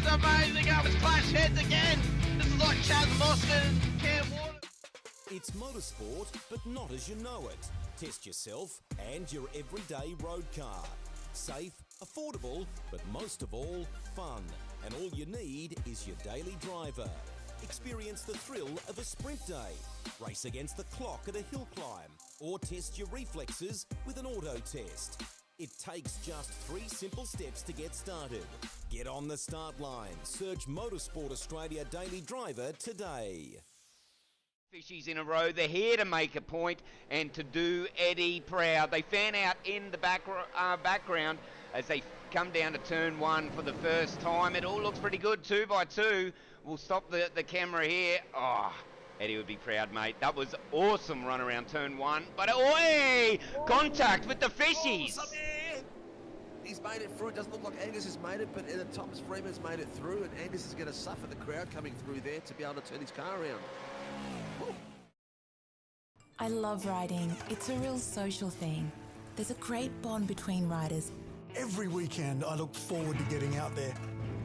is amazing. Oh, it's clash heads again. This is like Chaz Moscow and Cam Water. It's motorsport, but not as you know it. Test yourself and your everyday road car. Safe, affordable, but most of all, fun. And all you need is your daily driver. Experience the thrill of a sprint day. Race against the clock at a hill climb. Or test your reflexes with an auto test. It takes just 3 simple steps to get started. Get on the start line. Search Motorsport Australia Daily Driver today. Fishies in a row. They're here to make a point and to do Eddie proud. They fan out in the background as they come down to turn 1 for the first time. It all looks pretty good, 2 by 2. We'll stop the camera here. Oh, Eddie would be proud, mate. That was awesome run around turn 1. But, oi! Contact with the Fishies. He's made it through. It doesn't look like Angus has made it, but Thomas Freeman's made it through, and Angus is going to suffer the crowd coming through there to be able to turn his car around. I love riding. It's a real social thing. There's a great bond between riders. Every weekend I look forward to getting out there.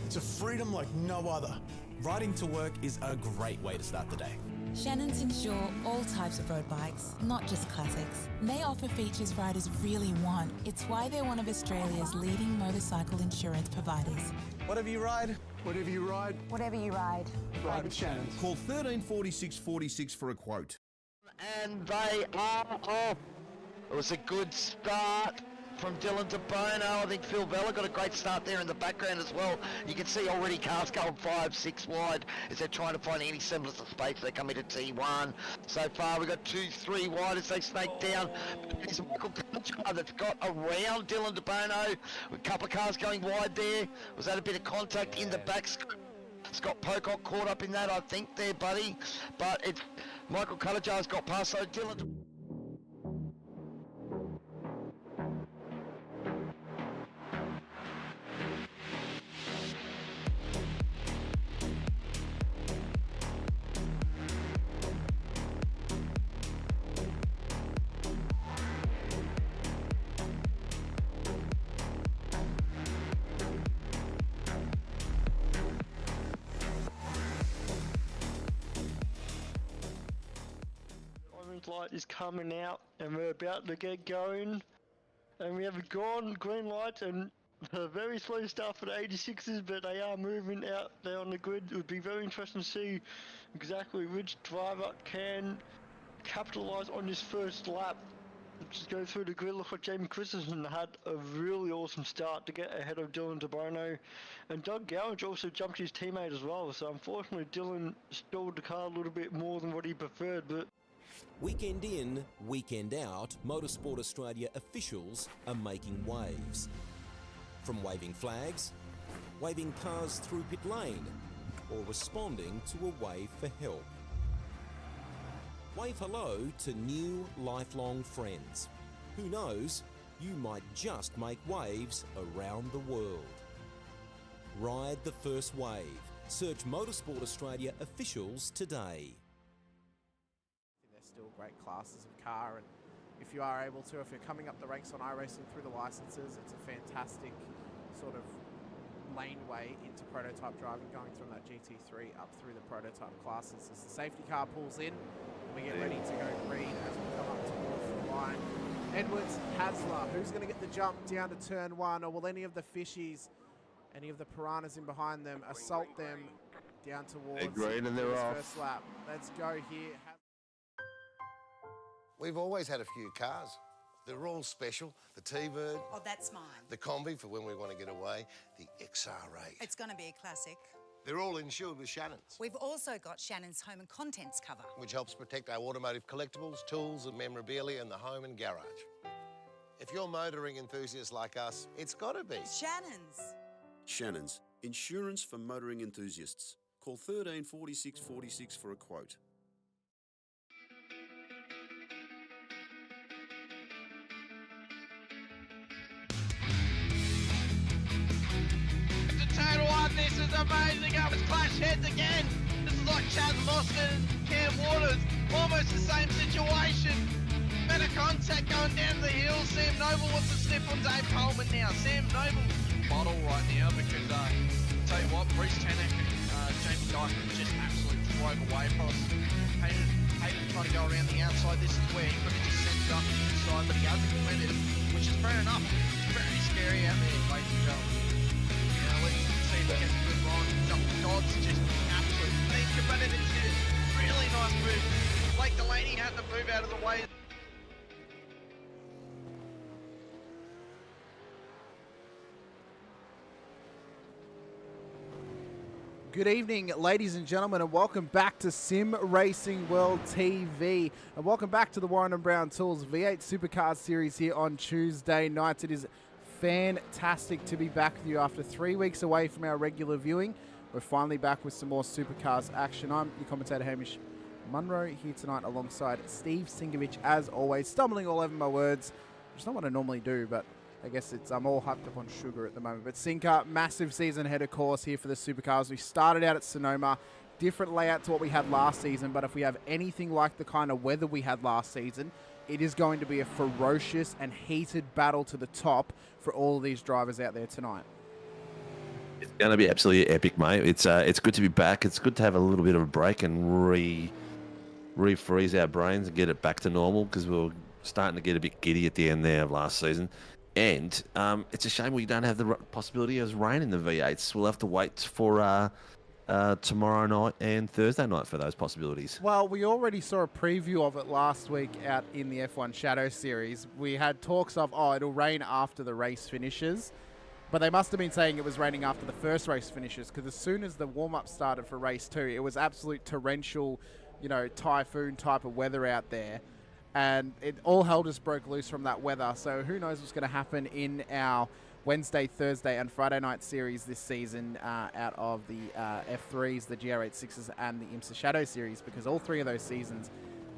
It's a freedom like no other. Riding to work is a great way to start the day. Shannons insure all types of road bikes, not just classics. They offer features riders really want. It's why they're one of Australia's leading motorcycle insurance providers. Whatever you ride. Whatever you ride. Whatever you ride. Ride with Shannons. Call 134646 for a quote. And they are off. It was a good start from Dylan DeBono. I think Phil Vella got a great start there in the background as well. You can see already cars going 5, 6 wide as they're trying to find any semblance of space. They come into T1. So far we've got 2, 3 wide as they snake down. It's Michael Culture that's got around Dylan DeBono. A couple of cars going wide there. Was that a bit of contact in the back? Scott Pocock caught up in that, I think, there, buddy. But it's Michael Cullajar's got past, so Dylan... Light is coming out and we're about to get going, and we have a green light and a very slow start for the 86s, but they are moving out there on the grid. It would be very interesting to see exactly which driver can capitalise on this first lap. Just go through the grid. Look like Jamie Christensen had a really awesome start to get ahead of Dylan DeBono, and Doug Gowage also jumped his teammate as well, so unfortunately Dylan stalled the car a little bit more than what he preferred. But Weekend in, weekend out, Motorsport Australia officials are making waves. From waving flags, waving cars through pit lane, or responding to a wave for help. Wave hello to new lifelong friends. Who knows, you might just make waves around the world. Ride the first wave. Search Motorsport Australia officials today. Still great classes of car, and if you are able to, if you're coming up the ranks on iRacing through the licenses, it's a fantastic sort of laneway into prototype driving, going from that GT3 up through the prototype classes. As the safety car pulls in, we get ready to go green as we come up towards the line. Edwards, Hasler, who's going to get the jump down to turn 1, or will any of the Fishies, any of the Piranhas in behind them, assault them down towards green and they're off. First lap? Let's go here. We've always had a few cars. They're all special. The T-Bird. Oh, that's mine. The Combi for when we want to get away. The XR8. It's going to be a classic. They're all insured with Shannons. We've also got Shannon's home and contents cover, which helps protect our automotive collectibles, tools and memorabilia in the home and garage. If you're motoring enthusiasts like us, it's got to be Shannon's. Shannon's, insurance for motoring enthusiasts. Call 134646 for a quote. This is amazing. Oh, it's clash heads again. This is like Chaz Moscow and Cam Waters. Almost the same situation. Better contact going down the hill. Sam Noble wants to slip on Dave Coleman now. Sam Noble bottle right now because tell you what, Bruce Tanek and Jamie Dyson just absolutely drove away from us. Hayden trying to go around the outside. This is where he could have just sent it up the inside, but he hasn't completed, which is fair enough. It's very scary out there, ladies and gentlemen. Let's see if we get a good run. Dodd's just absolutely think about it. It's a really nice move. Blake Delaney had to move out of the way. Good evening, ladies and gentlemen, and welcome back to Sim Racing World TV. And welcome back to the Warren & Brown Tools V8 Supercars series here on Tuesday nights. It is fantastic to be back with you after 3 weeks away from our regular viewing. We're finally back with some more Supercars action. I'm your commentator, Hamish Munro, here tonight alongside Steve Sinkovic, as always, stumbling all over my words, which is not what I normally do, but I guess I'm all hyped up on sugar at the moment. But Sinker, massive season ahead of course here for the Supercars. We started out at Sonoma, different layout to what we had last season, but if we have anything like the kind of weather we had last season, it is going to be a ferocious and heated battle to the top for all of these drivers out there tonight. It's going to be absolutely epic, mate. It's good to be back. It's good to have a little bit of a break and refreeze our brains and get it back to normal, because we were starting to get a bit giddy at the end there of last season. And it's a shame we don't have the possibility of rain in the V8s. We'll have to wait for tomorrow night and Thursday night for those possibilities. Well, we already saw a preview of it last week out in the F1 Shadow Series. We had talks of, it'll rain after the race finishes. But they must have been saying it was raining after the first race finishes, because as soon as the warm-up started for race 2, it was absolute torrential, typhoon type of weather out there. And all hell just broke loose from that weather. So who knows what's going to happen in our Wednesday, Thursday, and Friday night series this season out of the F3s, the GR86s, and the IMSA Shadow Series, because all three of those seasons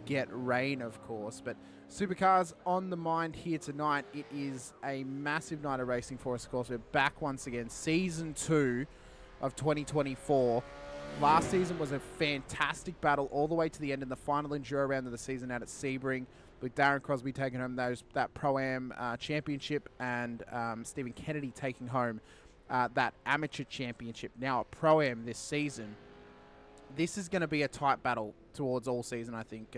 get rain, of course. But Supercars on the mind here tonight. It is a massive night of racing for us, of course. We're back once again. Season 2 of 2024. Last season was a fantastic battle all the way to the end in the final enduro round of the season out at Sebring, with Darren Crosby taking home that Pro-Am championship and Stephen Kennedy taking home that amateur championship. Now at Pro-Am this season, this is going to be a tight battle towards all season, I think.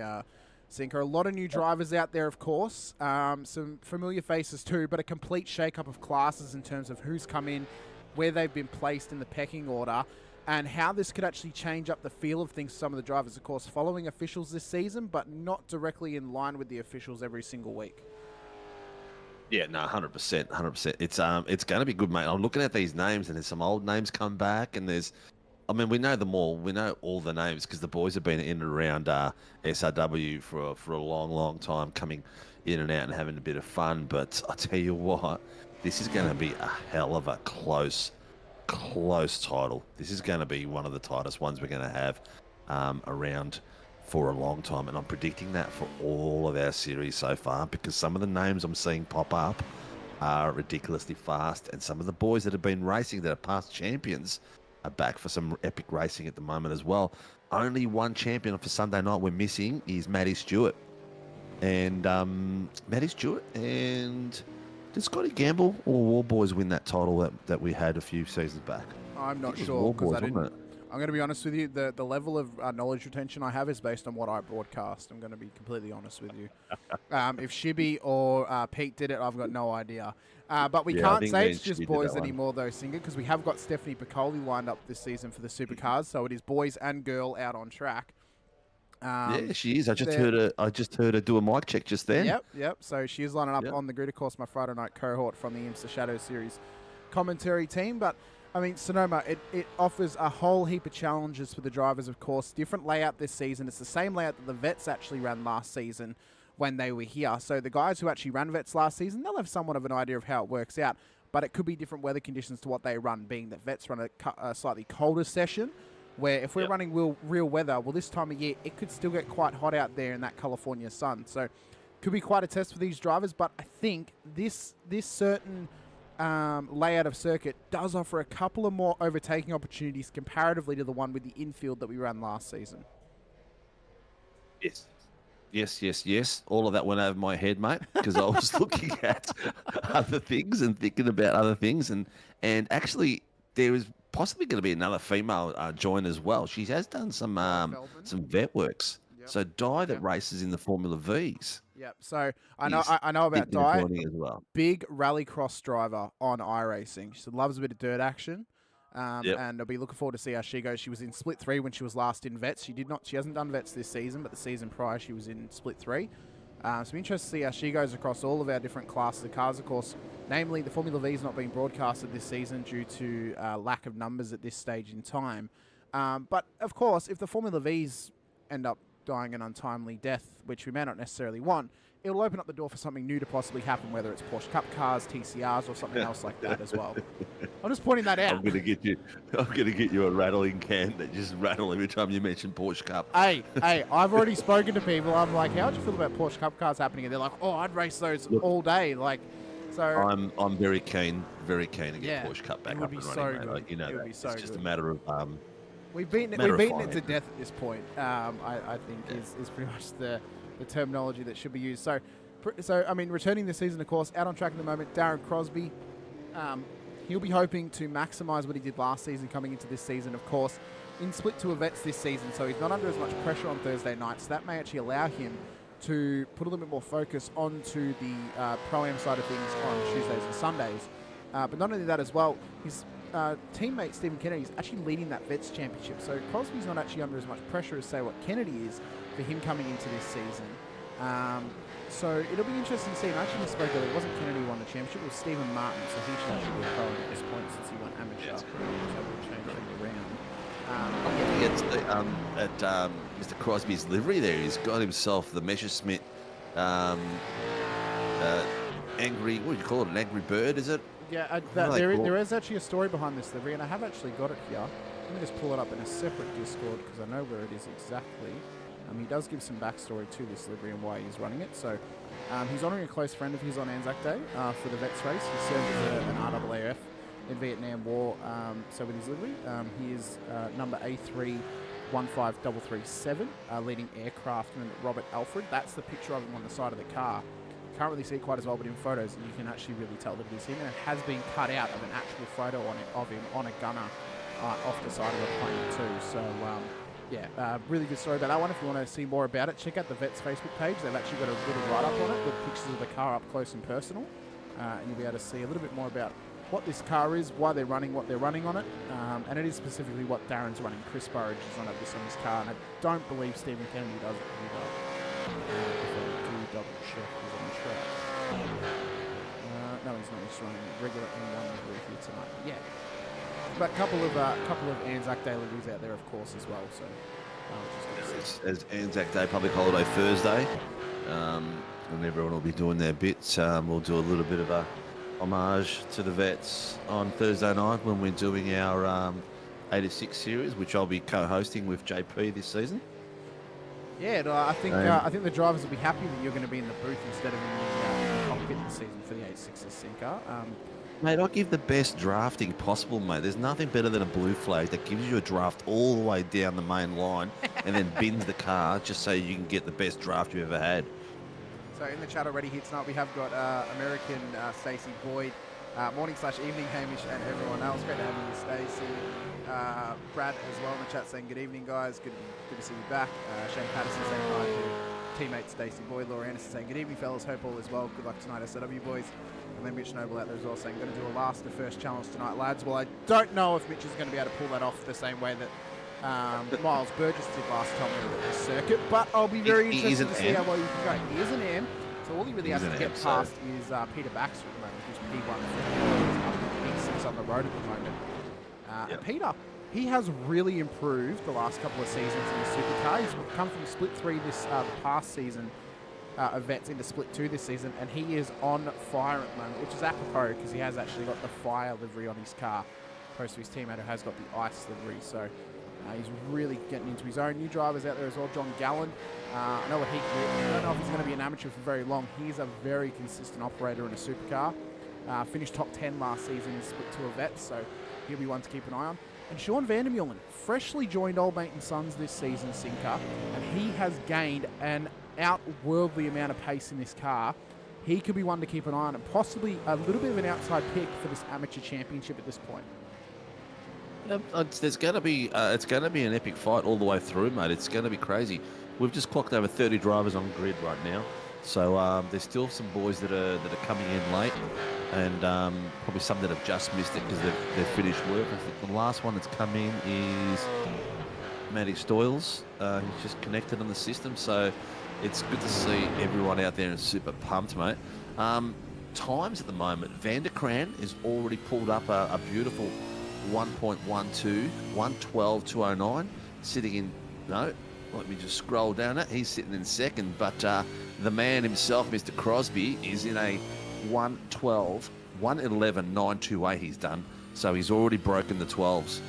Sinker, a lot of new drivers out there, of course. Some familiar faces too, but a complete shake-up of classes in terms of who's come in, where they've been placed in the pecking order, and how this could actually change up the feel of things for some of the drivers, of course, following officials this season, but not directly in line with the officials every single week. Yeah, no, 100%, 100%. It's going to be good, mate. I'm looking at these names, and there's some old names come back, and we know them all. We know all the names because the boys have been in and around SRW for a long, long time, coming in and out and having a bit of fun. But I tell you what, this is going to be a hell of a close title. This is going to be one of the tightest ones we're going to have around for a long time, and I'm predicting that for all of our series so far, because some of the names I'm seeing pop up are ridiculously fast, and some of the boys that have been racing that are past champions are back for some epic racing at the moment as well. Only one champion for Sunday night we're missing is Matty Stewart, and did Scotty Gamble or War Boys win that title that we had a few seasons back? I'm not sure, because I didn't. I'm going to be honest with you. The level of knowledge retention I have is based on what I broadcast. I'm going to be completely honest with you. If Shibby or Pete did it, I've got no idea. But we can't say it's just boys anymore, though, Singer, because we have got Stephanie Piccoli lined up this season for the Supercars. So it is boys and girl out on track. Yeah, she is. I just heard her do a mic check just then. Yep. So she is lining up on the grid, of course, my Friday night cohort from the IMSA Shadow Series commentary team. But I mean, Sonoma, it offers a whole heap of challenges for the drivers, of course. Different layout this season. It's the same layout that the vets actually ran last season when they were here. So the guys who actually ran vets last season, they'll have somewhat of an idea of how it works out. But it could be different weather conditions to what they run, being that vets run a slightly colder session, where if we're running real weather, well, this time of year, it could still get quite hot out there in that California sun. So could be quite a test for these drivers. But I think this certain layout of circuit does offer a couple of more overtaking opportunities comparatively to the one with the infield that we ran last season. Yes. All of that went over my head, mate, because I was looking at other things and thinking about other things. And actually, there is possibly going to be another female join as well. She has done some vet works. Yep. So Di that races in the Formula Vs. Yep. So I know about thinking of Di. joining as well. Big rallycross driver on iRacing. She loves a bit of dirt action. And I'll be looking forward to see how she goes. She was in Split 3 when she was last in Vets. She hasn't done Vets this season, but the season prior she was in Split 3. So I'm interested to see how she goes across all of our different classes of cars, of course. Namely, the Formula V is not being broadcasted this season due to lack of numbers at this stage in time. But of course, if the Formula Vs end up dying an untimely death, which we may not necessarily want, it'll open up the door for something new to possibly happen, whether it's Porsche Cup cars, TCRs, or something else like that as well. I'm just pointing that out. I'm gonna get you a rattling can that just rattle every time you mention Porsche Cup. Hey, I've already spoken to people. I'm like, how would you feel about Porsche Cup cars happening? And they're like, oh, I'd race those all day. Like, so I'm very keen to get Porsche Cup back it would up be and so running, mate. good. Like, you know, It would be so it's just good. a matter of we've beaten it to death at this point. I think is pretty much the terminology that should be used. So I mean, returning this season, of course, out on track at the moment, Darren Crosby. He'll be hoping to maximise what he did last season coming into this season, of course, in Split 2 events this season. So he's not under as much pressure on Thursday nights. So that may actually allow him to put a little bit more focus onto the Pro-Am side of things on Tuesdays and Sundays. But not only that as well, his teammate Stephen Kennedy is actually leading that Vets Championship. So Crosby's not actually under as much pressure as, say, what Kennedy is for him coming into this season. So it'll be interesting to see. And I actually spoke earlier, it wasn't Kennedy who won the championship, it was Stephen Martin. So he should actually be a pro at this point since he won amateur. So we'll change things around. At Mr. Crosby's livery there, he's got himself the Messerschmitt angry, what do you call it, an angry bird, is it? Yeah, there is actually a story behind this livery, and I have actually got it here. Let me just pull it up in a separate Discord because I know where it is exactly. He does give some backstory to this livery and why he's running it. So he's honouring a close friend of his on Anzac Day for the Vets race. He served as an RAAF in Vietnam War. So with his livery, he is number A315337, leading aircraftman Robert Alfred. That's the picture of him on the side of the car. Can't really see it quite as well, but in photos you can actually really tell that it is him, and it has been cut out of an actual photo of him on a gunner off the side of a plane too. So really good story about that one. If you want to see more about it, check out the Vets Facebook page. They've actually got a little write-up on it with pictures of the car up close and personal, and you'll be able to see a little bit more about what this car is, why they're running what they're running on it, and it is specifically what Darren's running. Chris Burridge is on this on his car, and I don't believe Stephen Kennedy does it either. If I do double check, he's on the track. No, he's not. He's running regular M1 livery here tonight. Yeah. But a couple of Anzac Day liveries out there, of course, as well. So, as Anzac Day, public holiday Thursday, and everyone will be doing their bits. We'll do a little bit of a homage to the Vets on Thursday night when we're doing our 86 series, which I'll be co-hosting with JP this season. Yeah, I think the drivers will be happy that you're going to be in the booth instead of in the cockpit this season for the 86's Sinker. Mate, I give the best drafting possible, mate. There's nothing better than a blue flag that gives you a draft all the way down the main line and then bins the car just so you can get the best draft you've ever had. So in the chat already here tonight, we have got American Stacey Boyd, morning/evening Hamish and everyone else. Great to have you, Stacey. Brad as well in the chat saying good evening, guys. Good to see you back. Shane Patterson saying hi to teammate Stacey Boyd. Laura Anderson saying good evening, fellas. Hope all is well. Good luck tonight, SLW boys. And then Mitch Noble out there as well saying, going to do a last to first challenge tonight, lads. Well, I don't know if Mitch is going to be able to pull that off the same way that Miles Burgess did last time we were at this circuit. But I'll be very interested to see how well you can go. He is an AM, so all he really has to get past is Peter Baxter at the moment, who's P1. He's P6 on the road at the moment. And Peter, he has really improved the last couple of seasons in the supercar. He's come from Split 3 this the past season of Vets into Split 2 this season, and he is on fire at the moment, which is apropos because he has actually got the fire livery on his car, opposed to his teammate who has got the ice livery. So he's really getting into his own. New drivers out there as well. John Gallen, I know what he can do. I don't know if he's going to be an amateur for very long. He's a very consistent operator in a supercar. Finished top 10 last season in Split 2 of Vets, so he'll be one to keep an eye on. And Sean Vandermeulen freshly joined Old Mate and Sons this season, Sinker, and he has gained an outworldly amount of pace in this car. He could be one to keep an eye on, and possibly a little bit of an outside pick for this amateur championship at this point. There's going to be it's going to be an epic fight all the way through, mate. It's going to be crazy. We've just clocked over 30 drivers on grid right now, so there's still some boys that are coming in late, and probably some that have just missed it because they've finished work. I think the last one that's come in is Matty Stoyles. He's just connected on the system, so it's good to see everyone out there and super pumped, mate. Times at the moment, Vanderkran has already pulled up a beautiful 1.12, 112.209, sitting in, no, let me just scroll down it. He's sitting in second, but the man himself, Mr. Crosby, is in a 112, 111.928 he's done, so he's already broken the 12s.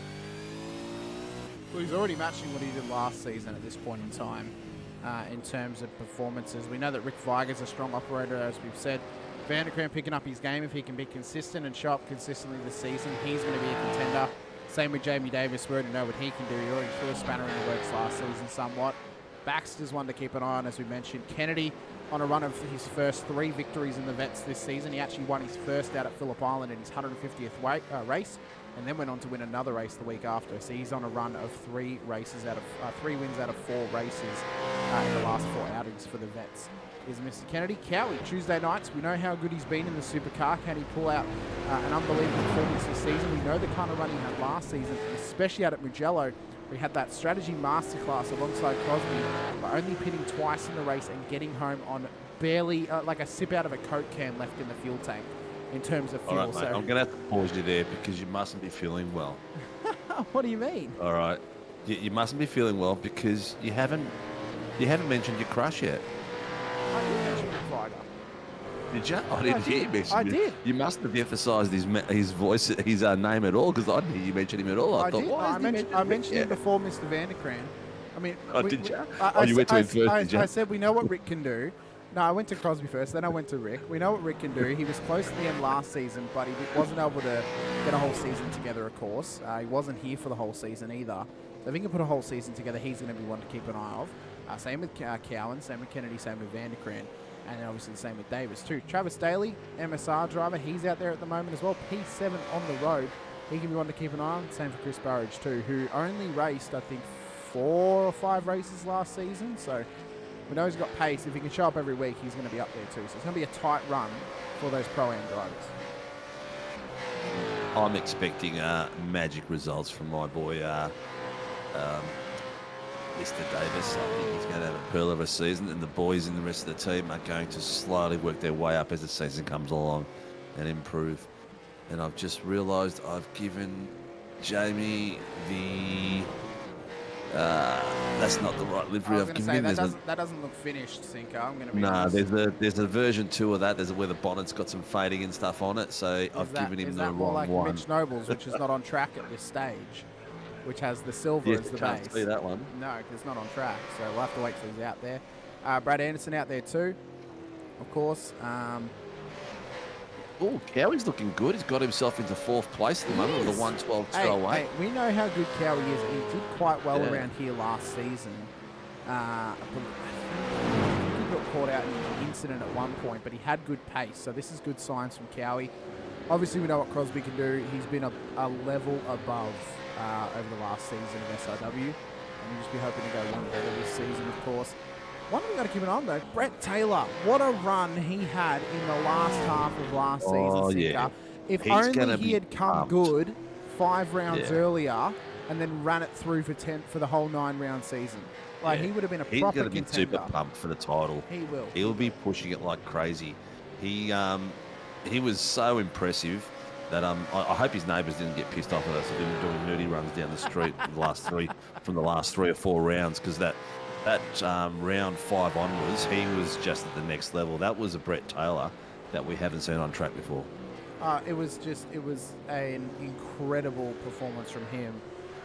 Well, he's already matching what he did last season at this point in time in terms of performances. We know that Rick Viger's a strong operator, as we've said. Vanderkran picking up his game. If he can be consistent and show up consistently this season, he's going to be a contender. Same with Jamie Davis. We already know what he can do. He already threw a spanner in the works last season somewhat. Baxter's one to keep an eye on, as we mentioned. Kennedy on a run of his first 3 victories in the Vets this season. He actually won his first out at Phillip Island in his 150th race, and then went on to win another race the week after. So he's on a run of 3 wins out of 4 races in the last 4 outings for the Vets. Is Mr. Kennedy. Cowie, Tuesday nights, we know how good he's been in the supercar. Can he pull out an unbelievable performance this season? We know the kind of run he had last season, especially out at Mugello. We had that strategy masterclass alongside Crosby, but only pitting twice in the race and getting home on barely like a sip out of a Coke can left in the fuel tank in terms of fuel. All right, mate, I'm going to have to pause you there because you mustn't be feeling well. What do you mean? All right. You mustn't be feeling well because you haven't mentioned your crush yet. I did mention Rick Viger. Did you? I didn't hear you mention I did. You must have emphasised his voice, his name at all, because I didn't hear you mention him at all. I thought, did. why I mentioned him before Mr. Vanderkran. I mean, did you? You went to him first, did you? I said we know what Rick can do. No, I went to Crosby first, then I went to Rick. We know what Rick can do. He was close to the end last season, but he wasn't able to get a whole season together, of course. He wasn't here for the whole season either. So if he can put a whole season together, he's going to be one to keep an eye of. Same with Cowan, same with Kennedy, same with Vanderkran. And then obviously the same with Davis too. Travis Daly, MSR driver, he's out there at the moment as well. P7 on the road. He can be one to keep an eye on. Same for Chris Burridge too, who only raced, I think, 4 or 5 races last season. So we know he's got pace. If he can show up every week, he's going to be up there too. So it's going to be a tight run for those Pro-Am drivers. I'm expecting magic results from my boy, Mr. Davis. I think he's going to have a pearl of a season, and the boys in the rest of the team are going to slowly work their way up as the season comes along and improve. And I've just realised I've given Jamie the... that's not the right livery. I was going to say, that doesn't look finished, Sinko. I'm going to be honest. there's a version 2 of that. There's where the bonnet's got some fading and stuff on it, so I've given him the wrong like one. Mitch Nobles, which is not on track at this stage, which has the silver as the can't base. see that one. No, because it's not on track, so we'll have to wait till he's out there. Brad Anderson out there too, of course. Oh, Cowie's looking good. He's got himself into 4th place at the moment with a 112.208. Hey, we know how good Cowie is. He did quite well around here last season. I think he got caught out in an incident at one point, but he had good pace, so this is good signs from Cowie. Obviously, we know what Crosby can do. He's been a level above over the last season of SRW, and you just be hoping to go one better this season, of course. One we've got to keep an eye on, though, Brett Taylor. What a run he had in the last half of last season, yeah. If only he had come good 5 rounds earlier and then ran it through for the whole 9-round season. Like, he would have been a proper contender. He's going to be super pumped for the title. He will. He'll be pushing it like crazy. He was so impressive that I hope his neighbours didn't get pissed off at us. They've been doing nerdy runs down the street from the last 3 or 4 rounds, because that round 5 onwards, he was just at the next level. That was a Brett Taylor that we haven't seen on track before. It was an incredible performance from him.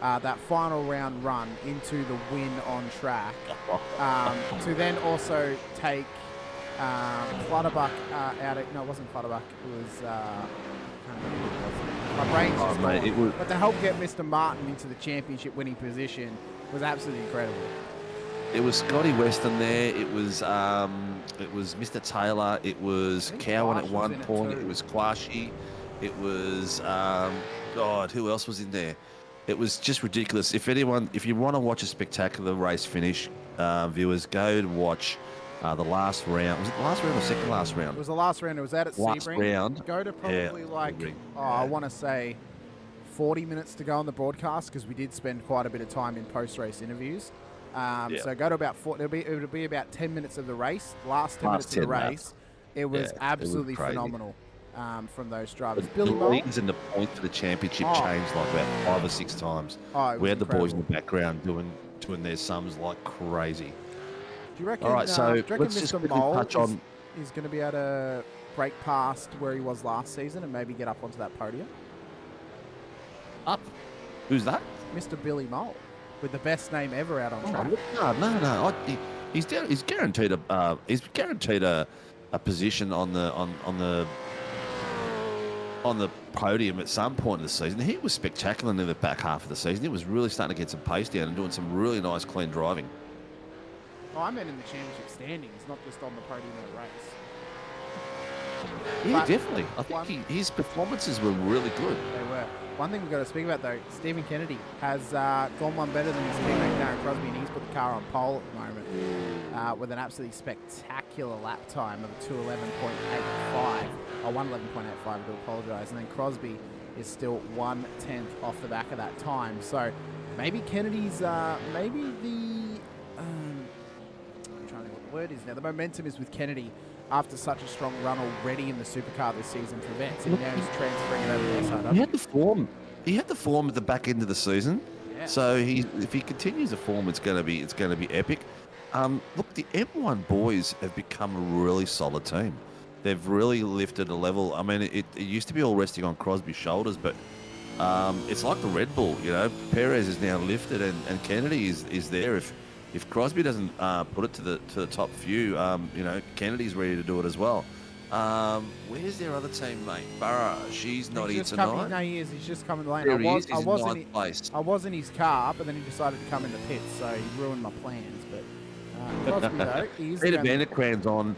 That final round run into the win on track, to then also take Clutterbuck out of... No, it wasn't Clutterbuck. It was... my brain's just gone. But to help get Mr. Martin into the championship winning position was absolutely incredible. It was Scotty Weston there. It was Mr. Taylor. It was Cowan at one point. It was Quashi. It was God. Who else was in there? It was just ridiculous. If you want to watch a spectacular race finish, viewers, go and watch the last round. Was it the last round or second last round? It was the last round. It was out at Last Sebring. round. Go to probably I want to say 40 minutes to go on the broadcast because we did spend quite a bit of time in post-race interviews. So go to about it'll be about 10 minutes of the race. Last 10 minutes of the race. It was absolutely phenomenal from those drivers. The leaders and the points for the championship changed like about 5 or 6 times. We had the boys in the background doing their sums like crazy. Do you reckon? All right, so do you reckon let's just Mr. quickly Mole touch on. is going to be able to break past where he was last season and maybe get up onto that podium? Up? Who's that? Mr. Billy Mole, with the best name ever out on track. No. He's guaranteed a position on the podium at some point of the season. He was spectacular in the back half of the season. He was really starting to get some pace down and doing some really nice, clean driving. Oh, I meant in the championship standings, not just on the podium of the race. Yeah, definitely. I think his performances were really good. They were. One thing we've got to speak about, though, Stephen Kennedy has gone one better than his teammate Darren Crosby, and he's put the car on pole at the moment with an absolutely spectacular lap time of 2:11.85. Or 1:11.85, I do apologise. And then Crosby is still 1/10 off the back of that time. So maybe Kennedy's, maybe the, I'm trying to think what the word is now. The momentum is with Kennedy after such a strong run already in the supercar this season for Vets, and now he's transferring it over the SRW. He had the form. He had the form at the back end of the season. Yeah. So if he continues the form, it's going to be epic. Look, the M1 boys have become a really solid team. They've really lifted a level. I mean, it used to be all resting on Crosby's shoulders, but it's like the Red Bull. You know, Perez is now lifted, and Kennedy is there. If Crosby doesn't put it to the top few, you know, Kennedy's ready to do it as well. Where's their other teammate? Barra. She's not here tonight. No, he is. He's just coming lane. There he is. He's in ninth place. I was in his car, but then he decided to come in the pits, so he ruined my plans. But Crosby, though, he's Peter Vanderkran's on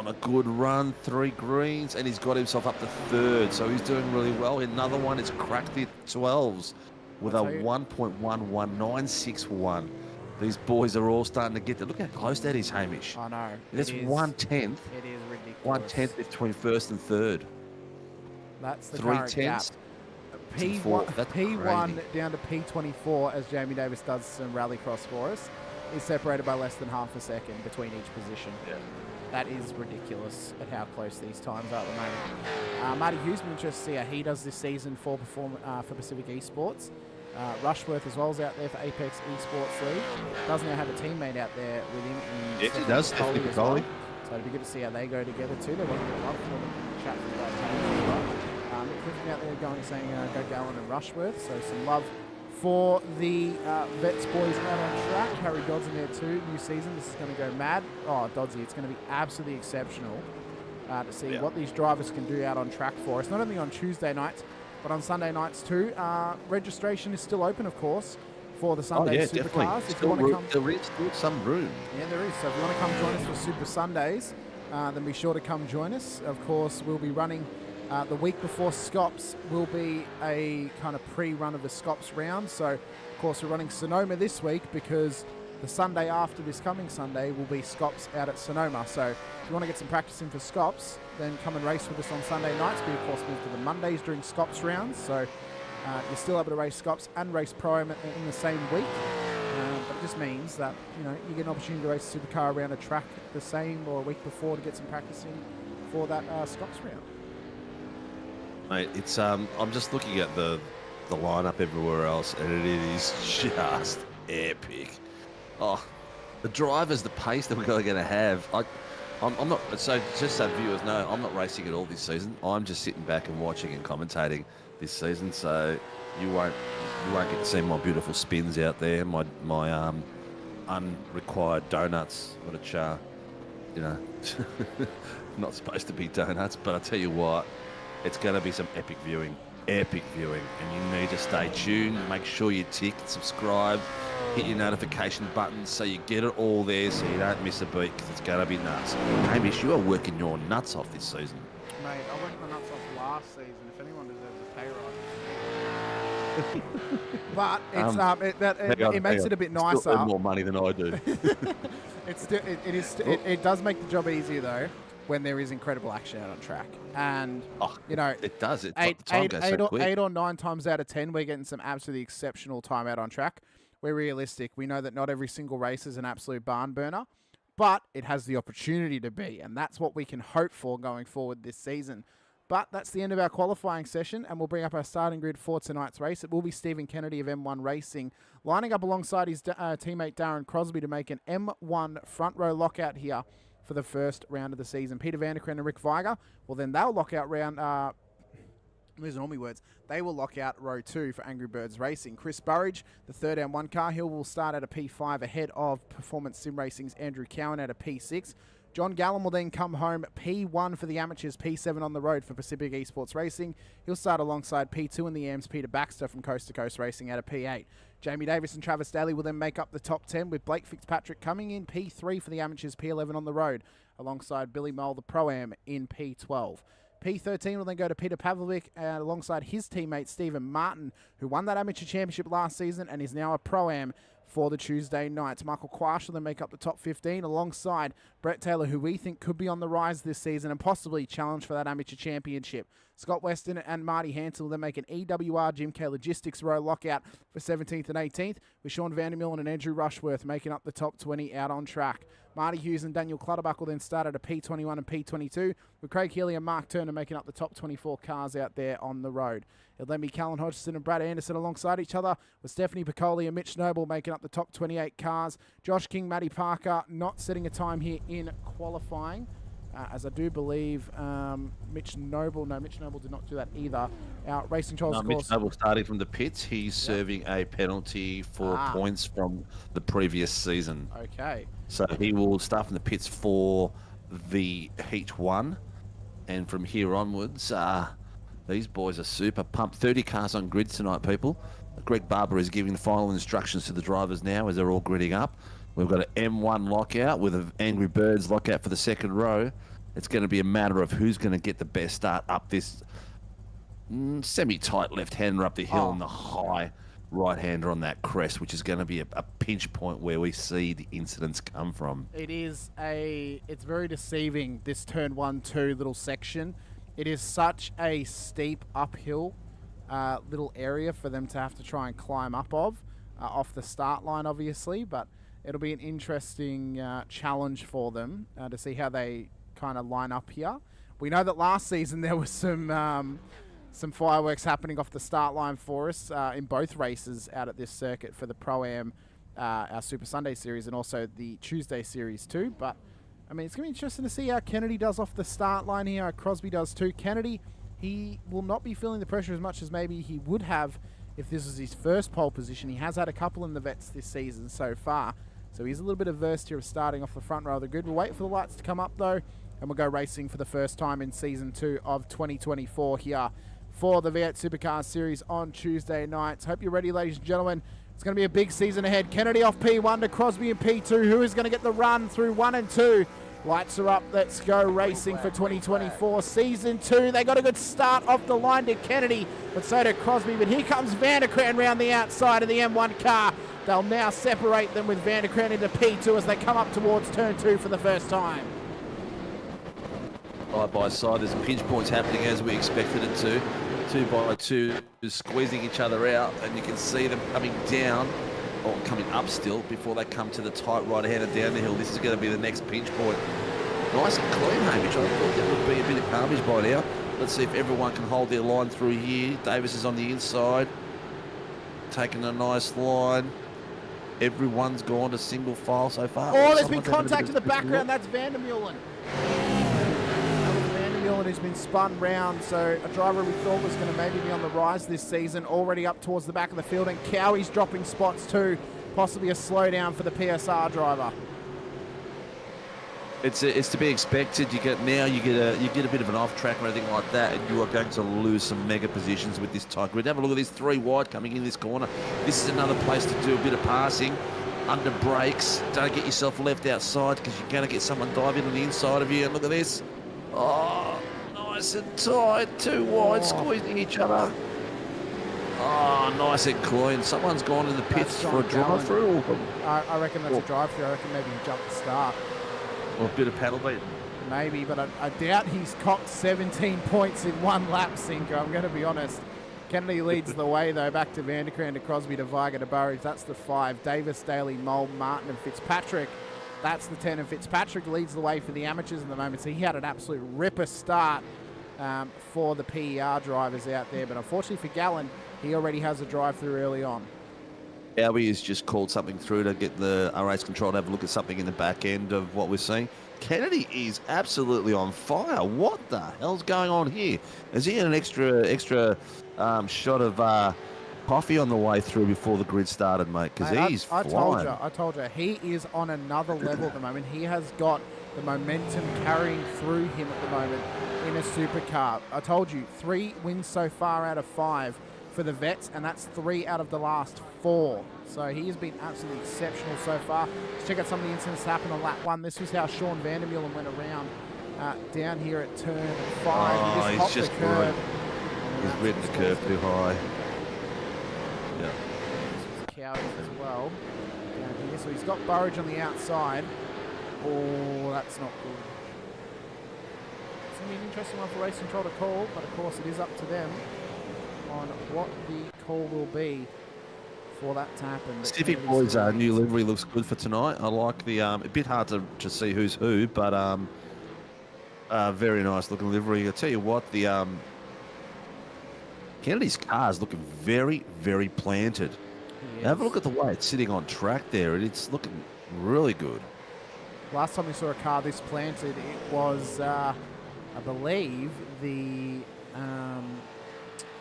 a good run, 3 greens, and he's got himself up to 3rd, so he's doing really well. Another one is cracked the 12s with a 1.11961. These boys are all starting to get there. Look how close that is, Hamish. I know. That's 1/10. It is ridiculous. 1/10 between 1st and 3rd. That's the 3 current gap. tenths. P1 down to P24, as Jamie Davis does some rallycross for us, is separated by less than half a second between each position. Yeah. That is ridiculous at how close these times are at the moment. Marty Hughes, I'm interested to see how he does this season for Pacific Esports. Rushworth as well is out there for Apex Esports League. Does now have a teammate out there with him. Yes, he does. Stephanie Piccoli. So it'd be good to see how they go together too. They're working a lot for them. Chat for that. Clifton out there going saying go Gallen and Rushworth. So some love for the Vets boys out on track. Harry Dodds in there too. New season. This is going to go mad. Oh, Doddsy, it's going to be absolutely exceptional to see what these drivers can do out on track for us. Not only on Tuesday nights, but on Sunday nights too. Registration is still open, of course, for the Sunday Supercars. If you want to come, there is still some room. Yeah, there is. So if you want to come join us for Super Sundays, then be sure to come join us. Of course, we'll be running the week before Scops. Will be a kind of pre-run of the Scops round. So, of course, we're running Sonoma this week because the Sunday after this coming Sunday will be Scops out at Sonoma. So if you want to get some practice in for Scops, then come and race with us on Sunday nights. We, of course, move to the Mondays during Scops rounds. So you're still able to race Scops and race Pro-Am in the same week. But it just means that, you know, you get an opportunity to race a supercar around a track the same or a week before to get some practice in for that Scops round. Mate, it's I'm just looking at the lineup everywhere else, and it is just epic. Oh, the drivers, the pace that we're going to have. I'm not. So just so viewers know, I'm not racing at all this season. I'm just sitting back and watching and commentating this season. So you won't get to see my beautiful spins out there, my unrequired donuts, which are, you know, not supposed to be donuts. But I tell you what, it's going to be some epic viewing, and you need to stay tuned. Make sure you tick, subscribe, hit your notification button so you get it all there, so you don't miss a beat, because it's going to be nuts. Hamish, you are working your nuts off this season. Mate, I worked my nuts off last season. If anyone deserves a pay rise. But it's it makes it a bit nicer. Still earn more money than I do. It does make the job easier though when there is incredible action out on track, and it does. Eight or 9 times out of 10, we're getting some absolutely exceptional time out on track. We're realistic. We know that not every single race is an absolute barn burner, but it has the opportunity to be, and that's what we can hope for going forward this season. But that's the end of our qualifying session, and we'll bring up our starting grid for tonight's race. It will be Stephen Kennedy of M1 Racing lining up alongside his teammate Darren Crosby to make an M1 front row lockout here for the first round of the season. Peter Vanderkren and Rick Viger, well then they'll lock out round... losing all my words. They will lock out row 2 for Angry Birds Racing. Chris Burridge, the third M1 car, he will start at a P5 ahead of Performance Sim Racing's Andrew Cowan at a P6. John Gallen will then come home P1 for the amateurs, P7 on the road for Pacific Esports Racing. He'll start alongside P2 in the AM's Peter Baxter from Coast to Coast Racing at a P8. Jamie Davis and Travis Daly will then make up the top 10 with Blake Fitzpatrick coming in P3 for the amateurs, P11 on the road alongside Billy Mole, the Pro-Am, in P12. P13 will then go to Peter Pavlovic alongside his teammate Stephen Martin, who won that amateur championship last season and is now a Pro-Am for the Tuesday nights. Michael Quash will then make up the top 15 alongside Brett Taylor, who we think could be on the rise this season and possibly challenge for that amateur championship. Scott Weston and Marty Hansel will then make an EWR Jim K Logistics row lockout for 17th and 18th, with Sean Vandermillen and Andrew Rushworth making up the top 20 out on track. Marty Hughes and Daniel Clutterbuck will then start at a P21 and P22, with Craig Healy and Mark Turner making up the top 24 cars out there on the road. It'll then be Callan Hodgson and Brad Anderson alongside each other, with Stephanie Piccoli and Mitch Noble making up the top 28 cars. Josh King, Matty Parker not setting a time here in qualifying, as I do believe Mitch Noble did not do that either. Our Racing Trolls, of course. Mitch Noble starting from the pits. He's serving a penalty for points from the previous season. Okay. So he will start from the pits for the Heat 1. And from here onwards, these boys are super pumped. 30 cars on grid tonight, people. Greg Barber is giving the final instructions to the drivers now as they're all gridding up. We've got an M1 lockout with an Angry Birds lockout for the second row. It's going to be a matter of who's going to get the best start up this semi-tight left-hander up the hill and the high right-hander on that crest, which is going to be a pinch point where we see the incidents come from. It's very deceiving, this turn 1-2 little section. It is such a steep uphill little area for them to have to try and climb up off the start line, obviously, but it'll be an interesting challenge for them to see how they kind of line up here. We know that last season there was some fireworks happening off the start line for us in both races out at this circuit for the Pro-Am, our Super Sunday Series, and also the Tuesday Series too. But, I mean, it's going to be interesting to see how Kennedy does off the start line here, how Crosby does too. Kennedy, he will not be feeling the pressure as much as maybe he would have if this was his first pole position. He has had a couple in the vets this season so far, so he's a little bit averse here of starting off the front row of the grid. We'll wait for the lights to come up though, and we'll go racing for the first time in Season 2 of 2024 here for the V8 Supercars Series on Tuesday nights. Hope you're ready, ladies and gentlemen. It's going to be a big season ahead. Kennedy off P1 to Crosby in P2. Who is going to get the run through 1 and 2? Lights are up. Let's go racing for 2024 Season 2. They got a good start off the line to Kennedy, but so did Crosby. But here comes Vanderkran round the outside of the M1 car. They'll now separate them with Vanderkran into P2 as they come up towards turn 2 for the first time. Side by side, there's pinch points happening as we expected it to. 2 by 2, squeezing each other out, and you can see them coming down, or coming up still, before they come to the tight right-hander down the hill. This is going to be the next pinch point. Nice and clean, Hamish. I thought there would be a bit of carnage by now. Let's see if everyone can hold their line through here. Davis is on the inside, taking a nice line. Everyone's gone to single file so far. Oh, there's been contact in the background. That's Vandermeulen. Who's been spun round, so a driver we thought was going to maybe be on the rise this season, already up towards the back of the field, and Cowie's dropping spots too, possibly a slowdown for the PSR driver. It's to be expected. You get a bit of an off track or anything like that, and you are going to lose some mega positions with this tight grid. Have a look at this 3 wide coming in this corner. This is another place to do a bit of passing under brakes. Don't get yourself left outside because you're going to get someone dive in on the inside of you. And look at this. Oh, nice and tight, 2 wide, squeezing each other. Oh, nice at Cloyne. Someone's gone in the pits for a drive-through. I reckon that's a drive-through. I reckon maybe he jumped the start. Or a bit of paddle beat. Maybe, but I doubt he's copped 17 points in one lap, Cinco. I'm going to be honest. Kennedy leads the way, though, back to Vanderkrant, to Crosby, to Viger, to Burrows. That's the 5. Davis, Daly, Mole, Martin, and Fitzpatrick. That's the 10, and Fitzpatrick leads the way for the amateurs at the moment. So he had an absolute ripper start for the PER drivers out there. But unfortunately for Gallen, he already has a drive-through early on. Howie has just called something through to get the race control to have a look at something in the back end of what we're seeing. Kennedy is absolutely on fire. What the hell's going on here? Is he in an extra shot of coffee on the way through before the grid started, mate? Because he's flying. I told you, he is on another level at the moment. He has got the momentum carrying through him at the moment in a supercar. I told you, 3 wins so far out of 5 for the vets, and that's 3 out of the last 4. So he has been absolutely exceptional so far. Let's check out some of the incidents that happened on lap 1. This was how Sean Vandermeulen went around down here at turn 5. Oh, he he's just the curb. He's ridden the curve too high. Yeah. Cowards as well down here. So he's got Burridge on the outside. Oh, that's not good. It's going to be an interesting one for race control to call, but of course it is up to them on what the call will be for that to happen. Pacific Boys' new livery looks good for tonight. I like the a bit hard to see who's who, but very nice looking livery. I tell you what, the Kennedy's car is looking very, very planted. Have a look at the way it's sitting on track there. It's looking really good. Last time we saw a car this planted, it was, I believe, the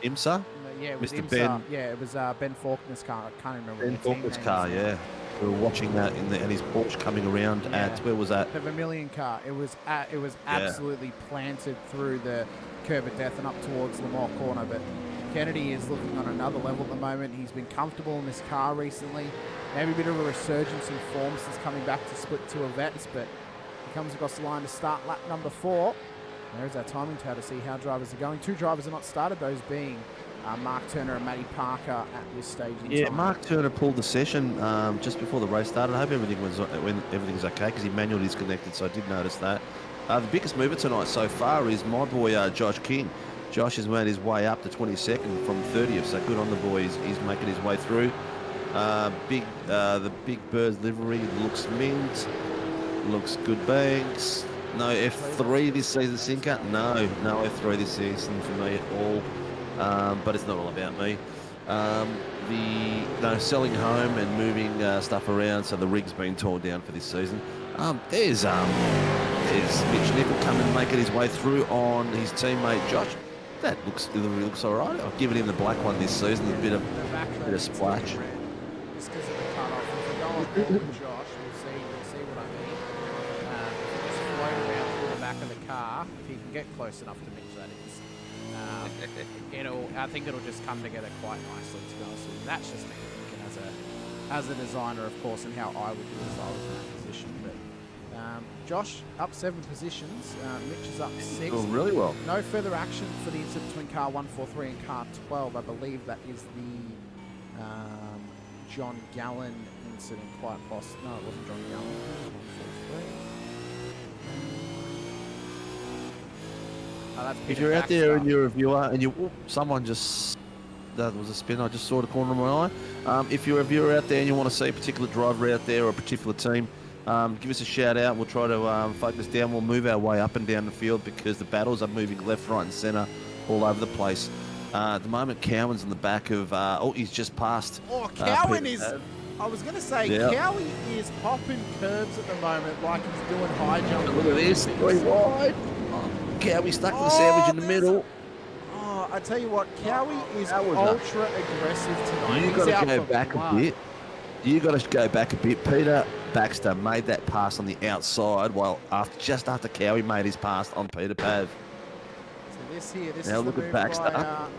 IMSA? Yeah, it was Mr. IMSA. Ben. Yeah, it was Ben Faulkner's car. I can't remember. Ben Faulkner's car, yeah. We were watching that and his Porsche coming around at, where was that? The Vermilion car. It was absolutely planted through the curb of death and up towards Lamar Corner. But Kennedy is looking on another level at the moment. He's been comfortable in this car recently. Maybe a bit of a resurgence in form since coming back to split 2 of vets, but he comes across the line to start lap number 4. There's our timing tower to see how drivers are going. 2 drivers are not started, those being Mark Turner and Matty Parker at this stage in time. Mark Turner pulled the session just before the race started. I hope everything's okay because he manually disconnected, so I did notice that. The biggest mover tonight so far is my boy Josh King. Josh has made his way up to 22nd from 30th, so good on the boy. He's making his way through. The Big Birds livery looks mint, looks good banks. No F3 this season, Sinker. No F3 this season for me at all. But it's not all about me. Selling home and moving stuff around, so the rig's been torn down for this season. There's Mitch Nickel coming and making his way through on his teammate Josh. That looks all right. I've given him the black one this season, a bit of splash. Just because of the cut-off. If we go on Josh, we'll see what I mean. If we just float around through the back of the car, if he can get close enough to Mitch, that is. I think it'll just come together quite nicely, to be honest with you. That's just me thinking as a designer, of course, and how I would do if I was in that position. But Josh up 7 positions. Mitch is up 6. Doing really well. No further action for the incident between car 143 and car 12. I believe that is the John Gallen incident. Quite possible. No, it wasn't John Gallen. It was 143. If you're out there and you're a viewer and someone just, that was a spin, I just saw the corner of my eye. If you're a viewer out there and you want to see a particular driver out there or a particular team, give us a shout out. We'll try to focus down. We'll move our way up and down the field because the battles are moving left, right and centre all over the place. At the moment, Cowan's in the back of, he's just passed. Cowan is, I was going to say, Cowie is hopping curbs at the moment like he's doing high jump. Look at this, 3 wide. Cowie stuck to the sandwich in the middle. I tell you what, Cowie is ultra aggressive tonight. You've got to go back a bit. You got to go back a bit. Peter Baxter made that pass on the outside, while just after Cowie made his pass on Peter Pav. So this now is look the at move Baxter.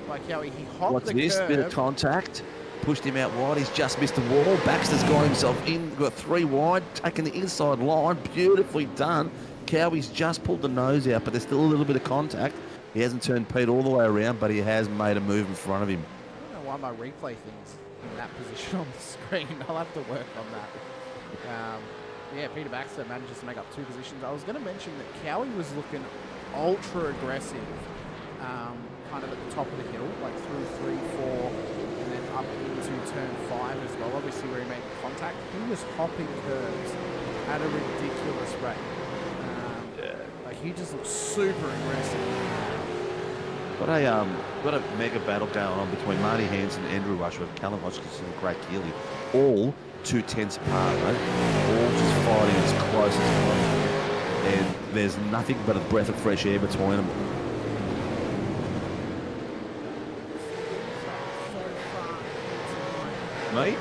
by Cowie. He hopped What's the this? curb. Bit of contact. Pushed him out wide. He's just missed the wall. Baxter's got himself in. Got 3 wide. Taking the inside line. Beautifully done. Cowie's just pulled the nose out, but there's still a little bit of contact. He hasn't turned Pete all the way around, but he has made a move in front of him. I don't know why find my replay things in that position on the screen. I'll have to work on that. Yeah, Peter Baxter manages to make up 2 positions. I was going to mention that Cowie was looking ultra aggressive, kind of at the top of the hill, like through 3, 4, and then up into turn 5 as well, obviously where he made contact. He was hopping curves at a ridiculous rate. Like he just looks super aggressive. Got a mega battle going on between Marty Hansen and Andrew Rush with Callum Hodgkinson and Craig Keeley. All 2/10 apart, mate. All just fighting as close as possible. And there's nothing but a breath of fresh air between them. Mate?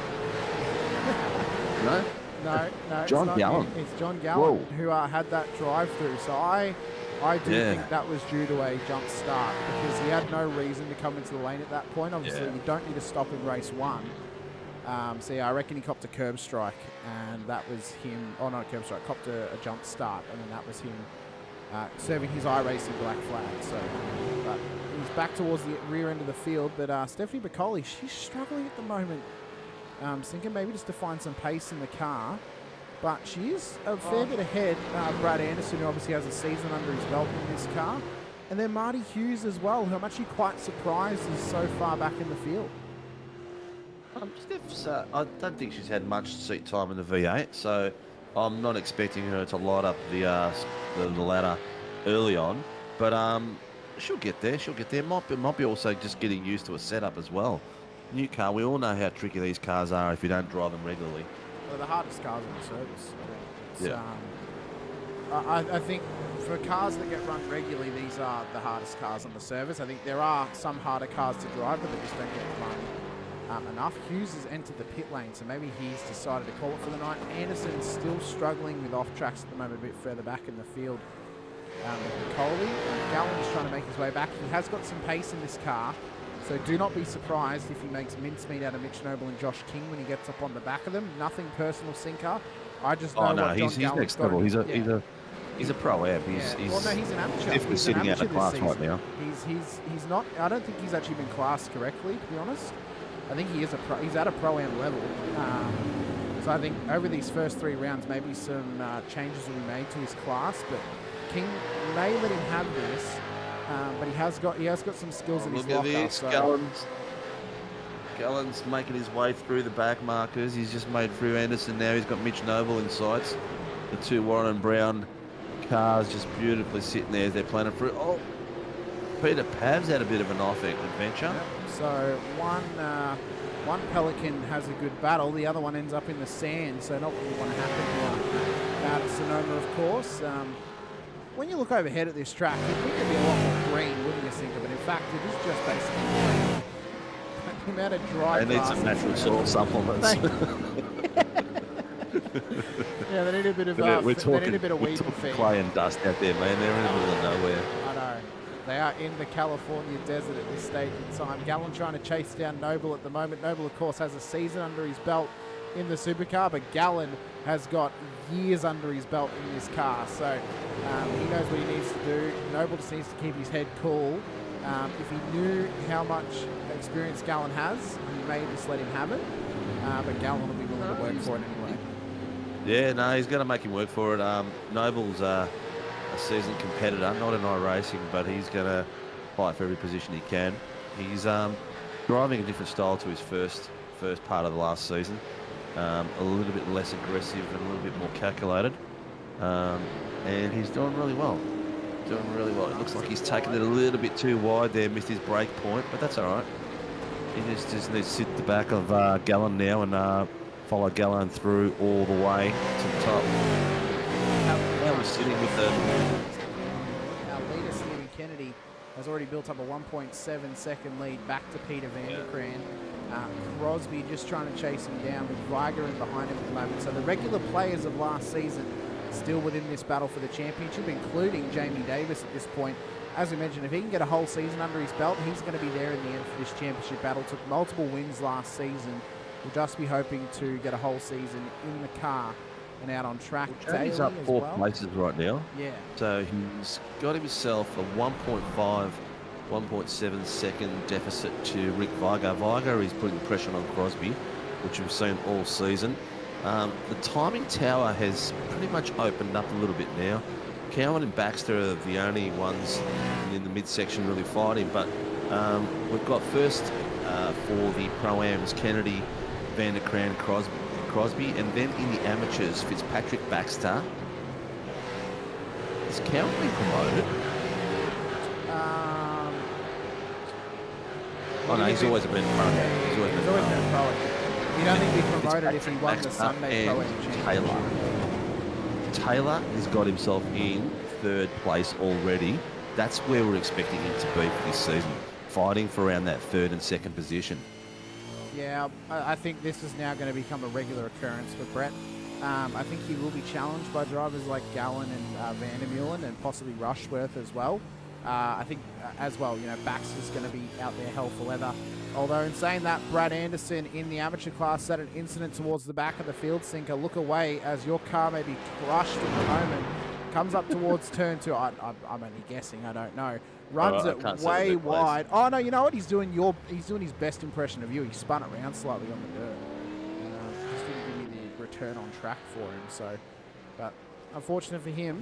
No? No, John it's not Gallen. him. It's John Gallen Whoa. who had that drive-through. So I do think that was due to a jump start because he had no reason to come into the lane at that point. Obviously, you don't need to stop in race 1. So yeah, I reckon he copped a curb strike, and that was him. Oh, not a curb strike, copped a jump start, and then that was him serving his iRacing black flag. So, but he's back towards the rear end of the field. But Stephanie Bacoli, she's struggling at the moment. Thinking maybe just to find some pace in the car, but she is a fair bit ahead. Brad Anderson, who obviously has a season under his belt in this car, and then Marty Hughes as well, who I'm actually quite surprised is so far back in the field. I don't think she's had much seat time in the V8, so I'm not expecting her to light up the ladder early on. But she'll get there. She'll get there. Might be also just getting used to a setup as well. New car. We all know how tricky these cars are if you don't drive them regularly. Well, the hardest cars in the service. Yeah. I think for cars that get run regularly, these are the hardest cars on the service. I think there are some harder cars to drive, but they just don't get run enough. Hughes has entered the pit lane, so maybe he's decided to call it for the night. Anderson's still struggling with off tracks at the moment, a bit further back in the field. Coley, Gallen is trying to make his way back. He has got some pace in this car, so do not be surprised if he makes mincemeat out of Mitch Noble and Josh King when he gets up on the back of them. Nothing personal, Sinker. I just know what John he's next level. He's a pro amp. He's well, no, he's an amateur. Definitely sitting out of class right now. He's not. I don't think he's actually been classed correctly, to be honest. I think he is a pro. He's at a pro am level. So I think over these first 3 rounds, maybe some changes will be made to his class. But King may let him have this. But he has got some skills in his locker. Look at this, Gallen's making his way through the back markers. He's just made through Anderson now. He's got Mitch Noble in sights. The 2 Warren and Brown cars just beautifully sitting there as they're planning through. Oh, Peter Pav's had a bit of an adventure. Yep. So one Pelican has a good battle. The other one ends up in the sand. So not what you want to happen here out at Sonoma, of course. When you look overhead at this track, you'd think there'd be a lot more green, wouldn't you, Sinker? But in fact, it is just basically green. The amount of dry They need some natural soil supplements. Yeah, they need a bit of weed feed. Clay and dust out there, man. They're in the middle of nowhere. I know. They are in the California desert at this stage in time. Gallen trying to chase down Noble at the moment. Noble, of course, has a season under his belt in the supercar, but Gallen has got years under his belt in this car, so he knows what he needs to do. Noble just needs to keep his head cool. If he knew how much experience Gallen has, he may just let him have it, but Gallen will be willing to work for it anyway. Yeah, no, he's going to make him work for it. Noble's a seasoned competitor, not in iRacing, but he's going to fight for every position he can. He's driving a different style to his first part of the last season. A little bit less aggressive and a little bit more calculated. And he's doing really well. It looks like he's taken it a little bit too wide there, missed his break point, but that's all right. He just needs to sit at the back of Gallen now and follow Gallen through all the way to the top. Now we're sitting with the... Our leader, Stephen Kennedy, has already built up a 1.7 second lead back to Peter Vanderkraan. Crosby just trying to chase him down with Viger behind him at the moment. So the regular players of last season still within this battle for the championship, including Jamie Davis at this point. As we mentioned, if he can get a whole season under his belt, he's going to be there in the end for this championship battle. Took multiple wins last season. We'll just be hoping to get a whole season in the car and out on track. He's up 4 places right now. Yeah. So he's got himself a 1.5 1.7 second deficit to Rick Viger. Viger is putting pressure on Crosby, which we've seen all season. The timing tower has pretty much opened up a little bit now. Cowan and Baxter are the only ones in the midsection really fighting, but we've got first for the Pro-Ams, Kennedy, Van der Kraan, Crosby, and then in the amateurs, Fitzpatrick, Baxter. Is Cowan being promoted? Oh no, he's always been pro. He's always been pro. You'd only be promoted if he won the Sunday Pro-Am Championship. Taylor has got himself in third place already. That's where we're expecting him to be for this season, fighting for around that third and second position. Yeah, I think this is now going to become a regular occurrence for Brett. I think he will be challenged by drivers like Gallen and Vandermeulen and possibly Rushworth as well. I think as well, you know, Baxter's going to be out there hell for leather. Although in saying that, Brad Anderson in the amateur class had an incident towards the back of the field sinker. Look away as your car may be crushed in the moment. Comes up towards turn 2. I'm only guessing, I don't know. Runs it way wide. Oh no, you know what he's doing? He's doing his best impression of you. He spun it around slightly on the dirt. Just didn't give you the return on track for him. So, but unfortunate for him,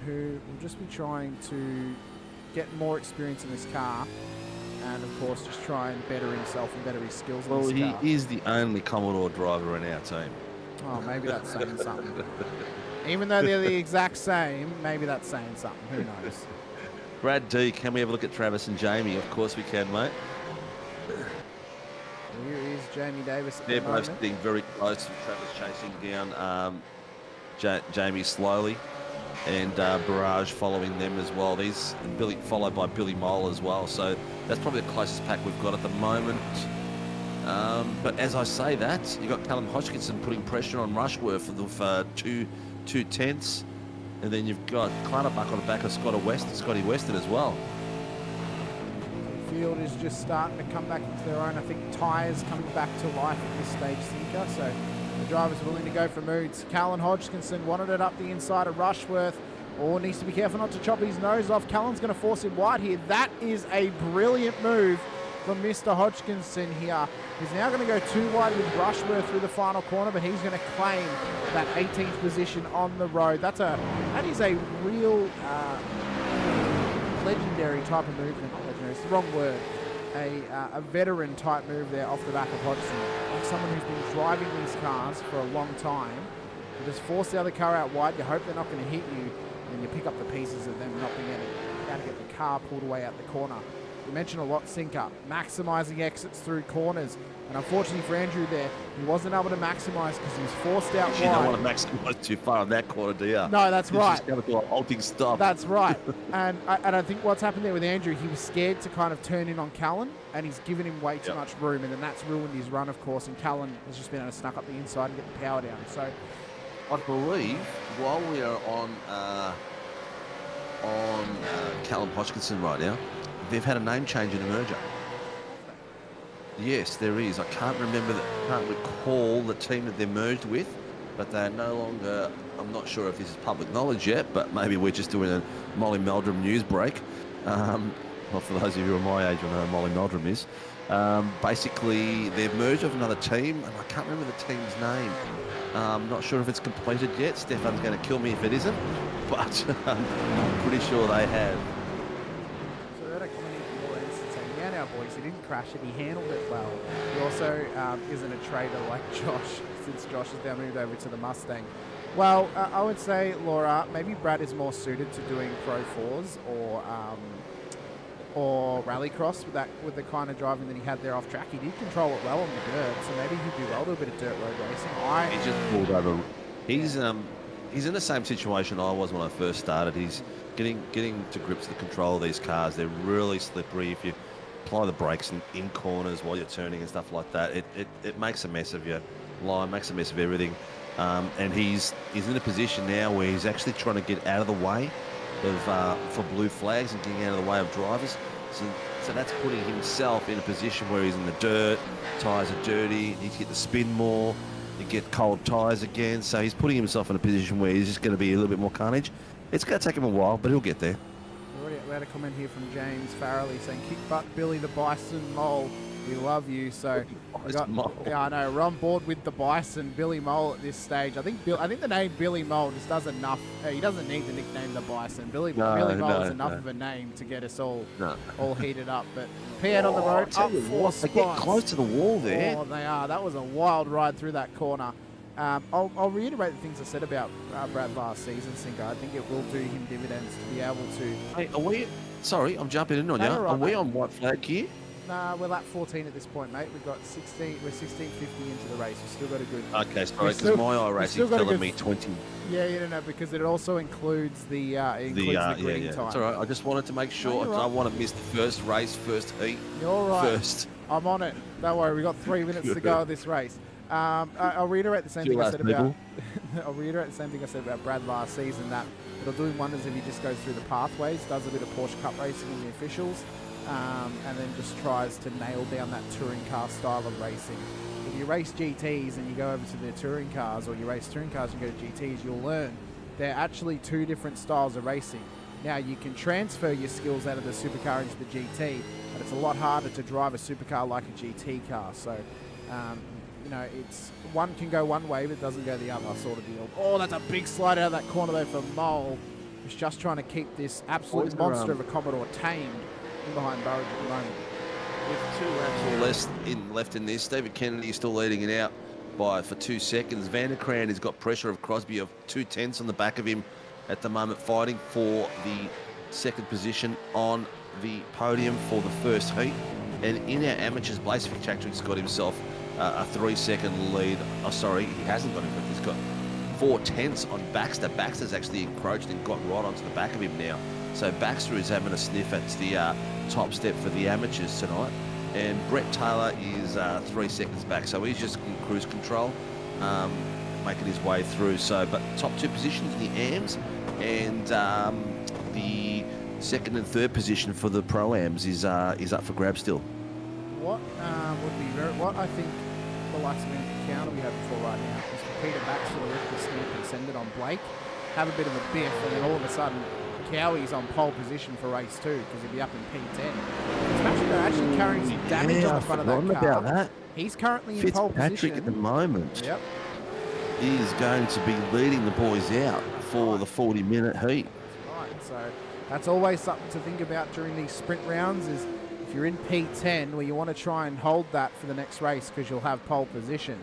who will just be trying to get more experience in this car, and of course just try and better himself and better his skills in this car. Well, he is the only Commodore driver in our team. Oh, maybe that's saying something. Even though they're the exact same, maybe that's saying something. Who knows? Brad D, can we have a look at Travis and Jamie? Of course we can, mate. Here is Jamie Davis. They're both sitting very close. Travis chasing down Jamie slowly, and Barrage following them as well. These Billy followed by Billy Mole as well. So that's probably the closest pack we've got at the moment. But as I say that, you've got Callum Hodgkinson putting pressure on Rushworth for two tenths. And then you've got Clutterbuck on the back of Scotty Weston as well. The field is just starting to come back into their own. I think tyres coming back to life at this stage, Sinker. So the driver's willing to go for moods. Callan Hodgkinson wanted it up the inside of Rushworth. Or needs to be careful not to chop his nose off. Callan's going to force him wide here. That is a brilliant move from Mr. Hodgkinson here. He's now going to go too wide with Rushworth through the final corner, but he's going to claim that 18th position on the road. That is a real legendary type of movement. Not legendary, it's the wrong word. A veteran type move there off the back of Hodgson. Like someone who's been driving these cars for a long time. You just force the other car out wide. You hope they're not going to hit you, and you pick up the pieces of them not being able to get the car pulled away out the corner. You mentioned a lot, Sinker, maximising exits through corners. And unfortunately for Andrew there, he wasn't able to maximise because he was forced out wide. You don't want to maximise too far on that corner, do you? No, that's right. Just got to do a halting stop. That's right. and I think what's happened there with Andrew, he was scared to kind of turn in on Callan, and he's given him way too much room, and then that's ruined his run, of course, and Callan has just been able to snuck up the inside and get the power down. So I believe while we are on Callum Hodgkinson right now, they've had a name change in the merger. Yes, there is. I can't recall the team that they're merged with, but they're no longer, I'm not sure if this is public knowledge yet, but maybe we're just doing a Molly Meldrum news break. Well, for those of you who are my age will know who Molly Meldrum is. Basically, they've merged with another team, and I can't remember the team's name. I'm not sure if it's completed yet. Stefan's going to kill me if it isn't, but I'm pretty sure they have. Our boys, he didn't crash it, he handled it well. He also isn't a trader like Josh, since Josh has now moved over to the Mustang. Well, I would say, Laura, maybe Brad is more suited to doing Pro 4s or Rallycross with the kind of driving that he had there off track. He did control it well on the dirt, so maybe he'd do well to a bit of dirt road racing. He just pulled over. He's in the same situation I was when I first started. He's getting to grips with the control of these cars. They're really slippery. If you apply the brakes in corners while you're turning and stuff like that, it makes a mess of your line, makes a mess of everything. And he's in a position now where he's actually trying to get out of the way of for blue flags and getting out of the way of drivers. So that's putting himself in a position where he's in the dirt, tyres are dirty, needs to get the spin more, you get cold tyres again. So he's putting himself in a position where he's just going to be a little bit more carnage. It's going to take him a while, but he'll get there. we had a comment here from James Farrelly saying, "Kick butt, Billy the Bison Mole. We love you." So we got, yeah, I know, we're on board with the Bison, Billy Mole at this stage. I think the name Billy Mole just does enough. He doesn't need the nickname the Bison. Billy Mole is enough of a name to get us all heated up. But P8 on the road, up 4 spots. They get close to the wall there. Oh, they are. That was a wild ride through that corner. I'll reiterate the things I said about Brad last season, Sinko. I think it will do him dividends to be able to... Hey, are we... Sorry, I'm jumping in on you. Are we on white flag here? Nah, we're lap 14 at this point, mate. We've got 16. We're 16:50 into the race. We've still got a good... Okay, sorry, because my iRacing is telling me 20. Yeah, no, because it also includes the green time. It's all right. I just wanted to make sure. I don't want to miss the first race, first heat. You're right. First. I'm on it. Don't worry. We've got 3 minutes to go of this race. I'll reiterate the same thing I said about. I'll reiterate the same thing I said about Brad last season. That it'll do him wonders if he just goes through the pathways, does a bit of Porsche Cup racing in the officials, and then just tries to nail down that touring car style of racing. If you race GTs and you go over to the touring cars, or you race touring cars and go to GTs, you'll learn they're actually two different styles of racing. Now you can transfer your skills out of the supercar into the GT, but it's a lot harder to drive a supercar like a GT car. So. You know, it's one can go one way, but it doesn't go the other sort of deal. Oh, that's a big slide out of that corner though for Mole, who's just trying to keep this absolute monster of a Commodore tamed in behind Burridge at the moment. With 2 laps left in this, David Kennedy is still leading it out for 2 seconds. Vanderkraan has got pressure of Crosby of 2/10 on the back of him at the moment, fighting for the second position on the podium for the first heat. And in our amateurs, Blaze Fitzpatrick's got himself a 3-second lead. Oh, sorry, he hasn't got him, but he's got 4/10 on Baxter. Baxter's actually encroached and got right onto the back of him now. So Baxter is having a sniff at the top step for the amateurs tonight. And Brett Taylor is 3 seconds back. So he's just in cruise control, making his way through. So, but top 2 positions in the AMs, and the second and third position for the Pro-Ams is up for grabs still. What what I think the likes of Counter we had before right now is for Peter Baxter to lift the stamp and send it on Blake, have a bit of a biff, and then all of a sudden Cowie's on pole position for race 2 because he'll be up in P10. They're actually carrying some damage on the front of that car. About that. He's currently in pole position. Fitzpatrick at the moment. Yep. Is going to be leading the boys out for the 40-minute heat. Right, so that's always something to think about during these sprint rounds is if you're in P10, well, you want to try and hold that for the next race because you'll have pole position.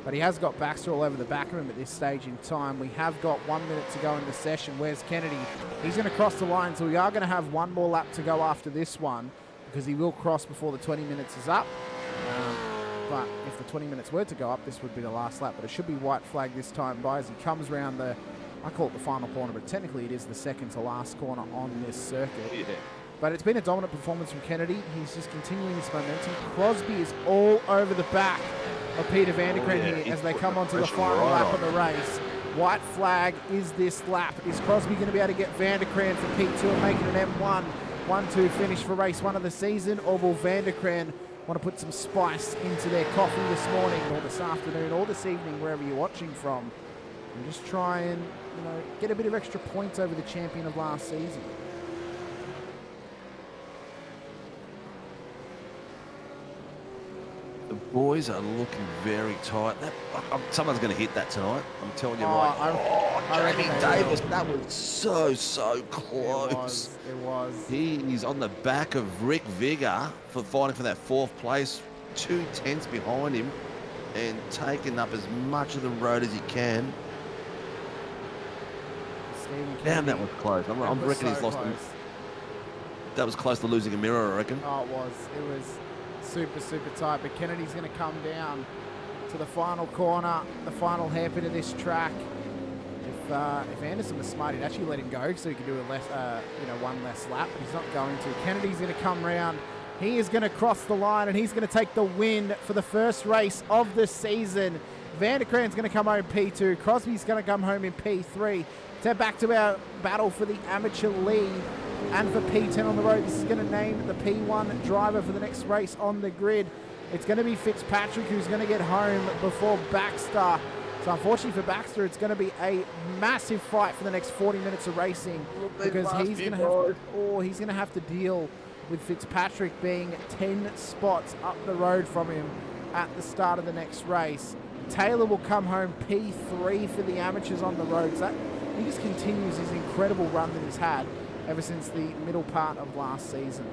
But he has got Baxter all over the back of him at this stage in time. We have got 1 minute to go in the session. Where's Kennedy? He's going to cross the line, so we are going to have one more lap to go after this one because he will cross before the 20 minutes is up. But if the 20 minutes were to go up, this would be the last lap. But it should be white flag this time by as he comes around the, I call it the final corner, but technically it is the second to last corner on this circuit. Yeah. But it's been a dominant performance from Kennedy. He's just continuing this momentum. Crosby is all over the back of Peter Vanderkraan here as they come onto the final lap of the race. White flag is this lap. Is Crosby going to be able to get Vanderkraan for P2 and make it an M1 1-2 finish for race 1 of the season? Or will Vanderkraan want to put some spice into their coffee this morning or this afternoon or this evening, wherever you're watching from, and just try and, you know, get a bit of extra points over the champion of last season? The boys are looking very tight. Someone's going to hit that tonight. I'm telling you right. Jamie Davis, that was so close. It was. He's on the back of Rick Vigor for fighting for that 4th place. 2/10 behind him and taking up as much of the road as he can. Damn, that was close. I'm reckon he's lost. That was close to losing a mirror, I reckon. Oh, it was. It was super tight, but Kennedy's going to come down to the final corner, the final hairpin of this track. If Anderson was smart, he'd actually let him go so he could do a less, one less lap. But he's not going to. Kennedy's going to come round. He is going to cross the line and he's going to take the win for the first race of the season. Vanderkraan's going to come home P2. Crosby's going to come home in P3. So back to our battle for the amateur lead. And for P10 on the road, this is going to name the P1 driver for the next race on the grid. It's going to be Fitzpatrick who's going to get home before Baxter So unfortunately for Baxter, it's going to be a massive fight for the next 40 minutes of racing because he's going to have to deal with Fitzpatrick being 10 spots up the road from him at the start of the next race. Taylor will come home P3 for the amateurs on the roads. He just continues his incredible run that he's had ever since the middle part of last season.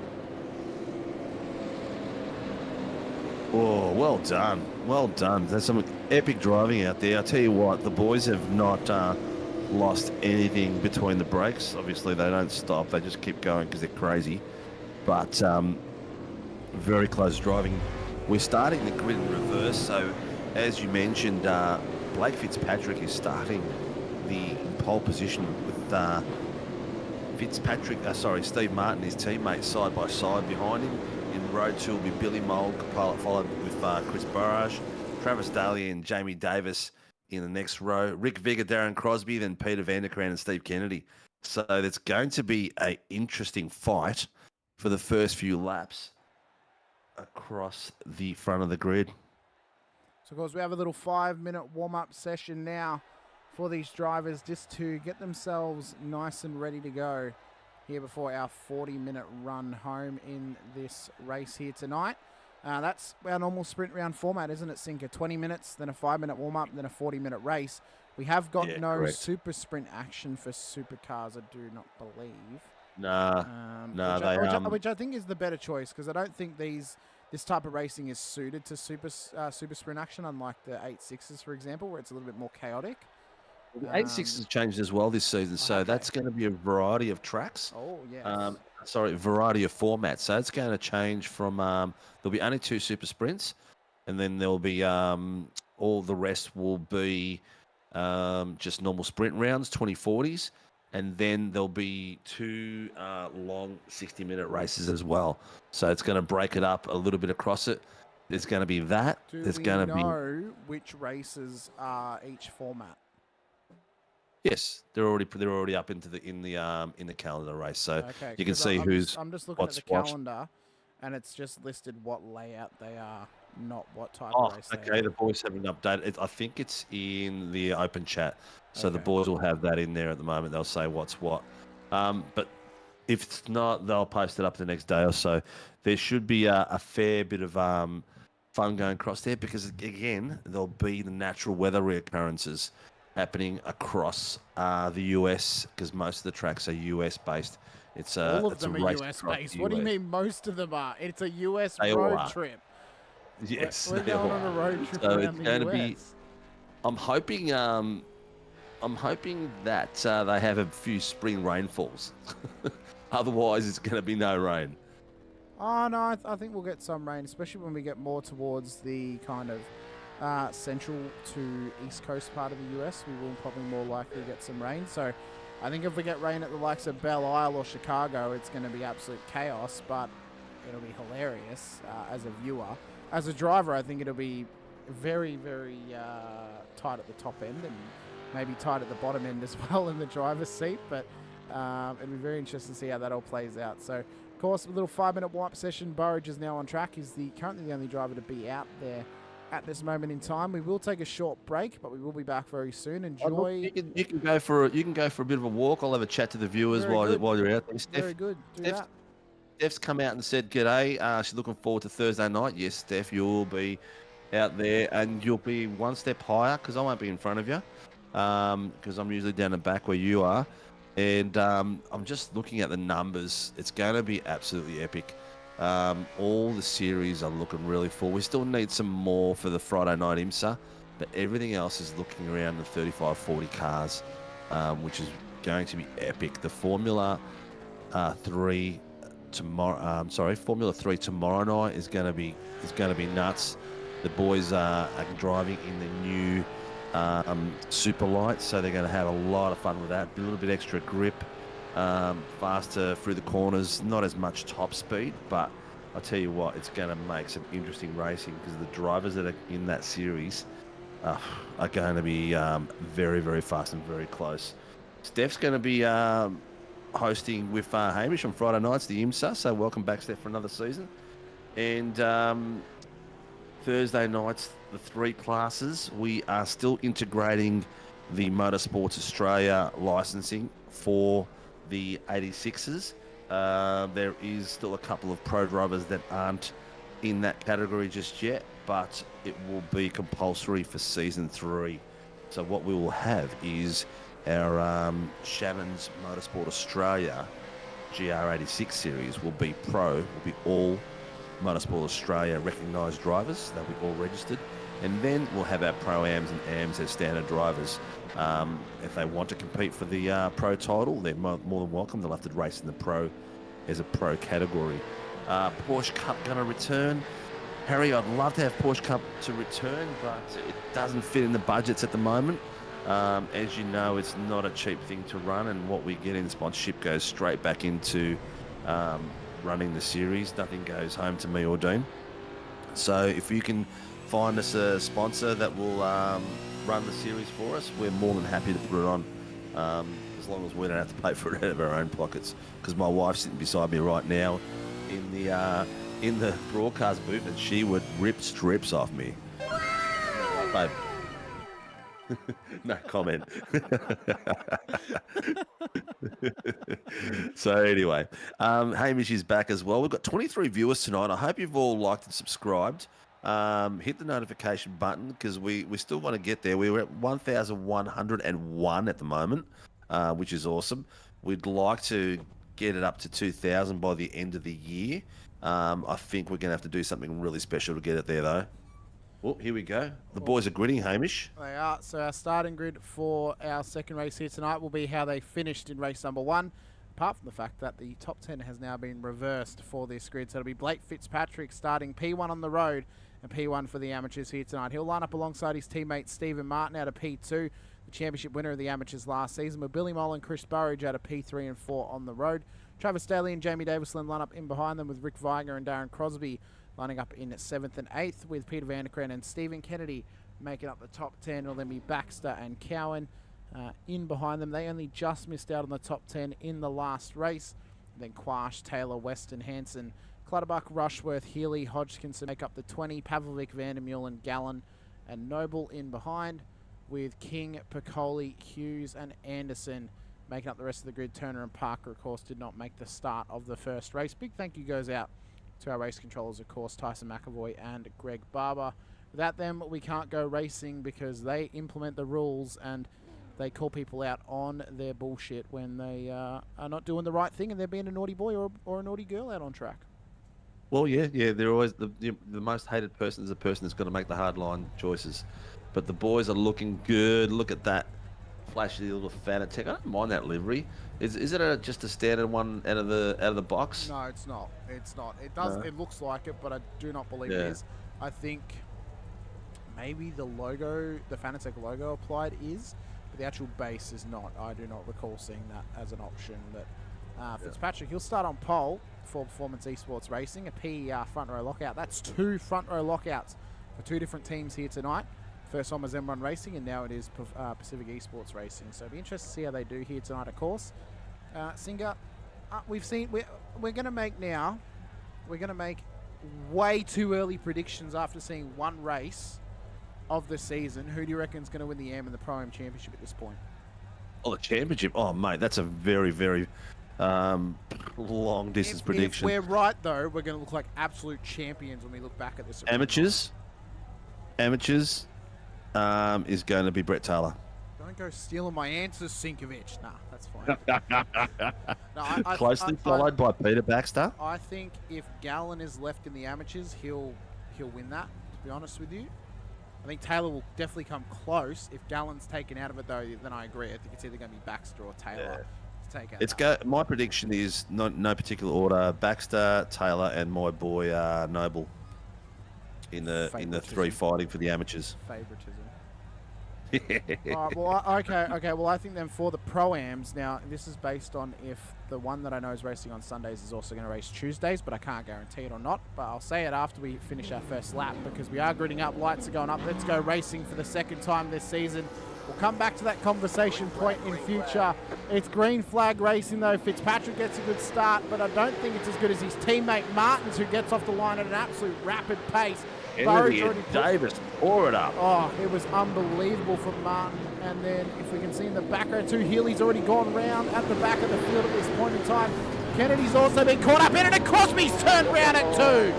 Oh, well done. Well done. There's some epic driving out there. I tell you what, the boys have not lost anything between the breaks. Obviously, they don't stop. They just keep going because they're crazy. But very close driving. We're starting the grid in reverse. So, as you mentioned, Blake Fitzpatrick is starting the pole position with Steve Martin, his teammate, side by side behind him. In row 2 will be Billy Mould, followed with Chris Burrage, Travis Daly and Jamie Davis in the next row. Rick Vigor, Darren Crosby, then Peter Vanderkraan and Steve Kennedy. So it's going to be an interesting fight for the first few laps across the front of the grid. So, of course, we have a little 5-minute warm-up session now for these drivers just to get themselves nice and ready to go here before our 40-minute run home in this race here tonight. That's our normal sprint round format, isn't it, Sinker? 20 minutes, then a 5-minute warm-up, then a 40-minute race. We have got no correct. super sprint action for supercars, I do not believe. Which I think is the better choice, because I don't think this type of racing is suited to super sprint action, unlike the 8.6s, for example, where it's a little bit more chaotic. The 8.6 has changed as well this season, so that's going to be a variety of tracks. Oh, yes. Variety of formats. So it's going to change from, there'll be only 2 super sprints, and then there'll be, all the rest will be just normal sprint rounds, 2040s, and then there'll be 2 long 60-minute races as well. So it's going to break it up a little bit across it. There's going to be that. Do we know which races are each format? Yes, they're already up in the calendar race, so you can see I'm just looking at the calendar, and it's just listed what layout they are, not what type of race. Okay, the boys haven't updated it. I think it's in the open chat, so the boys will have that in there at the moment. They'll say what's what, but if it's not, they'll post it up the next day or so. There should be a fair bit of fun going across there because again, there'll be the natural weather reoccurrences happening across the US because most of the tracks are US based. All of them are US based. What do you mean most of them are? It's a US road trip. Yes, we're going on a road trip so around the US. I'm hoping that they have a few spring rainfalls. Otherwise, it's going to be no rain. Oh no, I think we'll get some rain, especially when we get more towards the kind of central to east coast part of the US. We will probably more likely get some rain. So I think if we get rain at the likes of Belle Isle or Chicago, it's going to be absolute chaos, but it'll be hilarious as a viewer. As a driver, I think it'll be very, very tight at the top end and maybe tight at the bottom end as well in the driver's seat, but it'll be very interesting to see how that all plays out. So, of course, a little 5-minute warm-up session. Burridge is now on track. He's currently the only driver to be out there at this moment in time. We will take a short break, but we will be back very soon. Enjoy. You can go for a bit of a walk. I'll have a chat to the viewers while you're out there. Steph, very good. Do that. Steph's come out and said g'day. She's looking forward to Thursday night. Yes, Steph, you'll be out there and you'll be one step higher because I won't be in front of you because I'm usually down the back where you are. And I'm just looking at the numbers. It's going to be absolutely epic. All the series are looking really full. We still need some more for the Friday night IMSA, but everything else is looking around the 35-40 cars, which is going to be epic. The Formula 3 tomorrow night is going to be nuts. The boys are driving in the new super lights, so they're going to have a lot of fun with that. A little bit extra grip. Faster through the corners, not as much top speed, but I'll tell you what, it's going to make some interesting racing because the drivers that are in that series are going to be very, very fast and very close. Steph's going to be hosting with Hamish on Friday nights, the IMSA, so welcome back, Steph, for another season. And Thursday nights, the 3 classes, we are still integrating the Motorsports Australia licensing for the 86s. There is still a couple of pro drivers that aren't in that category just yet, but it will be compulsory for season 3. So what we will have is our Shannon's Motorsport Australia GR86 series will be pro, will be all Motorsport Australia recognised drivers. They'll be all registered. And then we'll have our Pro-Ams and AMs as standard drivers. If they want to compete for the pro title, they're more than welcome. They'll have to race in the pro as a pro category. Porsche Cup going to return. Harry, I'd love to have Porsche Cup to return, but it doesn't fit in the budgets at the moment. As you know, it's not a cheap thing to run, and what we get in sponsorship goes straight back into running the series. Nothing goes home to me or Dean. So if you can find us a sponsor that will run the series for us, we're more than happy to put it on, as long as we don't have to pay for it out of our own pockets. Because my wife's sitting beside me right now in the broadcast booth, and she would rip strips off me. Babe. No comment. So anyway, Hamish is back as well. We've got 23 viewers tonight. I hope you've all liked and subscribed. Hit the notification button, because we still want to get there. We're at 1,101 at the moment, which is awesome. We'd like to get it up to 2,000 by the end of the year. I think we're going to have to do something really special to get it there, though. Oh, here we go. The boys are gridding, Hamish. They are. So our starting grid for our second race here tonight will be how they finished in race number 1. Apart from the fact that the top 10 has now been reversed for this grid. So it'll be Blake Fitzpatrick starting P1 on the road and P1 for the amateurs here tonight. He'll line up alongside his teammate Stephen Martin out of P2, the championship winner of the amateurs last season, with Billy Moll and Chris Burridge out of P3 and 4 on the road. Travis Daly and Jamie Davisland line up in behind them, with Rick Weiger and Darren Crosby lining up in 7th and 8th, with Peter Vanderkren and Stephen Kennedy making up the top 10. It'll then be Baxter and Cowan in behind them. They only just missed out on the top 10 in the last race. Then Quash, Taylor, Weston, Hansen, Clutterbuck, Rushworth, Healy, Hodgkinson make up the 20. Pavlovic, Vandermeulen, Gallen and Noble in behind, with King, Piccoli, Hughes and Anderson making up the rest of the grid. Turner and Parker, of course, did not make the start of the first race. Big thank you goes out to our race controllers, of course, Tyson McAvoy and Greg Barber. Without them, we can't go racing, because they implement the rules and they call people out on their bullshit when they are not doing the right thing and they're being a naughty boy or a naughty girl out on track. Well, yeah, they're always the most hated person is the person that's got to make the hard line choices. But the boys are looking good. Look at that flashy little Fanatec. I don't mind that livery. Is it just a standard one out of the box? No, it's not. It's not. It does. No. It looks like it, but I do not believe it is. I think maybe the logo, the Fanatec logo applied is, but the actual base is not. I do not recall seeing that as an option. But Fitzpatrick, he'll start on pole for Performance Esports Racing, a PER front row lockout. That's 2 front row lockouts for 2 different teams here tonight. First one was M1 Racing, and now it is Pacific Esports Racing. So it'll be interesting to see how they do here tonight, of course. Singer, we've seen, we're going to make way too early predictions after seeing one race of the season. Who do you reckon is going to win the AM and the Pro-Am Championship at this point? Oh, the championship? Oh, mate, that's a very, very long distance prediction. If we're right, though, we're going to look like absolute champions when we look back at this. Amateurs is going to be Brett Taylor. Don't go stealing my answers, Sinkovic. Nah, that's fine. No, Closely followed by Peter Baxter. I think if Gallen is left in the amateurs, he'll win that, to be honest with you. I think Taylor will definitely come close. If Gallen's taken out of it, though, then I agree. I think it's either going to be Baxter or Taylor to take out. My prediction is no particular order: Baxter, Taylor, and my boy Noble in the 3 fighting for the amateurs. Favoritism. Okay. Well, I think then for the Pro-Ams, now this is based on if the one that I know is racing on Sundays is also going to race Tuesdays, but I can't guarantee it or not. But I'll say it after we finish our first lap, because we are gridding up, lights are going up. Let's go racing for the second time this season. We'll come back to that conversation point in future. It's green flag racing, though. Fitzpatrick gets a good start, but I don't think it's as good as his teammate Martins, who gets off the line at an absolute rapid pace. Burridge already Davis, pour it up. Oh, it was unbelievable from Martin. And then if we can see in the background too, Healy's already gone round at the back of the field at this point in time. Kennedy's also been caught up in it, and Crosby's turned round at 2.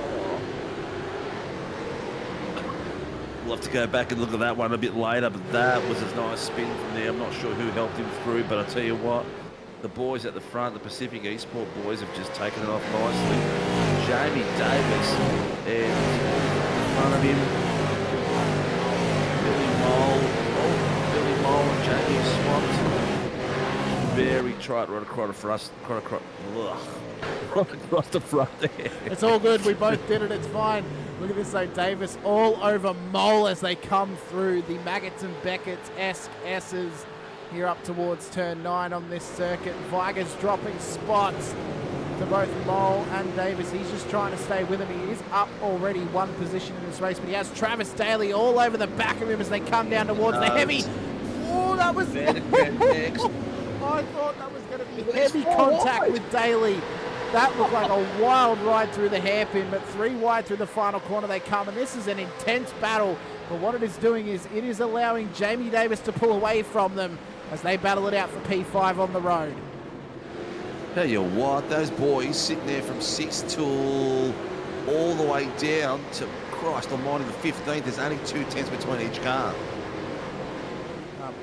We'll have to go back and look at that one a bit later, but that was a nice spin from there. I'm not sure who helped him through, but I tell you what, the boys at the front, the Pacific Esport boys, have just taken it off nicely. Jamie Davis is in front of him. Billy Mole and Jamie swapped. Very tight right across the front there. It's all good. We both did it. It's fine. Look at this though. Davis all over Mole as they come through the Maggots and Beckett's-esque S's here up towards turn 9 on this circuit. Viger's dropping spots to both Mole and Davis. He's just trying to stay with him. He is up already 1 position in this race, but he has Travis Daly all over the back of him as they come down towards the heavy. Oh, that was... I thought that was going to be heavy contact with Daly. That looked like a wild ride through the hairpin, but 3 wide through the final corner they come, and this is an intense battle. But what it is doing is it is allowing Jamie Davis to pull away from them as they battle it out for P5 on the road. Tell you what, those boys sitting there from 6th till all the way down to Christ almighty the 15th. There's only 2 tenths between each car.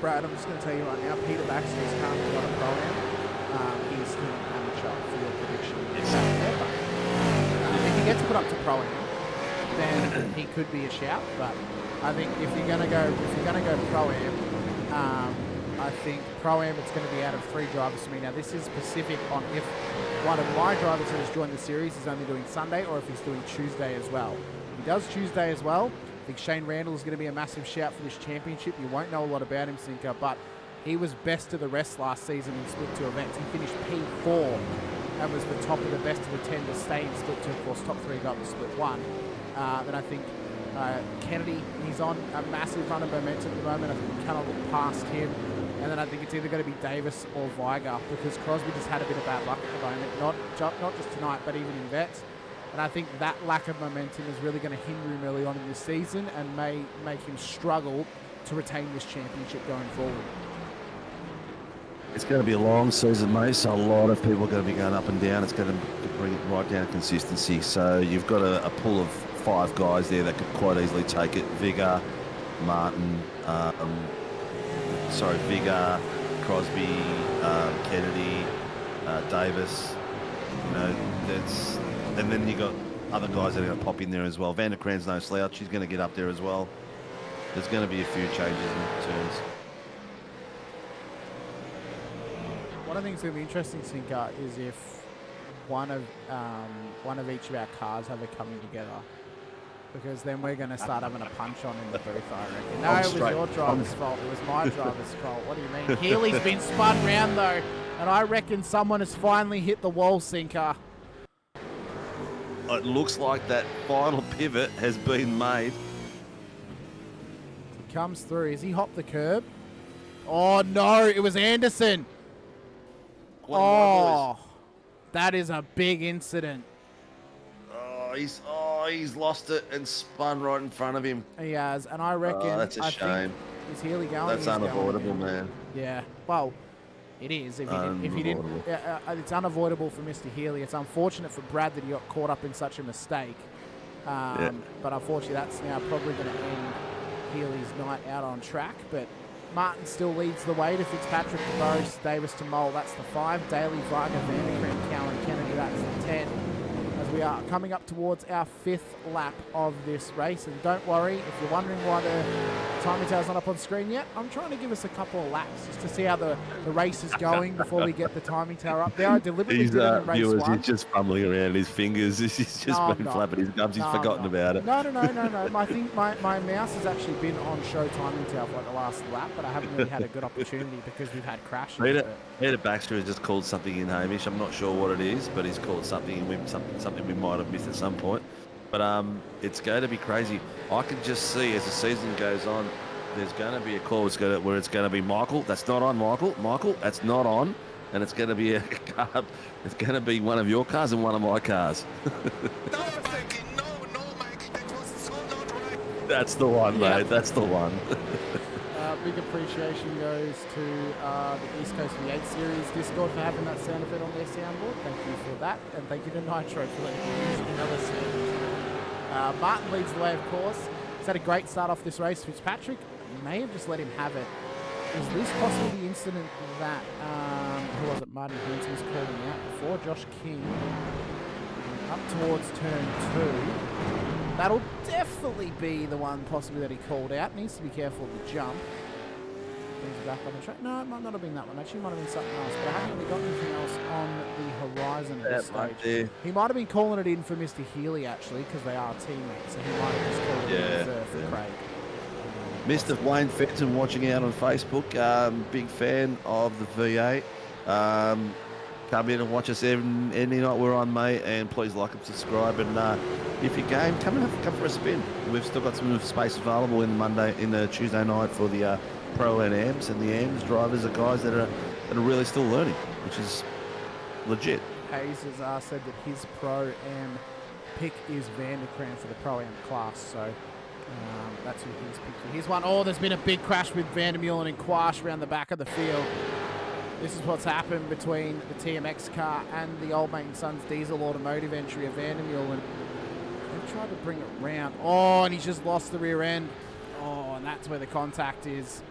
Brad, I'm just going to tell you right now, Peter Baxter is currently on a pro-am. He's still an amateur for your prediction. If he gets put up to pro-am, then he could be a shout. But I think if you're going to go pro-am, I think pro-am it's going to be out of 3 drivers for me. Now this is specific on if one of my drivers that has joined the series is only doing Sunday or if he's doing Tuesday as well. If he does Tuesday as well, I think Shane Randall is going to be a massive shout for this championship. You won't know a lot about him, Sinker, but he was best of the rest last season in Split 2 events. He finished P4 and was the top of the best of the 10 to stay in Split 2. Of course, top 3 got the Split 1. Then I think Kennedy, he's on a massive run of momentum at the moment. I think we cannot look past him. And then I think it's either going to be Davis or Viger because Crosby just had a bit of bad luck at the moment. Not just tonight, but even in vets. And I think that lack of momentum is really going to hinder him early on in this season and may make him struggle to retain this championship going forward. It's going to be a long season, mate, so a lot of people are going to be going up and down. It's going to bring it right down to consistency. So you've got a pool of 5 guys there that could quite easily take it. Vigor, Martin, Vigor, Crosby, Kennedy, Davis. You know, and then you got other guys that are going to pop in there as well. Van der Kran's no slouch. She's going to get up there as well. There's going to be a few changes in turns. What I think is going to be interesting, Sinker, is if one of each of our cars have it coming together. Because then we're going to start having a punch on in the booth, I reckon. No, it was your driver's fault. It was my driver's fault. What do you mean? Healy's been spun round, though. And I reckon someone has finally hit the wall, Sinker. It looks like that final pivot has been made. He comes through. Has he hopped the curb? Oh, no. It was Anderson. That is a big incident. He's lost it and spun right in front of him. He has, and I reckon... that's a shame. Is Healy going? That's unavoidable, man. Yeah, well, it is. If he didn't, it's unavoidable for Mr. Healy. It's unfortunate for Brad that he got caught up in such a mistake. But unfortunately, that's now probably going to end Healy's night out on track. But Martin still leads the way to Fitzpatrick to Burris, Davis to Mole. That's the 5. Daly, Viger, Vanderkrank, Cowan, Kennedy. That's the 10. As we are coming up towards our 5th lap of this race. And don't worry, if you're wondering why the timing tower's not up on screen yet, I'm trying to give us a couple of laps just to see how the race is going before we get the timing tower up there. I deliberately did it in race 1. He's just fumbling around his fingers. He's just been flapping his gums. He's forgotten about it. No. My mouse has actually been on show timing tower for like the last lap, but I haven't really had a good opportunity because we've had crashes. Peter Baxter has just called something in, Hamish. I'm not sure what it is, but he's called something we might have missed at some point. But it's going to be crazy. I can just see as the season goes on, there's going to be a call where it's going to be Michael. That's not on, Michael. Michael, that's not on. And it's going to be a car. It's going to be one of your cars and one of my cars. No, Frankie, no, Mike. That was so not That's the one, Yep. mate. That's the one. Big appreciation goes to the East Coast V8 Series Discord for having that sound effect on their soundboard. Thank you for that. And thank you to Nitro for letting me use another sound. Martin leads the way, of course. He's had a great start off this race. Fitzpatrick may have just let him have it. Is this possibly the incident that, who was it, Martin Hanson was calling out before? Josh King up towards turn 2. That'll definitely be the one possibly that he called out. Needs to be careful of the jump. Brings it back on the track. No, it might not have been that one. Actually, it might have been something else. But I haven't really got anything else on the horizon at this stage. He might have been calling it in for Mr. Healy, actually, because they are teammates. So he might have just called it in for Craig. Mr. Wayne Fenton watching out on Facebook. Big fan of the V8. Come in and watch us any night we're on, mate. And please like and subscribe. And if you're game, come for a spin. We've still got some space available in the Tuesday night for the Pro and AMs. And the AMs drivers are guys that are really still learning, which is legit. Hayes has said that his Pro Am pick is Vanderkran for the Pro Am class. So that's who he's picked for his one. Oh, there's been a big crash with Vandermeulen and Quash around the back of the field. This is what's happened between the TMX car and the Old Mate & Sons diesel automotive entry of Vandermeulen. They've tried to bring it round. Oh, and he's just lost the rear end. Oh, and that's where the contact is.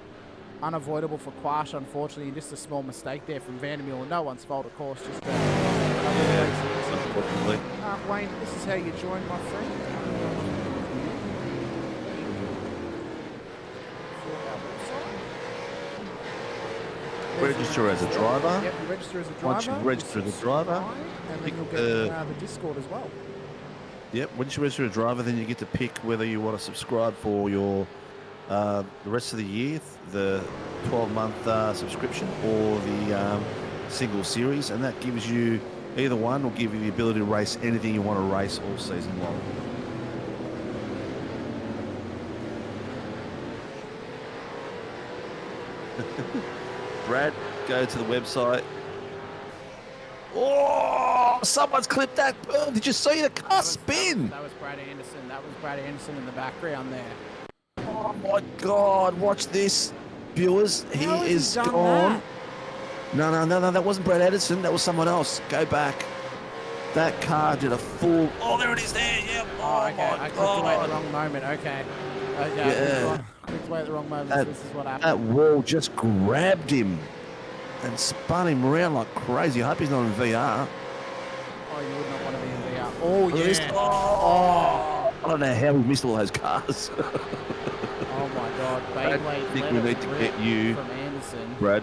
Unavoidable for Quash, unfortunately, and just a small mistake there from Vandermeulen. No one's fault, of course. Just unfortunately. Wayne, this is how you join, my friend. Register as a driver. Yep, you register as a driver. Once you register as a driver, and then you'll get the Discord as well. Yep, once you register as a driver, then you get to pick whether you want to subscribe for your the rest of the year, the 12-month subscription, or the single series, and that gives you either one will give you the ability to race anything you want to race all season long. Brad, go to the website. Oh, someone's clipped that. Oh, did you see the car spin? That was Brad Anderson. That was Brad Anderson in the background there. Oh my God! Watch this, viewers. He is gone. No, that wasn't Brad Anderson. That was someone else. Go back. That car did a full. Oh, there it is. There. Yep. Oh, okay. I clicked away at the wrong moment. Okay. Yeah. Clicked away at the wrong moment. So this is what happened. That wall just grabbed him and spun him around like crazy. I hope he's not in VR. Oh, you would not want to be in VR. Oh, yeah. Oh. I don't know how we missed all those cars. Oh my God. I think we need to get you, from Anderson. Brad.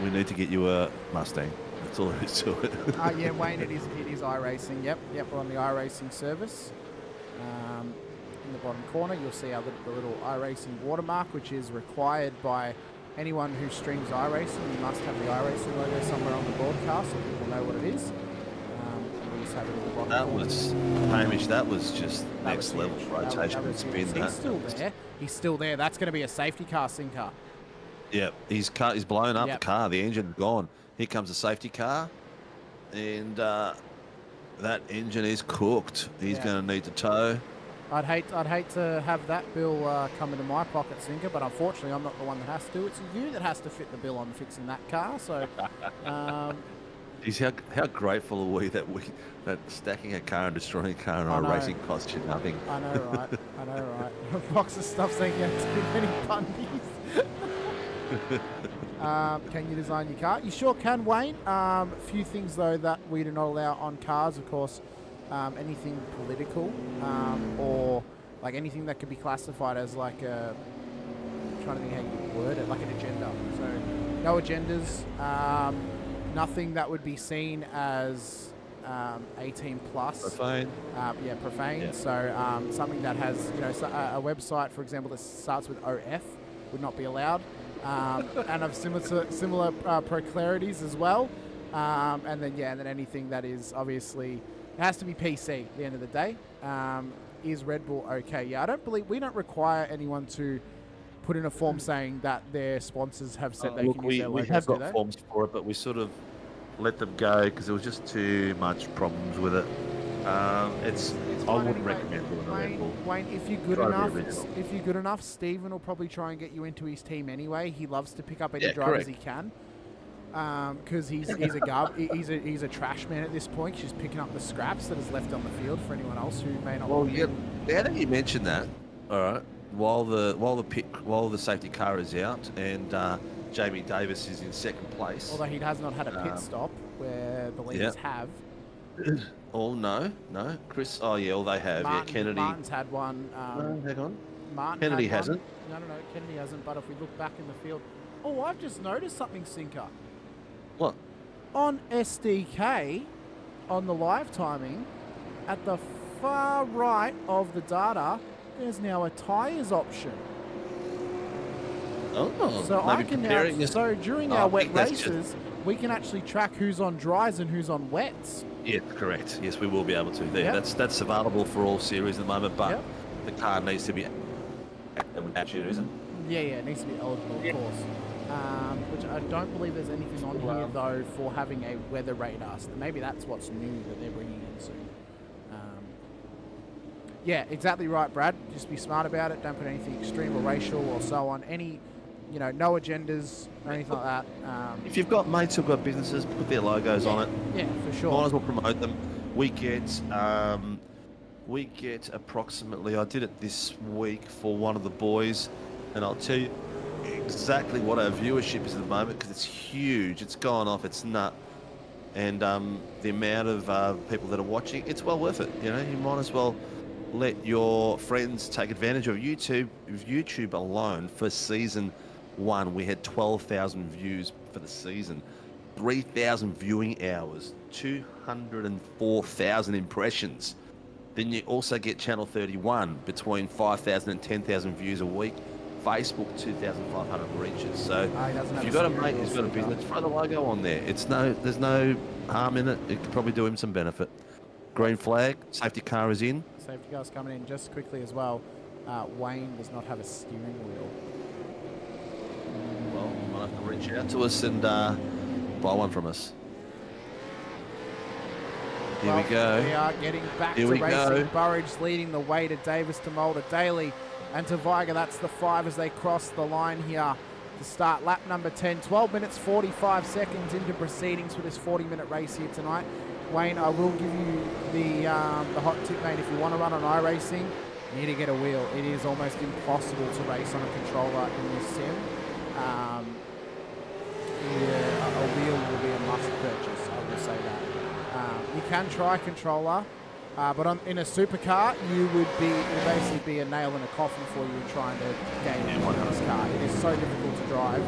We need to get you a Mustang. That's all there is to it. Yeah, Wayne, it is iRacing. Yep, we're on the iRacing service. In the bottom corner, you'll see the little iRacing watermark, which is required by anyone who streams iRacing. You must have the iRacing logo somewhere on the broadcast so people know what it is. We just have it at the bottom That corner. was, Hamish, that was just next level rotation and spin. He's still there. He's still there. That's going to be a safety car, Sinker. Yeah, he's blown up the car. The engine gone. Here comes the safety car, and that engine is cooked. He's going to need to tow. I'd hate to have that bill come into my pocket, Sinker, but unfortunately I'm not the one that has to. It's you that has to fit the bill on fixing that car. So, Jeez, how grateful are we that stacking a car and destroying a car in our racing costs you nothing. I know, right? I know, right? A box of stuff saying you have too many bundies. Can you design your car? You sure can, Wayne. A few things though that we do not allow on cars, of course. Anything political or like anything that could be classified as like a, I'm trying to think how you word it, like an agenda. So no agendas, nothing that would be seen as 18 plus. Profane. Profane. Yeah. So something that has, a website, for example, that starts with OF would not be allowed. And of similar proclarities as well. And then anything that is obviously, it has to be PC at the end of the day. Is Red Bull okay? Yeah, we don't require anyone to put in a form saying that their sponsors have said they can use their logos. We have got forms for it, but we sort of let them go because there was just too much problems with it. It's I fine wouldn't anyway. recommend doing a Red Bull. Wayne, if you're good Try to be enough, original. Stephen will probably try and get you into his team anyway. He loves to pick up any Yeah, drivers correct. he can. Because he's a trash man at this point. He's just picking up the scraps that is left on the field for anyone else who may not. Well, want yeah. to. Now that you mention that, all right, while the safety car is out and Jamie Davis is in second place. Although he has not had a pit stop where the leaders have. Oh no, Chris. Oh yeah, all they have. Kennedy. Martin's had one. No, hang on. Martin Kennedy had hasn't. One. No, Kennedy hasn't. But if we look back in the field, oh, I've just noticed something, Sinker. What? On SDK, on the live timing, at the far right of the data, there's now a tyres option. Oh, so I maybe can comparing now. this- So during Oh, our I wet think that's races, we can actually track who's on dries and who's on wets. Yeah, correct. Yes, we will be able to. There, Yep. that's available for all series at the moment, but Yep. the car needs to be actually, isn't it? Yeah, it needs to be eligible, of course. Which I don't believe there's anything on here though for having a weather radar. So maybe that's what's new that they're bringing in soon. Yeah, exactly right, Brad. Just be smart about it. Don't put anything extreme or racial or so on. Any, no agendas or anything like that. If you've got mates who've got businesses, put their logos on it. Yeah, for sure. Might as well promote them. We get approximately. I did it this week for one of the boys, and I'll tell you exactly what our viewership is at the moment because it's huge. It's gone off. It's nut. And the amount of people that are watching, it's well worth it. You might as well let your friends take advantage of YouTube. YouTube alone for season 1, we had 12,000 views for the season, 3,000 viewing hours, 204,000 impressions. Then you also get Channel 31 between 5,000 and 10,000 views a week. Facebook 2,500 reaches. So if you've got a mate who's got a business, throw the logo on there. There's no harm in it. It could probably do him some benefit. Green flag, safety car is in. Safety car's coming in just quickly as well. Wayne does not have a steering wheel. Well, you might have to reach out to us and buy one from us. Here we go. We are getting back Here to we racing. go. Burridge leading the way to Davis, to Mulder, Daly, and to Viger. That's the 5 as they cross the line here to start lap number 10. 12 minutes, 45 seconds into proceedings for this 40-minute race here tonight. Wayne, I will give you the hot tip, mate. If you want to run on iRacing, you need to get a wheel. It is almost impossible to race on a controller in this sim. A wheel will be a must purchase, I will say that. You can try controller, but in a supercar, it would basically be a nail in a coffin for you trying to gain on this car. It is so difficult to drive,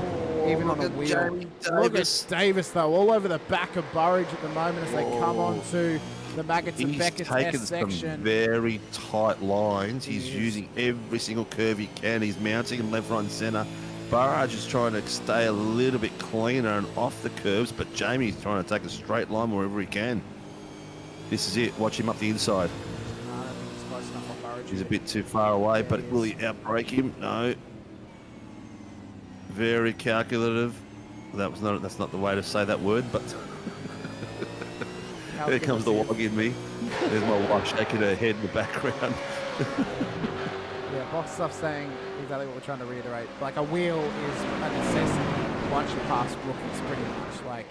even on a wheel. Look at Davis, though, all over the back of Burridge at the moment as they come on to the Maggots and Beckett's taken S some section. very tight lines. He's using every single curve he can. He's mounting them left, right, and centre. Burridge is trying to stay a little bit cleaner and off the curves, but Jamie's trying to take a straight line wherever he can. This is it. Watch him up the inside. I don't think he's close enough on Burridge. He's a bit too far away, but will he outbrake him? No. Very calculative. That's not the way to say that word, but there comes the wog in me. There's my wife shaking her head in the background. Yeah, box stuff saying exactly what we're trying to reiterate. Like, a wheel is a necessity once you pass rookies, pretty much. Like,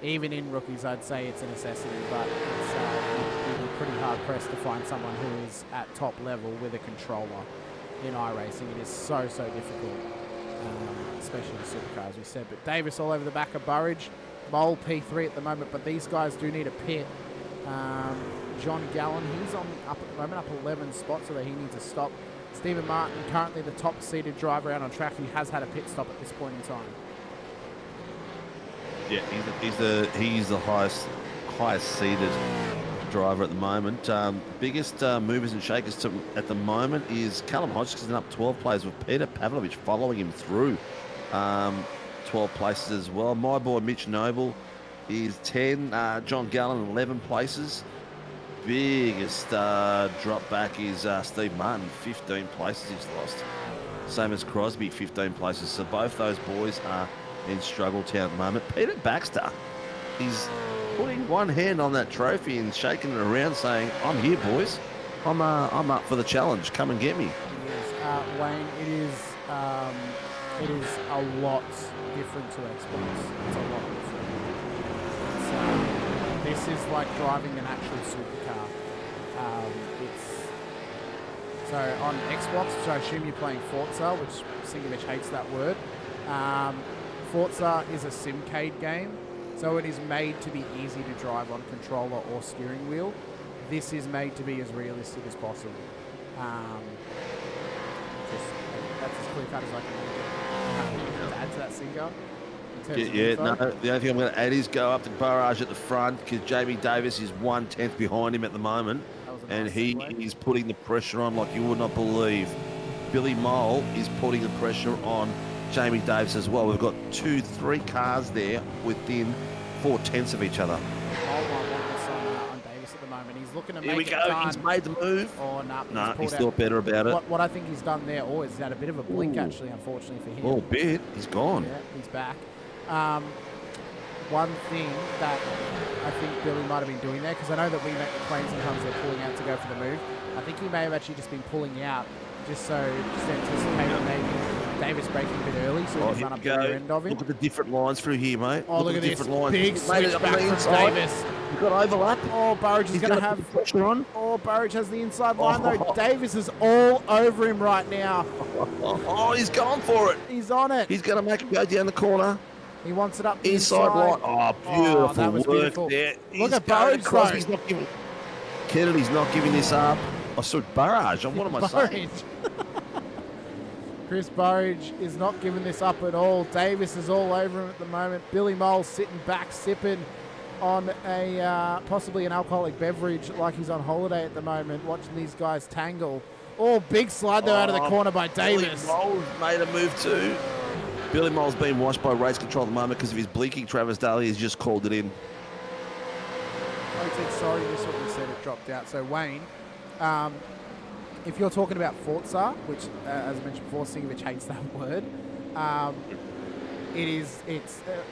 even in rookies, I'd say it's a necessity, but it's you'd be pretty hard pressed to find someone who is at top level with a controller in iRacing. It is so difficult, especially in supercar, as we said. But Davis all over the back of Burridge. Mole P3 at the moment, but these guys do need a pit. John Gallen, he's up at the moment, up 11 spots, so that he needs to stop. Stephen Martin, currently the top-seeded driver out on track, who has had a pit stop at this point in time. Yeah, he's the highest seeded driver at the moment. Biggest movers and shakers at the moment is Callum Hodgkinson up 12 places with Peter Pavlovich following him through 12 places as well. My boy Mitch Noble is 10. John Gallen 11 places. Biggest drop back is Steve Martin, 15 places he's lost. Same as Crosby, 15 places. So both those boys are in struggle town at the moment. Peter Baxter is putting one hand on that trophy and shaking it around, saying, "I'm here, boys. I'm up for the challenge. Come and get me." Wayne, it is a lot different to Xbox. It's a lot different. This is like driving an actual supercar. So on Xbox, which I assume you're playing Forza, which Sinkovic hates that word. Forza is a simcade game, so it is made to be easy to drive on controller or steering wheel. This is made to be as realistic as possible. That's as clear cut as I can make it. To add to that, Singo. No, the only thing I'm going to add is go up to Barrage at the front, because Jamie Davis is 1/10 behind him at the moment, and he is putting the pressure on like you would not believe. Billy Mole is putting the pressure on Jamie Davis as well. We've got 2-3 cars there within 4/10 of each other. On Davis at the moment. He's looking to Here make we it go. done. He's made the move. Oh, no, he's thought better about it. What I think he's done there, he's had a bit of a blink, actually, unfortunately for him. Oh, a bit. He's gone. Yeah, he's back. One thing that I think Billy might have been doing there, because I know that we make the claim sometimes they're pulling out to go for the move. I think he may have actually just been pulling out just anticipating maybe Davis breaking a bit early, so he can run up the rear end of him. Look at the different lines through here, mate. Oh, look at this different lines. big switchback from Davis. You've got overlap. Oh, Burridge is going to have pressure on. Oh, Burridge has the inside line though. Davis is all over him right now. Oh, he's gone for it. He's on it. He's going to make it go down the corner. He wants it up the inside line. Oh, beautiful that was work beautiful. there. Look at Burridge though. He's not giving. Kennedy's not giving this up. I saw Barrage. What am I saying? Chris Burridge is not giving this up at all. Davis is all over him at the moment. Billy Mole sitting back, sipping on a possibly an alcoholic beverage like he's on holiday at the moment, watching these guys tangle. Oh, big slide though out of the corner by Davis. Billy Mole's made a move too. Billy Mole's been watched by race control at the moment because of his blinking. Travis Daly has just called it in. I said sorry, this is what we said, it dropped out. So Wayne, if you're talking about Forza, which as I mentioned before, Sinkovic hates that word,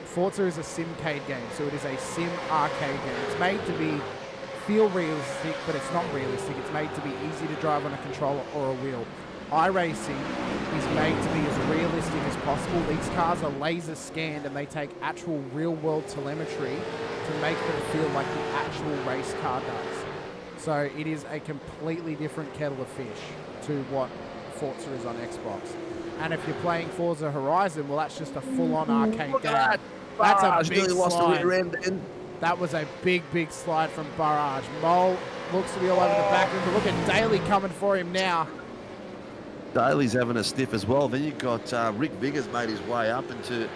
Forza is a simcade game, so it is a sim arcade game. It's made to feel realistic, but it's not realistic. It's made to be easy to drive on a controller or a wheel. iRacing is made to be as realistic as possible. These cars are laser scanned and they take actual real world telemetry to make them feel like the actual race car does. So it is a completely different kettle of fish to what Forza is on Xbox. And if you're playing Forza Horizon, well, that's just a full-on arcade game. That's a big slide. That was a big, big slide from Barrage. Mole looks to be all over the back end, but look at Daly coming for him now. Daly's having a sniff as well. Then you've got Rick Viggers made his way up into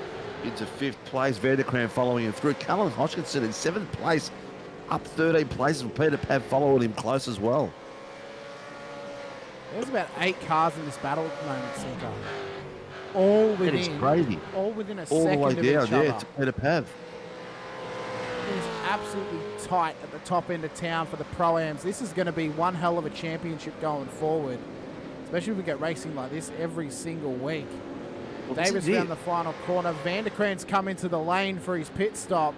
5th place. Vanderkram following him through. Callum Hodgkinson in 7th place, up 13 places with Peter Pav following him close as well. There's about 8 cars in this battle at the moment, Cinco. All within, it's crazy. All within a all second the way of down, each other. yeah, to Peter Pav. It is absolutely tight at the top end of town for the Pro-Ams. This is going to be one hell of a championship going forward, especially if we get racing like this every single week. Well, Davis around the final corner. Vanderkran's come into the lane for his pit stop.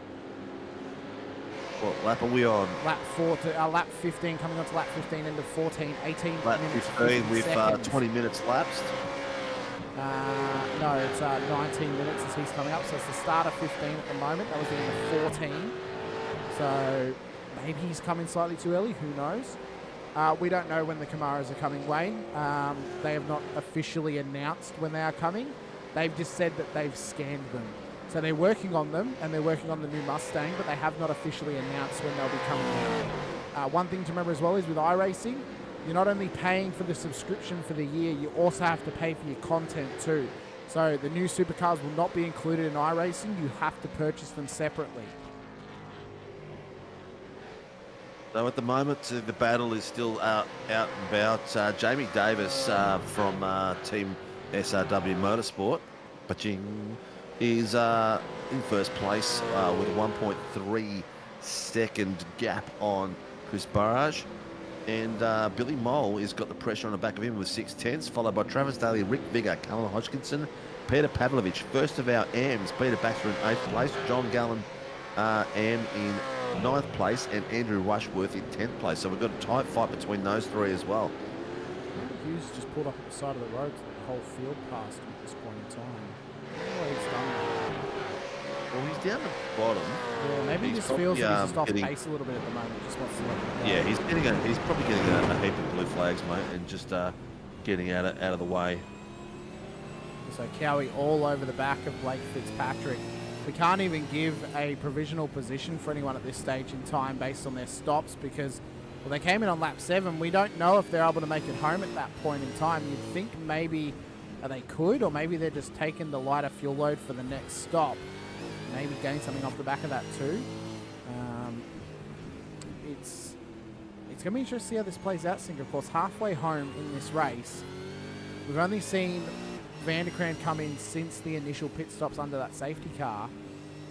What lap are we on? Lap 15, coming on to lap 15 into 14, 18 lap minutes. 15 with 20 minutes lapsed. No, it's 19 minutes as he's coming up. So it's the start of 15 at the moment. That was the end of 14. So maybe he's coming slightly too early. Who knows? We don't know when the Camaros are coming, Wayne. They have not officially announced when they are coming. They've just said that they've scanned them. So they're working on them, and they're working on the new Mustang, but they have not officially announced when they'll be coming out. One thing to remember as well is with iRacing, you're not only paying for the subscription for the year, you also have to pay for your content too. So the new supercars will not be included in iRacing. You have to purchase them separately. So at the moment, the battle is still out and about. Jamie Davis from Team SRW Motorsport, is in first place with a 1.3 second gap on Chris Barrage. And Billy Mole has got the pressure on the back of him with 6/10, followed by Travis Daly, Rick Vigor, Callum Hodgkinson, Peter Pavlovich, first of our AMs. Peter Baxter in 8th place, John Gallen AM in 9th place and Andrew Rushworth in 10th place. So we've got a tight fight between those three as well. Hughes just pulled up at the side of the road, so the whole field passed him at this point in time. I don't know what he's done there. Well, he's down the bottom. Yeah, maybe he just feels that he's just off pace a little bit at the moment. Just wants to let it go. Yeah, he's probably getting a heap of blue flags, mate, and just getting out of the way. So Cowie all over the back of Blake Fitzpatrick. We can't even give a provisional position for anyone at this stage in time based on their stops because, well, they came in on lap 7. We don't know if they're able to make it home at that point in time. You'd think maybe they could, or maybe they're just taking the lighter fuel load for the next stop. Maybe getting something off the back of that too. It's going to be interesting to see how this plays out, Sink. Of course, halfway home in this race, we've only seen Vanderkrant come in since the initial pit stops under that safety car.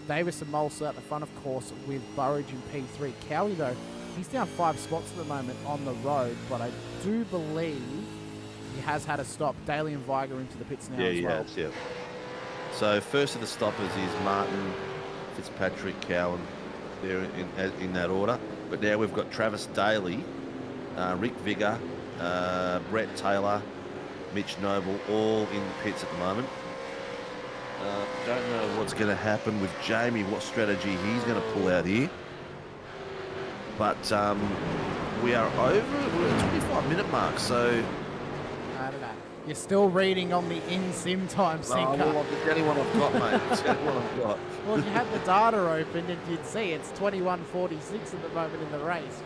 Davis and Molson at the front, of course, with Burridge in P3. Cowie, though, he's down 5 spots at the moment on the road, but I do believe he has had a stop. Daly and Viger into the pits now as well. Yeah. So first of the stoppers is Martin, Fitzpatrick, Cowan, there in that order. But now we've got Travis Daly, Rick Vigor, Brett Taylor, Mitch Noble, all in the pits at the moment. Don't know what's going to happen with Jamie, what strategy he's going to pull out here. But we are over the 25-minute mark, so... I don't know. You're still reading on the in-sim time, Sinker. Well, the only one I've got, mate. It's the only one I've got. Well, if you had the data open, and you'd see it's 21:46 at the moment in the race.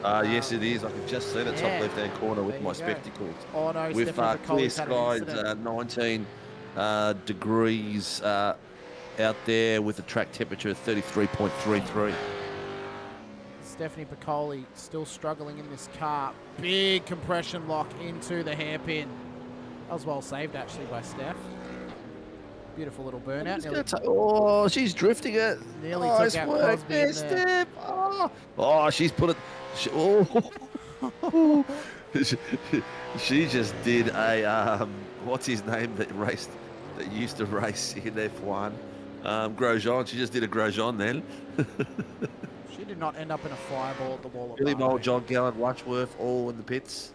But yes, it is. I can just see the top left-hand corner with my spectacles. Oh, no, with clear skies, 19 degrees out there with a track temperature of 33.33. Stephanie Piccoli still struggling in this car. Big compression lock into the hairpin. That was well saved, actually, by Steph. Beautiful little burnout. She's drifting it. Nearly took out Crosby in there. Steph. Oh, she's put it. She just did a what's his name that used to race in F1? Grosjean. She just did a Grosjean then. She did not end up in a fireball at the wall of Billy Mole, John Gallen, Watchworth, all in the pits.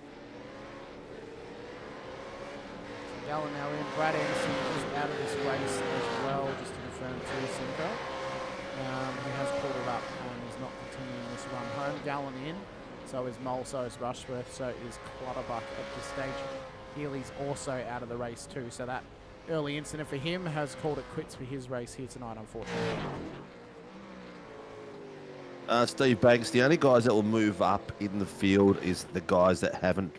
Gallen now in. Brad Anderson is out of this race as well, just to confirm to Simcoe. He has pulled it up and is not continuing this run home. Gallen in, so is Mole, so is Rushworth, so is Clutterbuck at this stage. Healy's also out of the race too, so that early incident for him has called it quits for his race here tonight, unfortunately. Steve Banks, the only guys that will move up in the field is the guys that haven't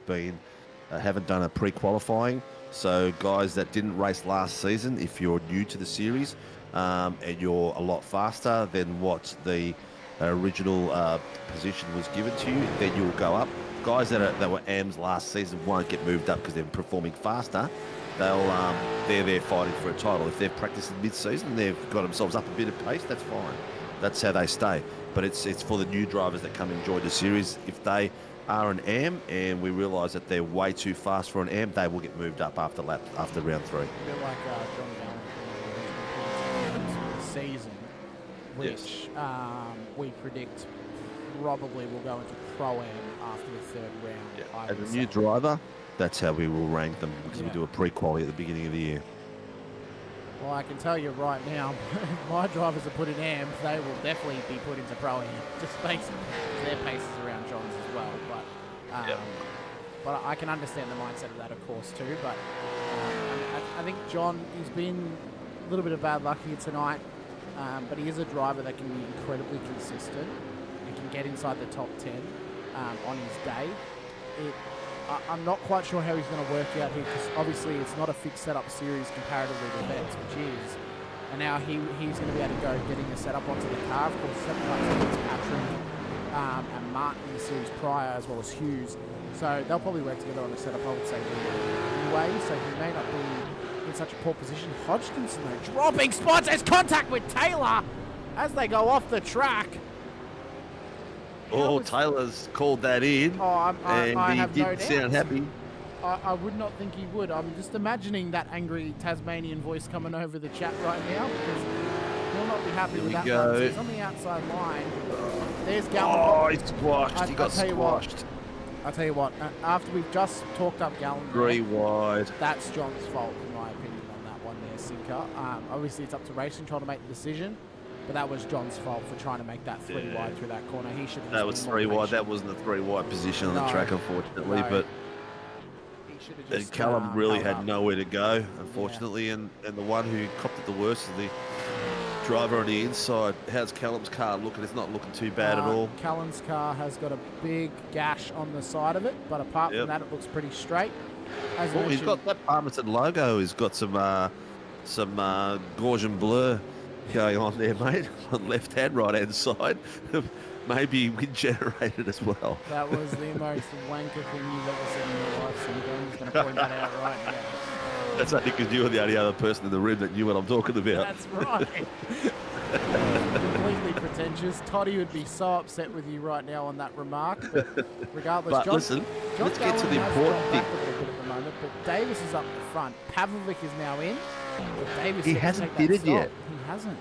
done a pre-qualifying. So guys that didn't race last season, if you're new to the series and you're a lot faster than what the original position was given to you, then you'll go up. Guys that were AMs last season won't get moved up because they're performing faster. They're there fighting for a title. If they've practiced in mid-season, they've got themselves up a bit of pace, that's fine. That's how they stay. But it's for the new drivers that come and join the series. If they are an AM and we realise that they're way too fast for an AM, they will get moved up after round 3. A bit like John Gallen this season, which we predict probably will go into Pro-Am after the 3rd round. As a new driver, that's how we will rank them, because we do a pre-quali at the beginning of the year. Well, I can tell you right now, if my drivers are put in AM, they will definitely be put into Pro-Am, just basically their pace is around John's as well. But I can understand the mindset of that, of course, too. But I think John, he's been a little bit of bad luck here tonight, but he is a driver that can be incredibly consistent and can get inside the top 10 on his day. I'm not quite sure how he's going to work out here, because obviously it's not a fixed setup series comparatively to Vets, which is. And now he's going to be able to go getting a setup onto the car. Of course, 7 laps against Patrick and Martin in the series prior, as well as Hughes. So they'll probably work together on the setup, I would say, anyway. So he may not be in such a poor position. Hodgkinson, though, dropping spots as contact with Taylor as they go off the track. Oh, Taylor's called that in, I have no doubt. Sound happy. I would not think he would. I'm just imagining that angry Tasmanian voice coming over the chat right now, because he'll not be happy Here with we that go. one. So he's on the outside line. There's Gallen. Oh, he's squashed. He got I'll tell you what, squashed. I'll tell you what, after we've just talked up Gallen, 3 wide. that's John's fault, in my opinion, on that one there, Sinker. Obviously, it's up to racing trying to make the decision, but that was John's fault for trying to make that 3 wide through that corner. He should have. That was 3 wide. That wasn't a 3 wide position on the track, unfortunately. No. But just, Callum really held had up. nowhere to go, unfortunately. And the one who copped it the worst is the driver on the inside. How's Callum's car looking? It's not looking too bad at all. Callum's car has got a big gash on the side of it, but apart from that, it looks pretty straight. As Well, he's mentioned, got that Palmerston logo. He's got some Gaussian blur going on there, mate. On left hand, right hand side. Maybe wind generated as well. that was the most wanker thing you've ever seen in your life, Sinker. I'm just going to point that out right now. That's only because you were the only other person in the room that knew what I'm talking about. That's right. Completely pretentious. Toddy would be so upset with you right now on that remark. But regardless, But listen, let's get to the important thing. A little bit at the moment, but Davis is up the front. Pavlovic is now in. But Davis He yet to hasn't take that pitted stop. yet. He hasn't.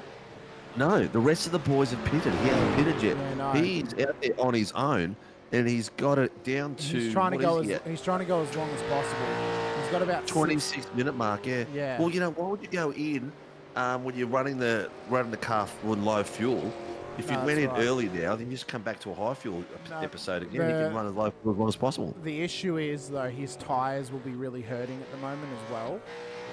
No, the rest of the boys have pitted. He hasn't pitted yet. Yeah, no. He's out there on his own, and he's got it down to. He's trying to what go is he as at? he's trying to go as long as possible. He's got about 26-minute mark. Yeah. Yeah. Well, you know, why would you go in when you're running the car on low fuel? If you No, went in that's right. early now, then you just come back to a high fuel episode again. the- You can run as low fuel as long as possible. The issue is, though, his tyres will be really hurting at the moment as well.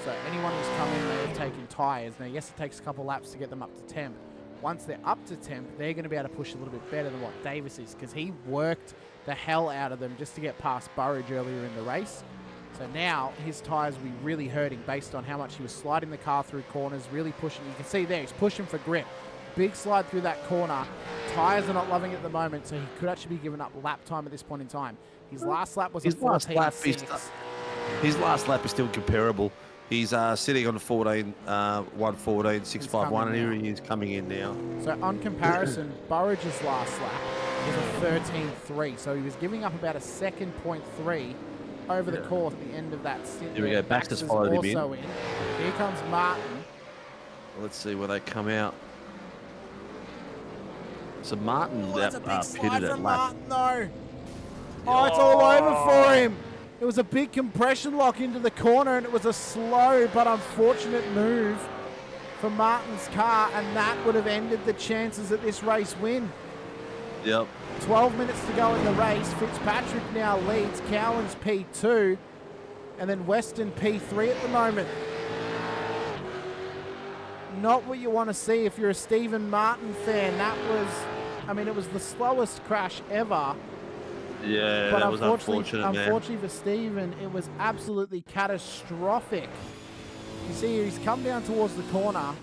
So anyone who's come in may have taken tyres. Now, yes, it takes a couple laps to get them up to temp. Once they're up to temp, they're going to be able to push a little bit better than what Davis is, because he worked the hell out of them just to get past Burridge earlier in the race. So now his tyres will be really hurting based on how much he was sliding the car through corners, really pushing. You can see there, he's pushing for grip. Big slide through that corner. Tyres are not loving it at the moment, so he could actually be giving up lap time at this point in time. His last lap was a 14.6. His last lap is still comparable. He's sitting on 1:14.651, and here he is coming in now. So on comparison, Burridge's last lap was a 13.3, so he was giving up about a 2.3 over the course at the end of that stint. Here we go. Baxter's followed him in. also in. Here comes Martin. Let's see where they come out. So Martin That's a big slide pitted at from lap. Martin, though. Oh, it's all over for him. It was a big compression lock into the corner, and it was a slow but unfortunate move for Martin's car, and that would have ended the chances at this race win. Yep. 12 minutes to go in the race. Fitzpatrick now leads. Cowlan's P2, and then Weston P3 at the moment. Not what you want to see if you're a Stephen Martin fan. That was, I mean, it was the slowest crash ever. Yeah, But that was unfortunate, man. unfortunately for Stephen, it was absolutely catastrophic. You see, he's come down towards the corner.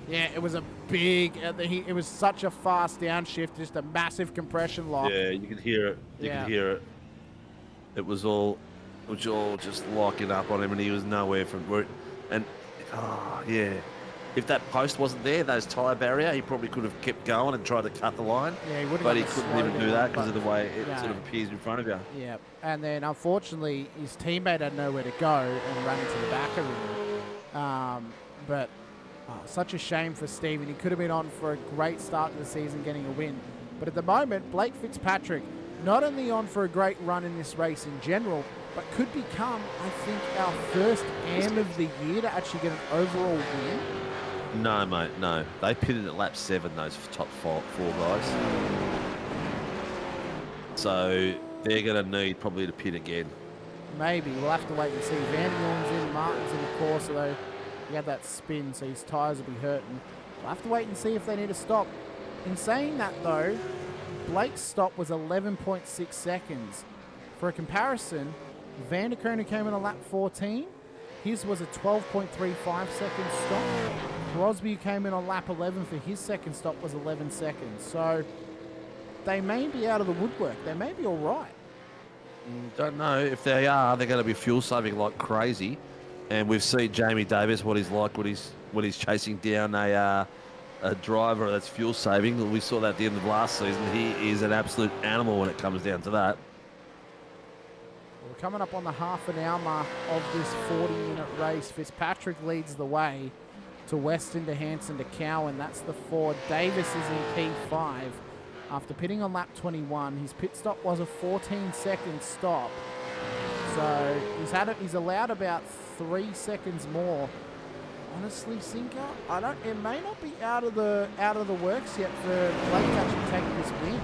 Yeah, it was a big. It was such a fast downshift, just a massive compression lock. Yeah, you could hear it. You Yeah. could hear it. It was all just locking up on him, and he was nowhere from where. And yeah, if that post wasn't there, those tyre barrier, he probably could have kept going and tried to cut the line. Yeah, he would have. But he got the couldn't even slow do down, that because of but- the way it Yeah. sort of appears in front of you. Yeah, and then unfortunately his teammate had nowhere to go and ran into the back of him. But such a shame for Stephen. He could have been on for a great start to the season, getting a win. But at the moment, Blake Fitzpatrick not only on for a great run in this race in general, but could become, I think, our first AM of the year to actually get an overall win. No, mate, no. They pitted at lap 7, those top four guys. So they're going to need probably to pit again. Maybe. We'll have to wait and see. Van Dorn's in, Martin's in, of course, although he had that spin, so his tyres will be hurting. We'll have to wait and see if they need to stop. In saying that, though, Blake's stop was 11.6 seconds. For a comparison, Van der Kroon, who came in on lap 14, his was a 12.35 second stop. Crosby, who came in on lap 11 for his second stop, was 11 seconds. So they may be out of the woodwork. They may be all right. Don't know. If they are, they're going to be fuel saving like crazy. And we've seen Jamie Davis, what he's like when he's chasing down a driver that's fuel saving. We saw that at the end of last season. He is an absolute animal when it comes down to that. We're coming up on the half an hour mark of this 40-minute race. Fitzpatrick leads the way. to Weston, to Hanson, to Cowan. That's the 4. Davis is in P5 after pitting on lap 21. His pit stop was a 14-second stop. So he's allowed about 3 seconds more. Honestly, Sinker, it may not be out of the works yet for Blake to actually take this win.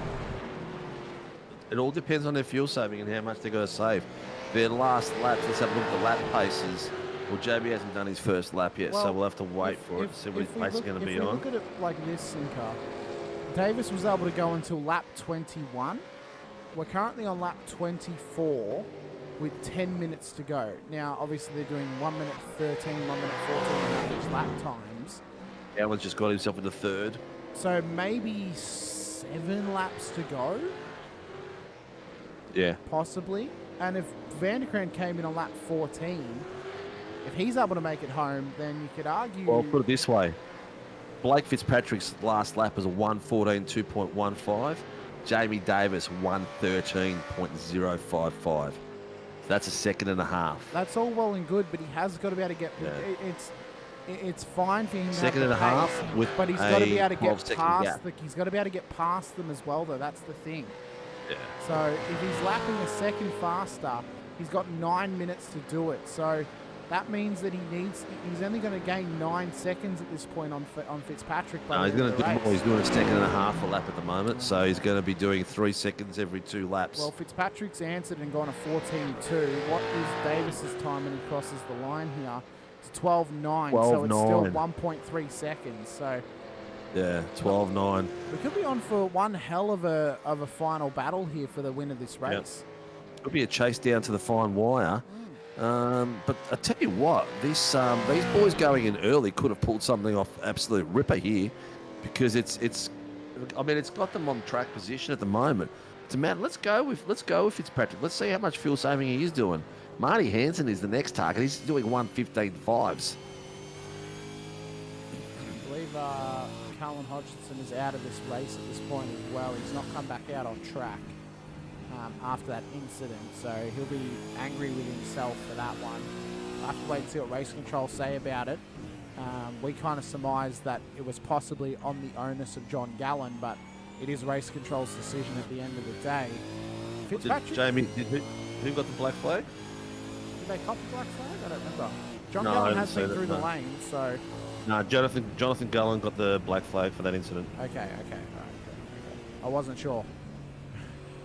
It all depends on their fuel saving and how much they're going to save. Their last lap, let's have a look at the lap paces. Well, JB hasn't done his first lap yet, so we'll have to wait for it, see what his pace is going to be on. If we look at it like this, Sinker, Davis was able to go until lap 21. We're currently on lap 24 with 10 minutes to go. Now, obviously, they're doing 1 minute 13, 1 minute 14 average lap times. Alan's just got himself in the third. So maybe 7 laps to go. Yeah. Possibly. And if Vanderkrant came in on lap 14, if he's able to make it home, then you could argue... Well, put it this way. Blake Fitzpatrick's last lap was a 1:14.2.15. Jamie Davis 1:13.055. So that's a second and a half. That's all well and good, but he has got to be able to get... Yeah. It's fine for him to second have and a half with but he's got to be able to get past he's got to be able to get past them as well, though. That's the thing. Yeah. So if he's lapping a second faster, he's got 9 minutes to do it. So that means that he's only going to gain 9 seconds at this point on Fitzpatrick. No, he's going to do more. He's doing a second and a half a lap at the moment, so he's going to be doing 3 seconds every 2 laps. Well, Fitzpatrick's answered and gone a 14.2. What is Davis's time when he crosses the line here? It's 12.9, so it's still 1.3 seconds. So yeah, 12.9. We could be on for one hell of a final battle here for the win of this race. Yep. Could be a chase down to the fine wire. But I tell you what, these boys going in early could have pulled something off absolute ripper here, because it's got them on track position at the moment. It's a matter. Let's go with Fitzpatrick. Let's see how much fuel saving he is doing. Marty Hansen is the next target. He's doing 1:15.5s. I believe Carlin Hodgson is out of this race at this point as well. He's not come back out on track after that incident, so he'll be angry with himself for that one. I'll have to wait and see what race control say about it. We kind of surmised that it was possibly on the onus of John Gallen, but it is race control's decision at the end of the day. Fitzpatrick? Jamie, who got the black flag? Did they cop the black flag? I don't remember. John Gallen has been through the lane, so... No, Jonathan Gallen got the black flag for that incident. Okay. All right, okay. I wasn't sure.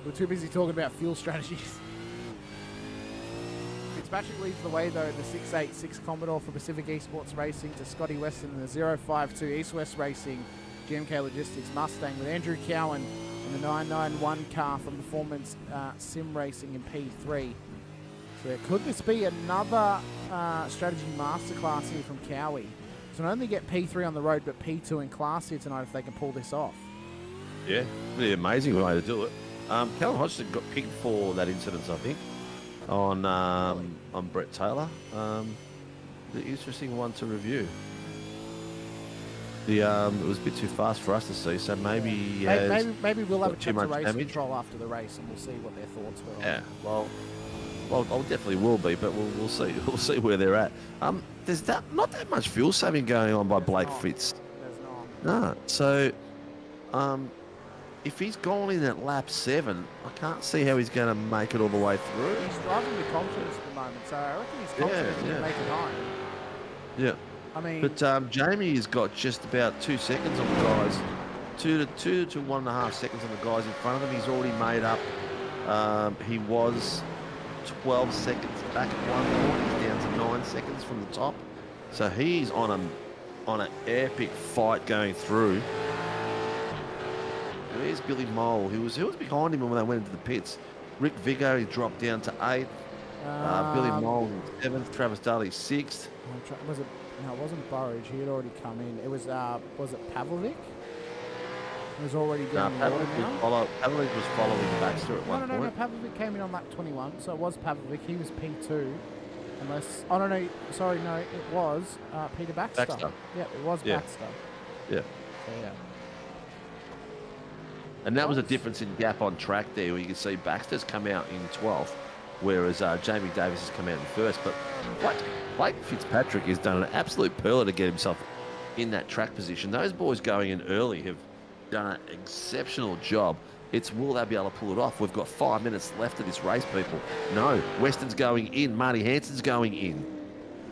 We're too busy talking about fuel strategies. Fitzpatrick leads the way, though, in the 686 Commodore for Pacific Esports Racing to Scotty Weston in the 052 East West Racing GMK Logistics Mustang, with Andrew Cowan in the 991 car from Performance Sim Racing in P3. So could this be another strategy masterclass here from Cowie? So not only get P3 on the road, but P2 in class here tonight if they can pull this off. Yeah, really amazing way to do it. Callum Hodgson got picked for that incident, I think, on Brett Taylor. The interesting one to review. It was a bit too fast for us to see, so maybe maybe we'll have a chat to race control after the race, and we'll see what their thoughts were. Yeah, well, I definitely will be, but we'll see. We'll see where they're at. There's not that much fuel saving going on by Blake Fitz. There's not. No, so if he's gone in at lap 7, I can't see how he's going to make it all the way through. He's driving with confidence at the moment, so I reckon he's confident he can make it home. Yeah. I mean, but Jamie has got just about 2 seconds on the guys, 2 to 1.5 seconds on the guys in front of him. He's already made up. He was 12 seconds back at one point. He's down to 9 seconds from the top. So he's on an epic fight going through. Where's Billy Mole? Who was behind him when they went into the pits? Rick Vigo, he dropped down to 8th. Billy Mole 7th. Travis Daly 6th. Was it? No, it wasn't Burridge. He had already come in. It was it Pavlovic? He was already down the water now. Pavlovic was following Baxter at one point. No, Pavlovic came in on lap 21, so it was Pavlovic. He was P2. Unless... Oh, no, sorry, no, it was Peter Baxter. Yeah, it was Baxter. Yeah. So, yeah. And that was a difference in gap on track there, where you can see Baxter's come out in 12th, whereas Jamie Davis has come out in 1st. But Blake Fitzpatrick has done an absolute pearler to get himself in that track position. Those boys going in early have done an exceptional job. It's will they be able to pull it off? We've got 5 minutes left of this race, people. No, Weston's going in. Marty Hanson's going in.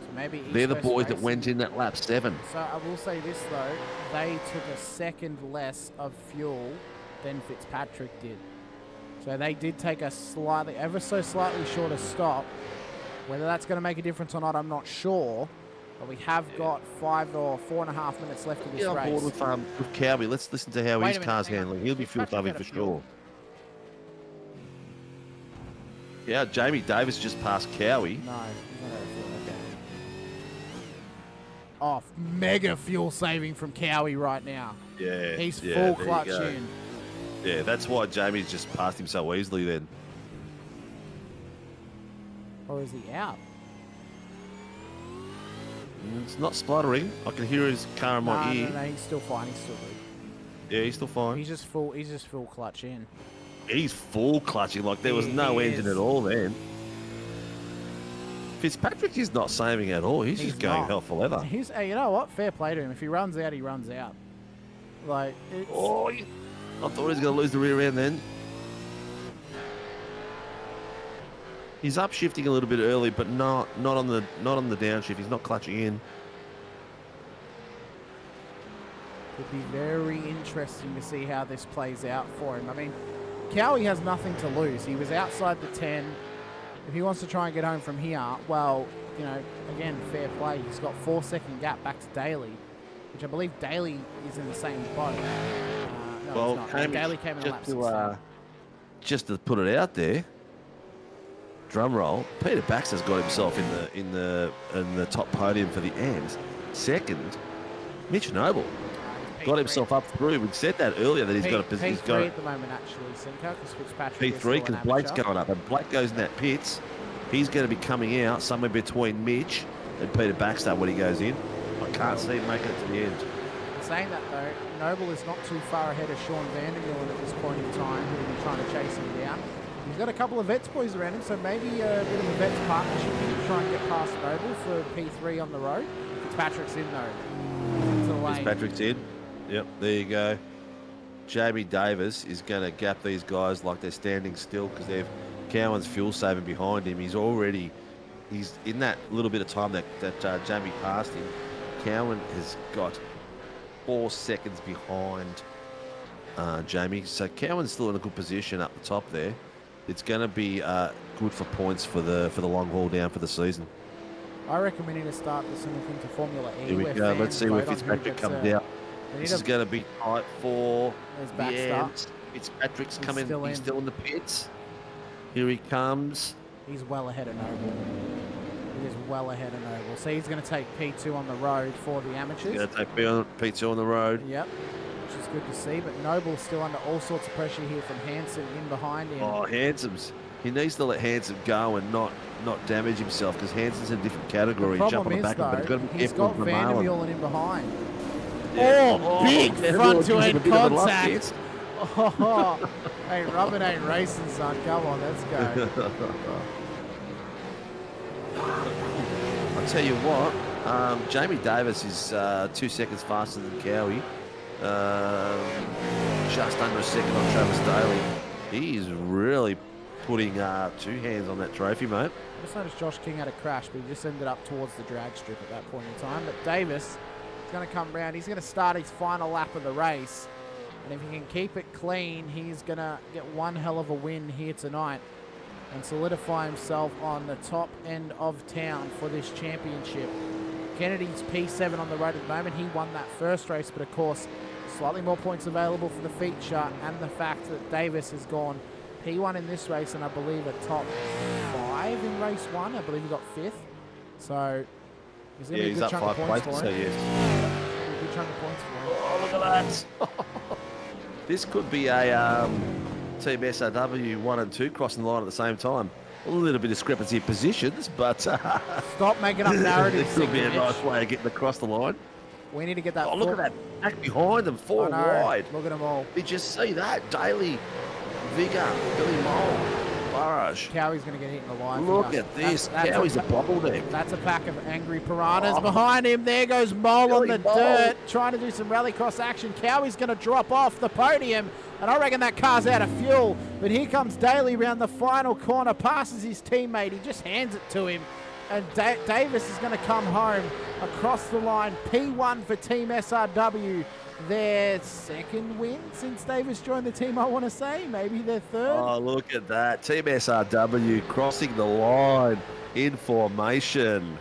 So maybe they're the East Coast boys that Racing- went in that lap 7. So I will say this though, they took a second less of fuel than Fitzpatrick did. So they did take a slightly, ever so slightly shorter stop. Whether that's going to make a difference or not, I'm not sure. But we have got 5 or 4.5 minutes left of this Get on race. board with Cowby. Let's listen to how Wait his a minute, car's hang on. handling. He'll be fuel Fitzpatrick saving had for a fuel. sure. Yeah, Jamie Davis just passed Cowie. No, he's not out of fuel. Okay. Oh, mega fuel saving from Cowie right now. Yeah, He's yeah, full there you clutch go. in. Yeah, that's why Jamie's just passed him so easily then. Or is he out? It's not spluttering. I can hear his car in my ear. No, he's still fine. He's still good. Yeah, he's still fine. He's just full clutch in. He's full clutching like there was He no engine is. at all then. Fitzpatrick is not saving at all. He's just going not. hell for leather. He's, hey, you know what? Fair play to him. If he runs out, he runs out. Like, it's... Oh, I thought he was going to lose the rear end then. He's upshifting a little bit early, but not on the downshift. He's not clutching in. It'd be very interesting to see how this plays out for him. I mean, Cowie has nothing to lose. He was outside the 10. If he wants to try and get home from here, well, you know, again, fair play. He's got 4-second gap back to Daly, which I believe Daly is in the same boat. No, Well, he's not. Hamish, Daly came in a lap 16. just to put it out there, drum roll. Peter Baxter's got himself in the top podium for the end. Second, Mitch Noble got himself up through. We said that earlier that he's got a position. P3 at the moment, actually, Simcoe, because Fitzpatrick is P3 still because an Blake's amateur. going up, and Blake goes in that pits. He's going to be coming out somewhere between Mitch and Peter Baxter when he goes in. I can't see him making it to the end. Saying that though, Noble is not too far ahead of Sean Vandermeulen at this point in time, who will be trying to chase him down. He's got a couple of vets boys around him, so maybe a bit of a vets partnership here to try and get past Noble for P3 on the road. Fitzpatrick's in though. Into the lane. Fitzpatrick's in. Yep, there you go. Jamie Davis is going to gap these guys like they're standing still because they've Cowan's fuel saving behind him. He's in that little bit of time that Jamie passed him. Cowan has got 4 seconds behind Jamie, so Cowan's still in a good position up the top there. It's going to be good for points for the long haul down for the season. I reckon we need to start this similar thing to Formula E. Here we where go. fans Let's see where vote on who Fitzpatrick gets, comes out. we This need is a- going to be tight for There's the Baxter. end. Fitzpatrick's He's coming. still He's in. still in the pits. Here he comes. He's well ahead of Noble. He is well ahead of Noble. So he's going to take P2 on the road for the amateurs. He's going to take P2 on the road. Yep, which is good to see. But Noble's still under all sorts of pressure here from Hanson in behind him. Oh, Hansom's. He needs to let Hanson go and not damage himself because Hanson's in a different category. The Jump on problem the is, back of him, but he's got to though, be he's careful got with Vermaelen. Vandermeulen in behind. Yeah. Oh, big Vandermeulen front-to-end gives him a bit of a luck contact. hit. Oh, hey, rubbing ain't racing, son. Come on, let's go. I'll tell you what, Jamie Davis is 2 seconds faster than Cowie. Just under a second on Travis Daly. He is really putting 2 hands on that trophy, mate. I just noticed Josh King had a crash, but he just ended up towards the drag strip at that point in time. But Davis is going to come round. He's going to start his final lap of the race. And if he can keep it clean, he's going to get one hell of a win here tonight and solidify himself on the top end of town for this championship. Kennedy's P7 on the road at the moment. He won that first race, but of course, slightly more points available for the feature and the fact that Davis has gone P1 in this race and I believe a top 5 in race 1. I believe he got 5th. So he's going to be a he's good up chunk 5 of points places, for so him. yes. A good chunk of points for him. Oh, look at that. This could be a Team SRW 1 and 2 crossing the line at the same time. A little bit of discrepancy in positions, but Stop making up narratives. this could be a Sinkovic. nice way of getting across the line. We need to get that. Oh, look at that back behind them, 4 I know. wide. Look at them all. Did you see that? Daly, Vigor, Billy Mole. Burrage. Cowie's going to get hit in the line. Look at this. Cowie's a bottleneck. That's a pack of angry piranhas behind him. There goes Mole on the dirt, trying to do some rallycross action. Cowie's going to drop off the podium, and I reckon that car's out of fuel. But here comes Daly round the final corner, passes his teammate. He just hands it to him. And Davis is going to come home across the line. P1 for Team SRW. Their second win since Davis joined the team, I want to say. Maybe their third. Oh, look at that. Team SRW crossing the line in formation.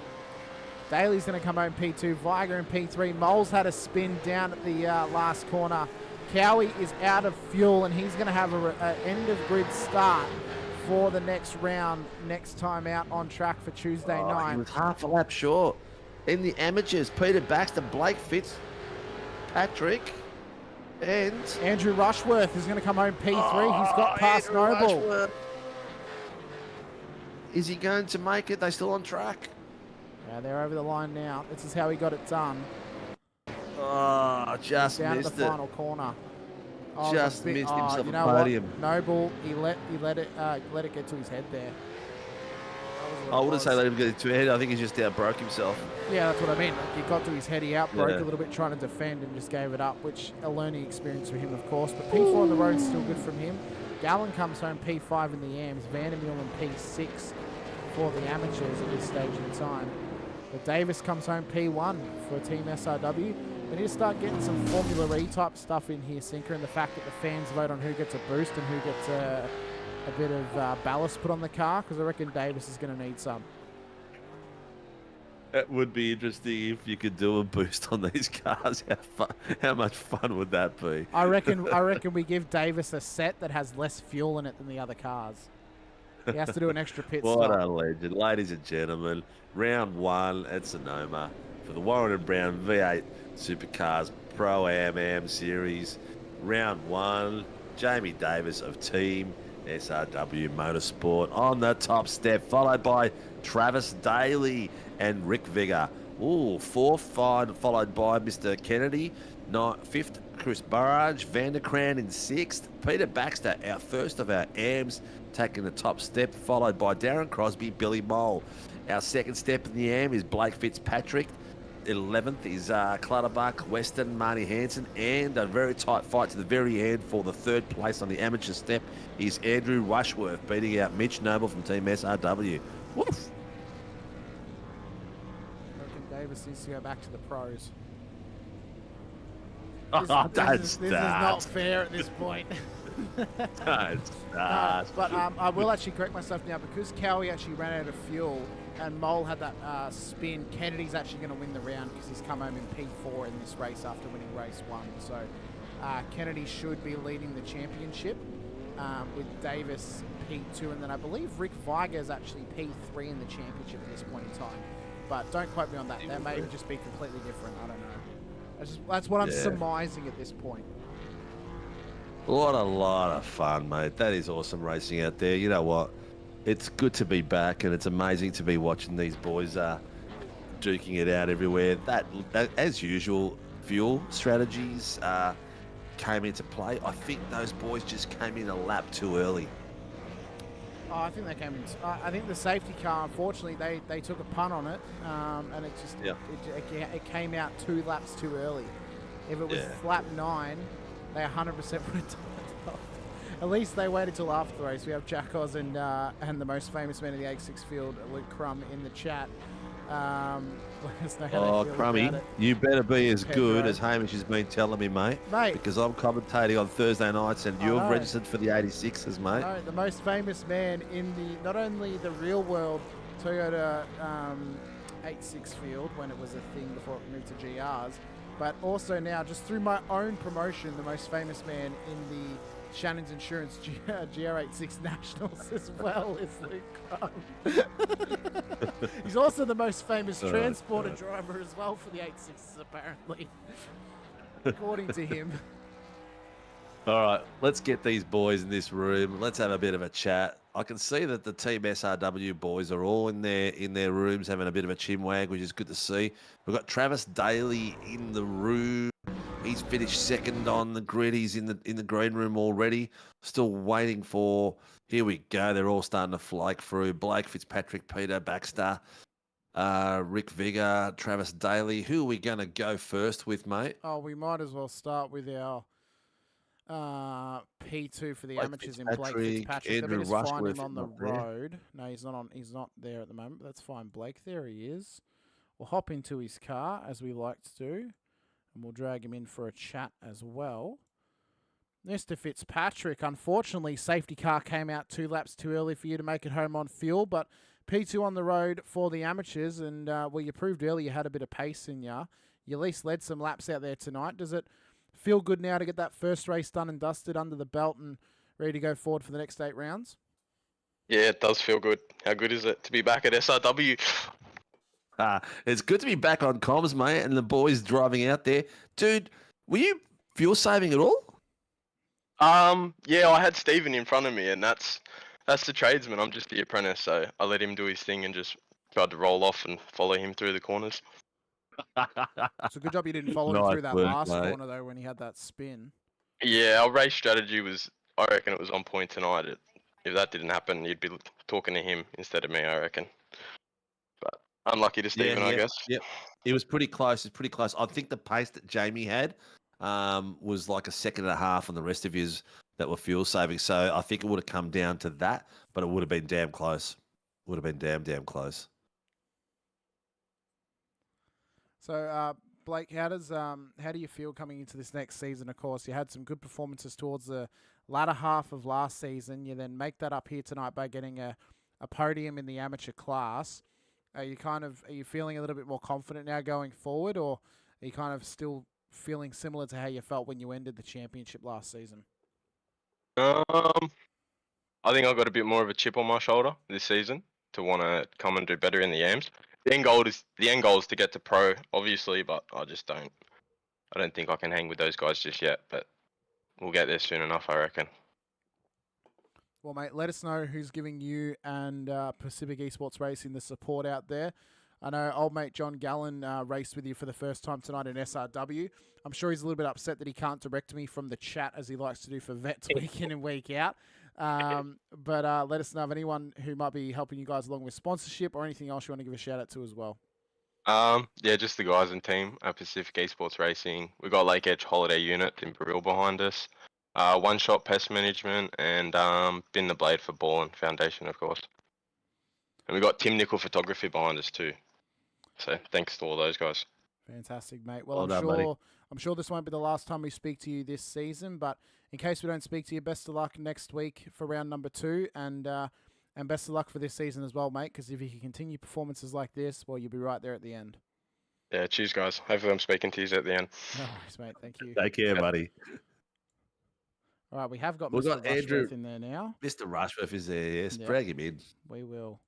Daly's going to come home P2. Viger in P3. Moles had a spin down at the last corner. Cowie is out of fuel, and he's going to have an end-of-grid start for the next round, next time out on track for Tuesday night. He was half a lap short. In the amateurs, Peter Baxter, Blake Fitzpatrick, and Andrew Rushworth is going to come home P3. He's got past Noble. Rushworth. Is he going to make it? They still on track? Yeah, they're over the line now. This is how he got it done. Oh, just down missed at the it. final corner. Oh, Just missed himself you a know podium. what? Noble, he let it get to his head there. I wouldn't say let him get to his head. I think he just broke himself. Yeah, that's what I mean. He got to his head, he outbroke Yeah. a little bit trying to defend and just gave it up, which a learning experience for him, of course. But P4 on the road is still good from him. Gallen comes home P5 in the AMs. Vandermeer in P6 for the amateurs at this stage in time. But Davis comes home P1 for Team SRW. We need to start getting some Formula E type stuff in here, Sinker, and the fact that the fans vote on who gets a boost and who gets a bit of ballast put on the car, because I reckon Davis is going to need some. It would be interesting if you could do a boost on these cars. How much fun would that be? I reckon we give Davis a set that has less fuel in it than the other cars. He has to do an extra pit What stop. a legend. Ladies and gentlemen, round 1 at Sonoma for the Warren and Brown V8 Supercars Pro-Am Series. Round 1, Jamie Davis of Team SRW Motorsport on the top step, followed by Travis Daly and Rick Vigor. Ooh, 4th, followed by Mr. Kennedy. 5th, Chris Burrage. Vanderkraan in 6th. Peter Baxter, our first of our AMs, taking the top step, followed by Darren Crosby, Billy Mole. Our second step in the AM is Blake Fitzpatrick. 11th is Clutterbuck, Weston, Marty Hansen, and a very tight fight to the very end for the 3rd place on the amateur step is Andrew Rushworth, beating out Mitch Noble from Team SRW. Woof! I reckon Davis needs to go back to the pros. This is not fair at this point. But I will actually correct myself now, because Cowie actually ran out of fuel and Mole had that spin. Kennedy's actually going to win the round because he's come home in P4 in this race after winning race 1. So Kennedy should be leading the championship with Davis P2, and then I believe Rick Viger is actually P3 in the championship at this point in time. But don't quote me on that. That may just be completely different. I don't know. That's what I'm surmising at this point. What a lot of fun, mate. That is awesome racing out there. You know what? It's good to be back, and it's amazing to be watching these boys duking it out everywhere. That as usual, fuel strategies came into play. I think those boys just came in a lap too early. Oh, I think they came in. I think the safety car, unfortunately, they took a punt on it, and it just it came out 2 laps too early. If it was lap 9, they 100% would have done it. At least they waited till after the race. We have Jack Oz and the most famous man in the 86 field, Luke Crum, in the chat. Let us know how they feel Crummy, about it. you better be as good as Hamish has been telling me, mate. Mate. Because I'm commentating on Thursday nights, and you've registered for the 86s, mate. No, the most famous man in not only the real world Toyota 86 field when it was a thing before it moved to GRs, but also now, just through my own promotion, the most famous man in the Shannon's Insurance GR86 Nationals as well is Luke Crum. He's also the most famous transporter driver as well for the 86s, apparently, according to him. All right, let's get these boys in this room. Let's have a bit of a chat. I can see that the Team SRW boys are all in their rooms having a bit of a chinwag, which is good to see. We've got Travis Daly in the room. He's finished second on the grid. He's in the green room already. Still waiting for. Here we go. They're all starting to flake through. Blake Fitzpatrick, Peter Baxter, Rick Vigor, Travis Daly. Who are we going to go first with, mate? Oh, we might as well start with our P2 for the Blake amateurs in Blake Fitzpatrick. Andrew Let me just find him Rushworth on the not there. road. No, he's not on. He's not there at the moment. But that's fine. Blake, there he is. We'll hop into his car as we like to do, and we'll drag him in for a chat as well. Mr. Fitzpatrick, unfortunately, safety car came out 2 laps too early for you to make it home on fuel, but P2 on the road for the amateurs, and well, you proved earlier you had a bit of pace in you. You at least led some laps out there tonight. Does it feel good now to get that first race done and dusted under the belt and ready to go forward for the next 8 rounds? Yeah, it does feel good. How good is it to be back at SRW? It's good to be back on comms, mate, and the boys driving out there. Dude, were you fuel saving at all? Yeah, I had Stephen in front of me, and that's the tradesman. I'm just the apprentice, so I let him do his thing and just tried to roll off and follow him through the corners. It's a good job you didn't follow him through that last corner, though, when he had that spin. Yeah, our race strategy was, I reckon it was on point tonight. If that didn't happen, you'd be talking to him instead of me, I reckon. But unlucky to Stephen, I guess. Yep. It was pretty close. It's pretty close. I think the pace that Jamie had was like a second and a half on the rest of his that were fuel saving. So I think it would have come down to that, but it would have been damn close. Would have been damn close. So, Blake, how do you feel coming into this next season? Of course, you had some good performances towards the latter half of last season. You then make that up here tonight by getting a podium in the amateur class. Are you feeling a little bit more confident now going forward, or are you kind of still feeling similar to how you felt when you ended the championship last season? I think I've got a bit more of a chip on my shoulder this season to want to come and do better in the AMs. The end goal is to get to pro, obviously, but I don't think I can hang with those guys just yet. But we'll get there soon enough, I reckon. Well, mate, let us know who's giving you and Pacific Esports Racing the support out there. I know old mate John Gallen raced with you for the first time tonight in SRW. I'm sure he's a little bit upset that he can't direct me from the chat as he likes to do for Vets week in and week out. But let us know of anyone who might be helping you guys along with sponsorship or anything else you want to give a shout out to as well. Yeah, just the guys and team at Pacific Esports Racing. We've got Lake Edge Holiday Unit in Baril behind us. One Shot Pest Management and Bin the Blade for Ball and Foundation, of course. And we've got Tim Nickel Photography behind us too. So thanks to all those guys. Fantastic, mate. Well, I'm sure this won't be the last time we speak to you this season, but in case we don't speak to you, best of luck next week for round number 2, and best of luck for this season as well, mate, because if you can continue performances like this, well, you'll be right there at the end. Yeah, cheers, guys. Hopefully I'm speaking to you at the end. No worries, mate. Thank you. Take care, buddy. All right, we have got We've Mr. got Andrew Rushworth in there now. Mr. Rushworth is there, yes. Yep. Drag him in. We will.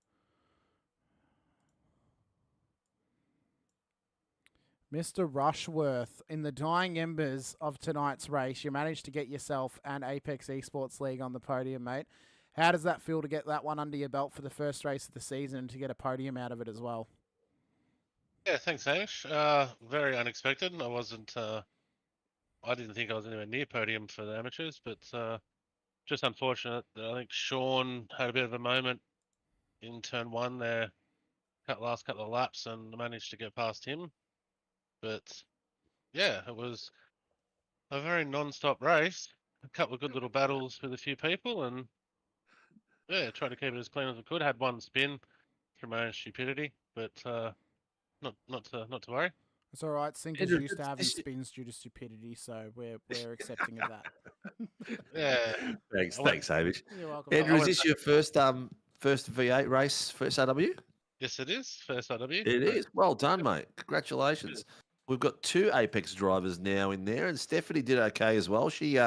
Mr. Rushworth, in the dying embers of tonight's race, you managed to get yourself and Apex Esports League on the podium, mate. How does that feel to get that one under your belt for the first race of the season and to get a podium out of it as well? Yeah, thanks, Hamish. Very unexpected. I didn't think I was anywhere near podium for the amateurs, but just unfortunate. I think Sean had a bit of a moment in turn 1 there, last couple of laps, and managed to get past him. But yeah, it was a very non-stop race. A couple of good little battles with a few people, and yeah, tried to keep it as clean as I could. Had one spin through my own stupidity, but not to worry. It's all right. Sinkers used to having spins due to stupidity, so we're accepting of that. Yeah. Thanks, Hamish. You're welcome. Andrew, is this your first V8 race for SRW? Yes, it is. First RW. It is. Well done, mate. Congratulations. We've got 2 Apex drivers now in there, and Stephanie did okay as well. She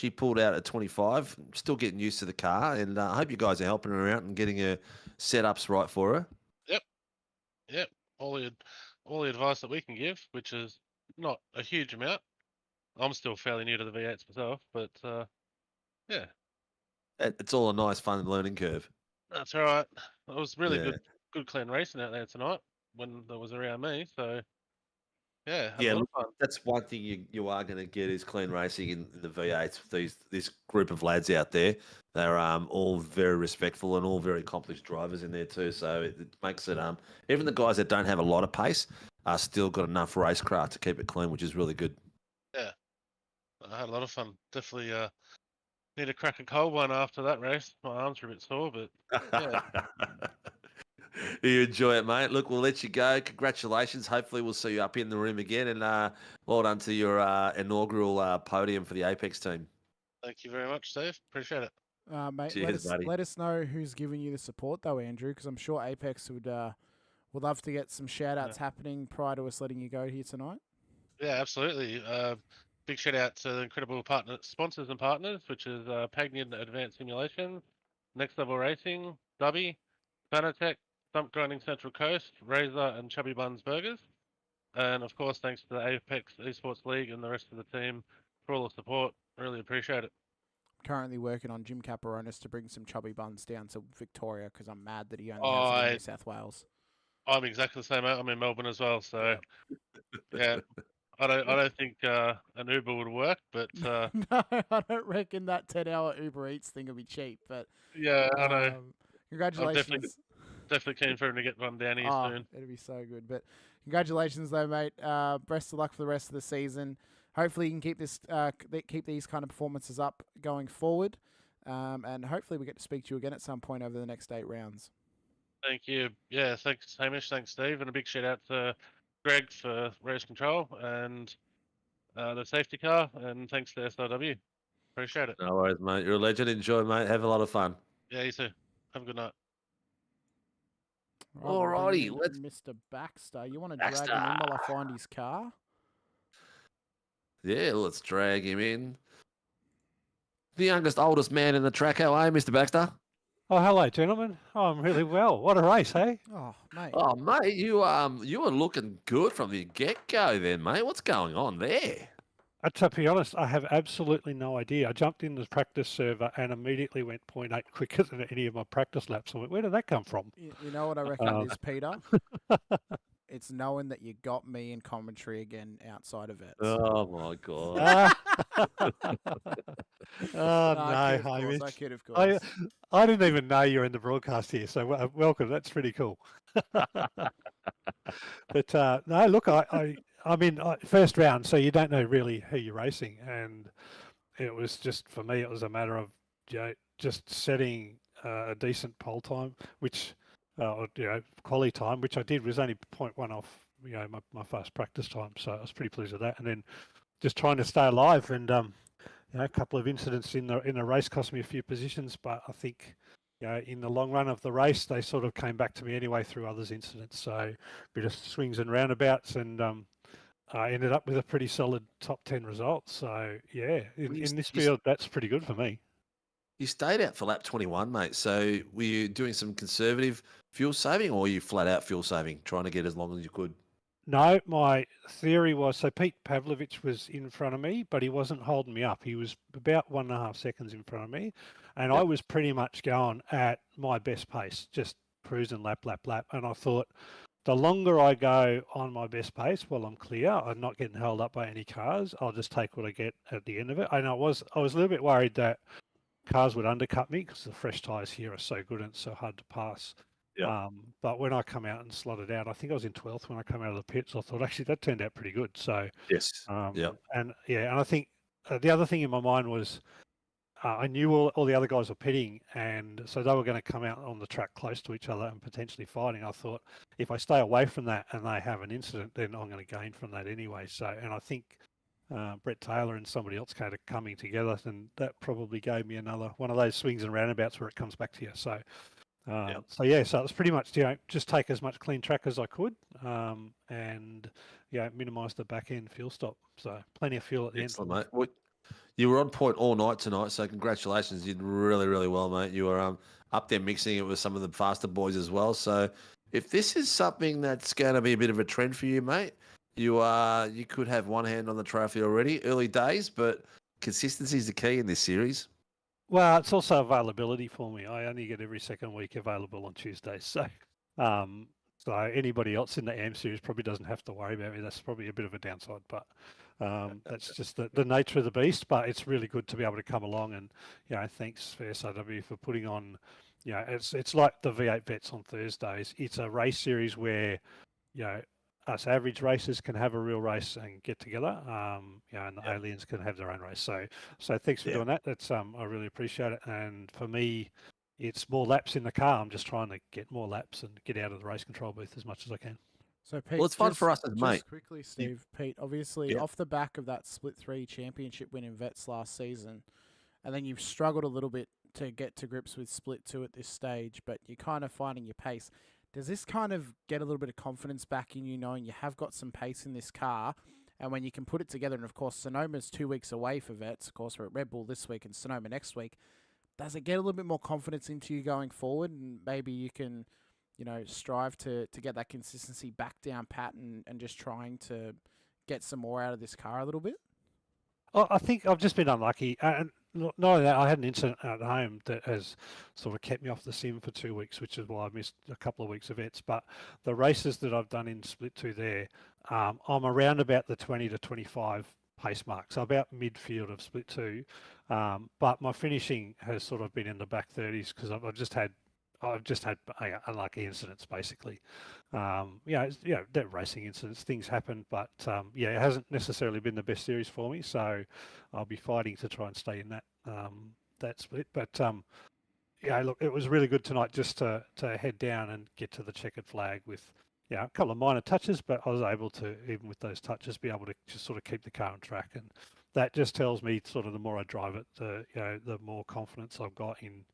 pulled out at 25, still getting used to the car, and I hope you guys are helping her out and getting her setups right for her. Yep. All the advice that we can give, which is not a huge amount. I'm still fairly new to the V8s myself, but yeah. It's all a nice, fun learning curve. That's all right. It was really good clean racing out there tonight when there was around me. So Yeah, have a Yeah, lot look, of fun. that's one thing you are going to get is clean racing in the V8s. This group of lads out there, they're all very respectful and all very accomplished drivers in there too. So it makes it even the guys that don't have a lot of pace are still got enough racecraft to keep it clean, which is really good. Yeah, I had a lot of fun. Definitely need to crack a cold one after that race. My arms are a bit sore, but yeah. You enjoy it, mate. Look, we'll let you go. Congratulations. Hopefully, we'll see you up in the room again. And well done to your inaugural podium for the Apex team. Thank you very much, Steve. Appreciate it. Mate, Cheers, buddy. let us know who's giving you the support, though, Andrew, because I'm sure Apex would love to get some shout-outs happening prior to us letting you go here tonight. Yeah, absolutely. Big shout out to the incredible sponsors and partners, which is Pagnian Advanced Simulation, Next Level Racing, Dubby, Fanatec, Stump Grinding Central Coast, Razor and Chubby Buns Burgers. And of course, thanks to the Apex Esports League and the rest of the team for all the support. Really appreciate it. Currently working on Jim Caparonis to bring some chubby buns down to Victoria because I'm mad that he only has them in New South Wales. I'm exactly the same. I'm in Melbourne as well, so yeah. I don't think an Uber would work, but No, I don't reckon that 10-hour Uber Eats thing will be cheap. But yeah, I know. Congratulations. I'm definitely keen for him to get one down here soon. It'll be so good. But congratulations, though, mate. Best of luck for the rest of the season. Hopefully, you can keep these kind of performances up going forward, and hopefully, we get to speak to you again at some point over the next 8 rounds. Thank you. Yeah, thanks, Hamish. Thanks, Steve, and a big shout out to Greg for race control and the safety car, and thanks to SRW. Appreciate it. No worries, mate. You're a legend. Enjoy, mate. Have a lot of fun. Yeah, you too. Have a good night. Alrighty, let's. Mr. Baxter, you want to drag him in while I find his car? Yeah, let's drag him in. The youngest, oldest man in the track. How are you, Mr. Baxter? Oh, hello, gentlemen. Oh, I'm really well. What a race, hey? Oh, mate. Oh, mate, you were looking good from the get-go then, mate. What's going on there? To be honest, I have absolutely no idea. I jumped in the practice server and immediately went 0.8 quicker than any of my practice laps. I went, where did that come from? You know what I reckon it is, Peter? It's knowing that you got me in commentary again outside of it. Oh, my God. Oh, no, Hamish. I didn't even know you were in the broadcast here, so welcome. That's pretty cool. But no, look, I mean, first round, so you don't know really who you're racing. And it was just, for me, it was a matter of just setting a decent pole time, which, quali time, which I did, was only 0.1 off, my first practice time. So I was pretty pleased with that. And then just trying to stay alive. And, a couple of incidents in the race cost me a few positions, but I think, in the long run of the race, they sort of came back to me anyway through others' incidents. So a bit of swings and roundabouts, and I ended up with a pretty solid top 10 result. So yeah, in this field, that's pretty good for me. You stayed out for lap 21, mate. So were you doing some conservative fuel saving, or were you flat out fuel saving, trying to get as long as you could? No, my theory was, so Pete Pavlovich was in front of me, but he wasn't holding me up. He was about 1.5 seconds in front of me, and I was pretty much going at my best pace, just cruising lap. And I thought, the longer I go on my best pace while I'm clear, I'm not getting held up by any cars, I'll just take what I get at the end of it. And I was a little bit worried that cars would undercut me because the fresh tyres here are so good and it's so hard to pass. Yeah. But when I come out and slotted out, I think I was in 12th when I came out of the pits. I thought, actually, that turned out pretty good. So yes, and I think the other thing in my mind was I knew all the other guys were pitting, and so they were going to come out on the track close to each other and potentially fighting. I thought, if I stay away from that and they have an incident, then I'm going to gain from that anyway. So, and I think Brett Taylor and somebody else kind of coming together, and that probably gave me another one of those swings and roundabouts where it comes back to you. So. So it was pretty much just take as much clean track as I could, and minimise the back end fuel stop. So plenty of fuel at the end. Mate. Well, you were on point all night tonight, so congratulations. You did really, really well, mate. You were up there mixing it with some of the faster boys as well. So if this is something that's going to be a bit of a trend for you, mate, you could have one hand on the trophy already. Early days, but consistency is the key in this series. Well, it's also availability for me. I only get every second week available on Tuesdays. So, So anybody else in the AM series probably doesn't have to worry about me. That's probably a bit of a downside, but that's just the nature of the beast. But it's really good to be able to come along, and thanks for SRW for putting on. It's like the V8 Vets on Thursdays. It's a race series where us average racers can have a real race and get together. And the aliens can have their own race. So thanks for doing that. That's I really appreciate it. And for me, it's more laps in the car. I'm just trying to get more laps and get out of the race control booth as much as I can. So Pete, Well, it's fun for us as just mate. quickly, Steve, Pete, obviously off the back of that Split 3 championship win in Vets last season, and then you've struggled a little bit to get to grips with Split 2 at this stage, but you're kind of finding your pace. Does this kind of get a little bit of confidence back in you, knowing you have got some pace in this car, and when you can put it together, and of course Sonoma's 2 weeks away for Vets, of course we're at Red Bull this week and Sonoma next week, does it get a little bit more confidence into you going forward, and maybe you can, strive to get that consistency back down pat and just trying to get some more out of this car a little bit? I think I've just been unlucky. And not only that, I had an incident at home that has sort of kept me off the sim for 2 weeks, which is why I missed a couple of weeks of Vets. But the races that I've done in Split 2 there, I'm around about the 20 to 25 pace mark, so about midfield of Split 2. But my finishing has sort of been in the back 30s because I've just had unlucky incidents, basically. They're racing incidents, things happen, but it hasn't necessarily been the best series for me. So I'll be fighting to try and stay in that split. But look, it was really good tonight just to head down and get to the checkered flag with a couple of minor touches, but I was able to, even with those touches, be able to just sort of keep the car on track, and that just tells me sort of the more I drive it, the more confidence I've got in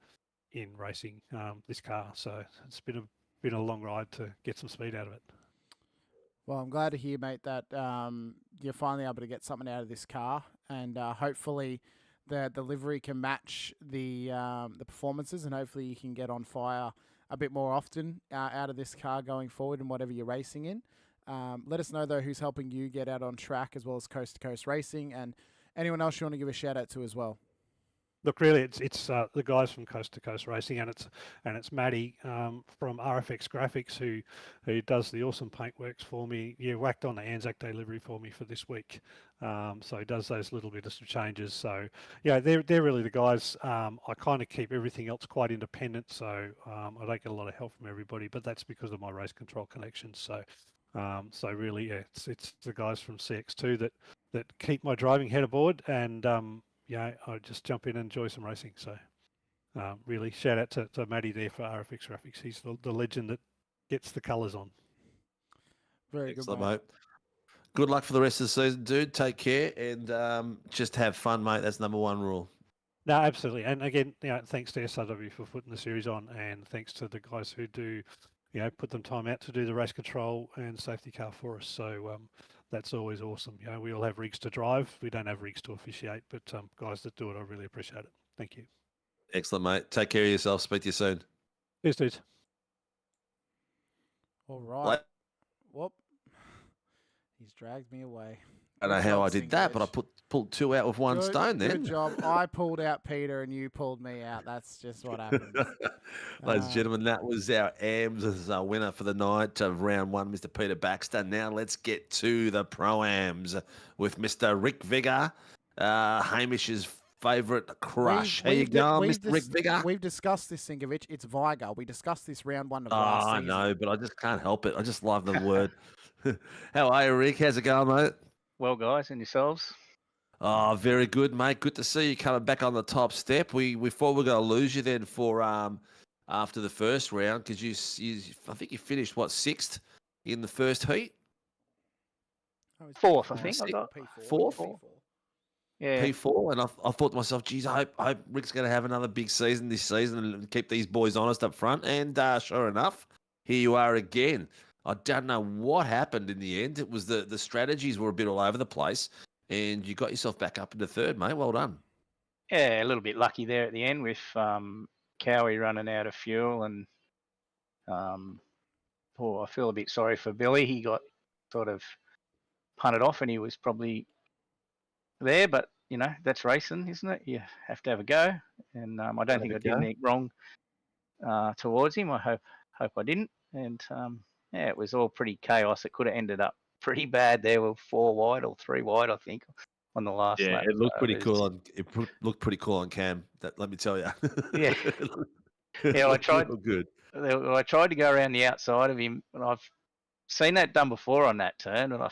racing this car. So it's been a long ride to get some speed out of it. Well, I'm glad to hear, mate, that you're finally able to get something out of this car, and hopefully the delivery can match the performances, and hopefully you can get on fire a bit more often out of this car going forward in whatever you're racing in. Let us know, though, who's helping you get out on track, as well as Coast to Coast Racing, and anyone else you want to give a shout out to as well. Look, really, it's the guys from Coast to Coast Racing, and it's Matty from RFX Graphics who does the awesome paintworks for me. Whacked on the Anzac Day livery for me for this week, so he does those little bits of changes. So they're really the guys. I kind of keep everything else quite independent, so I don't get a lot of help from everybody, but that's because of my race control connections. So really, it's the guys from CX2 that keep my driving head aboard, and I just jump in and enjoy some racing. So really shout out to Matty there for RFX Graphics. He's the legend that gets the colours on. Very Excellent, good, mate. Good luck for the rest of the season, dude. Take care and just have fun, mate. That's number one rule. No, absolutely. And again, thanks to SRW for putting the series on, and thanks to the guys who do, put them time out to do the race control and safety car for us. So that's always awesome. We all have rigs to drive. We don't have rigs to officiate, but guys that do it, I really appreciate it. Thank you. Excellent, mate. Take care of yourself. Speak to you soon. Cheers, dudes. All right. Whoop. He's dragged me away. I don't know how I did that, but I pulled two out with one stone then. Good job. I pulled out Peter and you pulled me out. That's just what happened. Ladies and gentlemen, that was our AMS as our winner for the night of round one, Mr. Peter Baxter. Now let's get to the Pro-Ams with Mr. Rick Vigor, Hamish's favourite crush. How you going, Mr. Rick Vigor? We've discussed this, Sinkovic. It's Viger. We discussed this round one of last season. I know, but I just can't help it. I just love the word. How are you, Rick? How's it going, mate? Well, guys, and yourselves? Oh, very good, mate. Good to see you coming back on the top step. We thought we were going to lose you then for after the first round because you I think you finished sixth in the first heat. Fourth, I think. I got fourth. Yeah. P4, and I thought to myself, geez, I hope Rick's going to have another big season this season and keep these boys honest up front. And sure enough, here you are again. I don't know what happened in the end. It was the strategies were a bit all over the place, and you got yourself back up into third, mate. Well done. Yeah, a little bit lucky there at the end with Cowie running out of fuel, and I feel a bit sorry for Billy. He got sort of punted off, and he was probably there, but that's racing, isn't it? You have to have a go, and I don't think I did anything wrong towards him. I hope I didn't, and yeah, it was all pretty chaos. It could have ended up pretty bad. There were 4 wide or 3 wide, I think, on the last Yeah, lap. it looked So pretty it cool. was- Looked pretty cool on cam. That let me tell you. Yeah. It Yeah, I looked tried. real good. I tried to go around the outside of him, and I've seen that done before on that turn, and I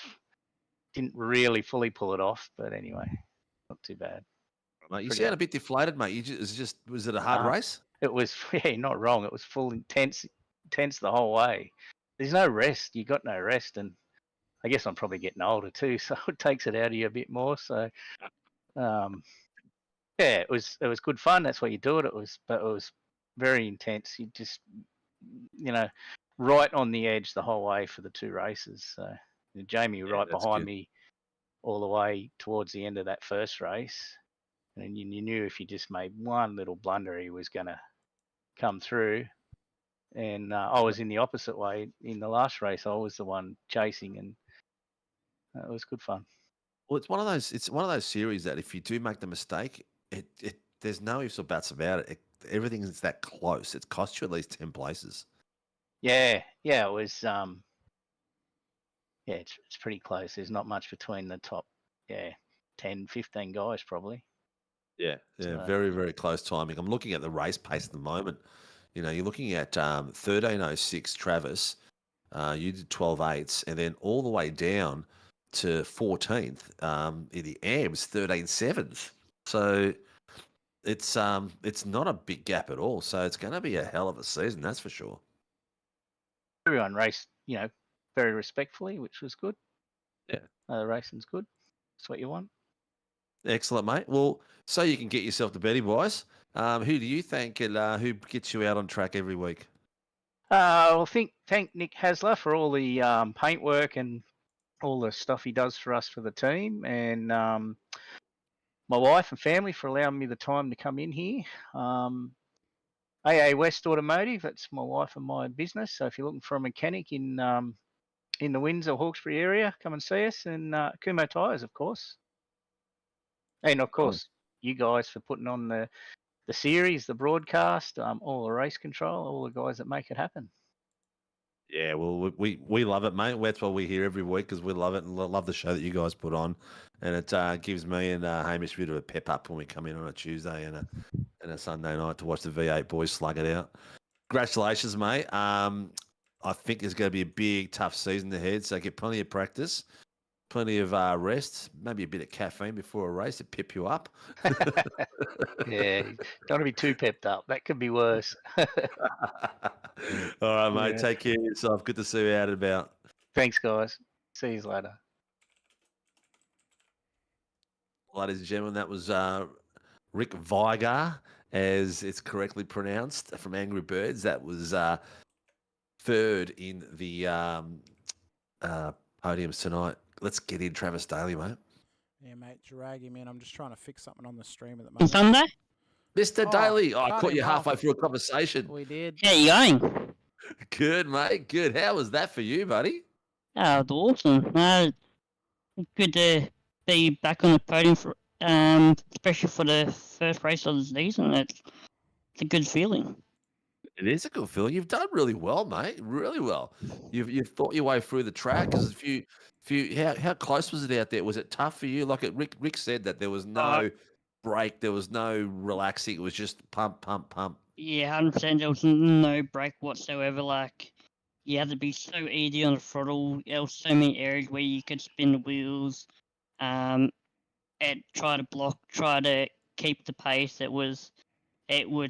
didn't really fully pull it off. But anyway, not too bad. Mate, you Pretty sound a bit deflated, mate. Was it a hard Nah, race? It was, yeah, not wrong. It was full intense the whole way. There's no rest. You got no rest, and I guess I'm probably getting older too, so it takes it out of you a bit more. So, yeah, it was good fun. That's why you do it. But it was very intense. You just, right on the edge the whole way for the 2 races. So Jamie right that's behind good. me all the way towards the end of that first race, and you knew if you just made one little blunder, he was going to come through. And I was in the opposite way in the last race. I was the one chasing, and it was good fun. Well, it's one of those series that if you do make the mistake, there's no ifs or buts about it. Everything's that close. It costs you at least 10 places. Yeah, it was. Yeah, it's pretty close. There's not much between the top, 10, 15 guys probably. Yeah, So- very, very close timing. I'm looking at the race pace at the moment. You're looking at 13:06 Travis. You did 12.8s, and then all the way down to 14th in the AMS 13.7s. So it's not a big gap at all. So it's going to be a hell of a season, that's for sure. Everyone raced, very respectfully, which was good. Yeah. Racing's good. That's what you want. Excellent, mate. Well, so you can get yourself to Betty Boys. Who do you think who gets you out on track every week? Well, thank Nick Hasler for all the paintwork and all the stuff he does for us for the team, and my wife and family for allowing me the time to come in here. AA West Automotive, that's my wife and my business. So if you're looking for a mechanic in the Windsor, Hawkesbury area, come and see us. And Kumo Tyres, of course. And of course, you guys for putting on the series, the broadcast, all the race control, all the guys that make it happen. Yeah, well, we love it, mate. That's why we're here every week, because we love it and love the show that you guys put on. And it gives me and Hamish a bit of a pep up when we come in on a Tuesday and a Sunday night to watch the V8 boys slug it out. Congratulations, mate. I think there's going to be a big, tough season ahead, so get plenty of practice, plenty of rest, maybe a bit of caffeine before a race to pip you up. Yeah, don't want to be too pepped up. That could be worse. All right, mate. Yeah. Take care of yourself. Good to see you out and about. Thanks, guys. See you later. Ladies and gentlemen, that was Rick Vigar, as it's correctly pronounced, from Angry Birds. That was third in the podiums tonight. Let's get in Travis Daly, mate. Yeah, mate, drag him in. I'm just trying to fix something on the stream at the moment. Sunday? Mr. Oh, Daly, I cut caught you him halfway off. through a conversation. We did. How you going? Good, mate. Good. How was that for you, buddy? Oh, it's awesome. Good to be back on the podium for, especially for the first race of the season. It's a good feeling. It is a good feeling. You've done really well, mate. Really well. You've thought your way through the track. Because how close was it out there? Was it tough for you? Like Rick said that there was no break, there was no relaxing. It was just pump, pump, pump. Yeah, 100%. There was no break whatsoever. Like, you had to be so easy on the throttle. There was so many areas where you could spin the wheels, and try to block, try to keep the pace. It was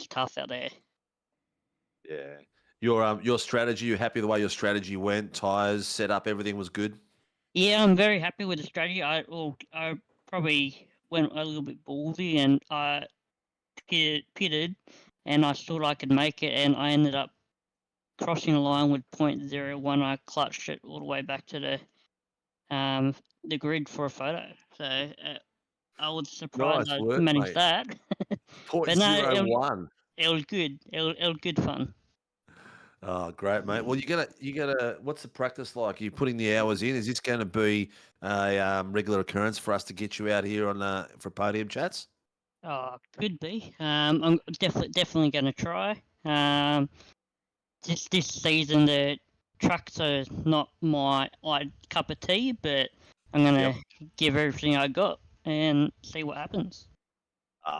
tough out there. Yeah. Your strategy, you happy the way your strategy went? Tires, set up, everything was good? Yeah, I'm very happy with the strategy. I probably went a little bit ballsy and I pitted, and I thought I could make it, and I ended up crossing the line with 0.01. I clutched it all the way back to the grid for a photo. So I was surprised Nice I work, managed mate. that. But no, 0.01. it was good. It was good fun. Oh, great, mate. Well, you gotta. What's the practice like? Are you putting the hours in? Is this going to be a regular occurrence for us to get you out here on for podium chats? Oh, could be. I'm definitely going to try. Just this season, the trucks are not my cup of tea, but I'm gonna give everything I got and see what happens.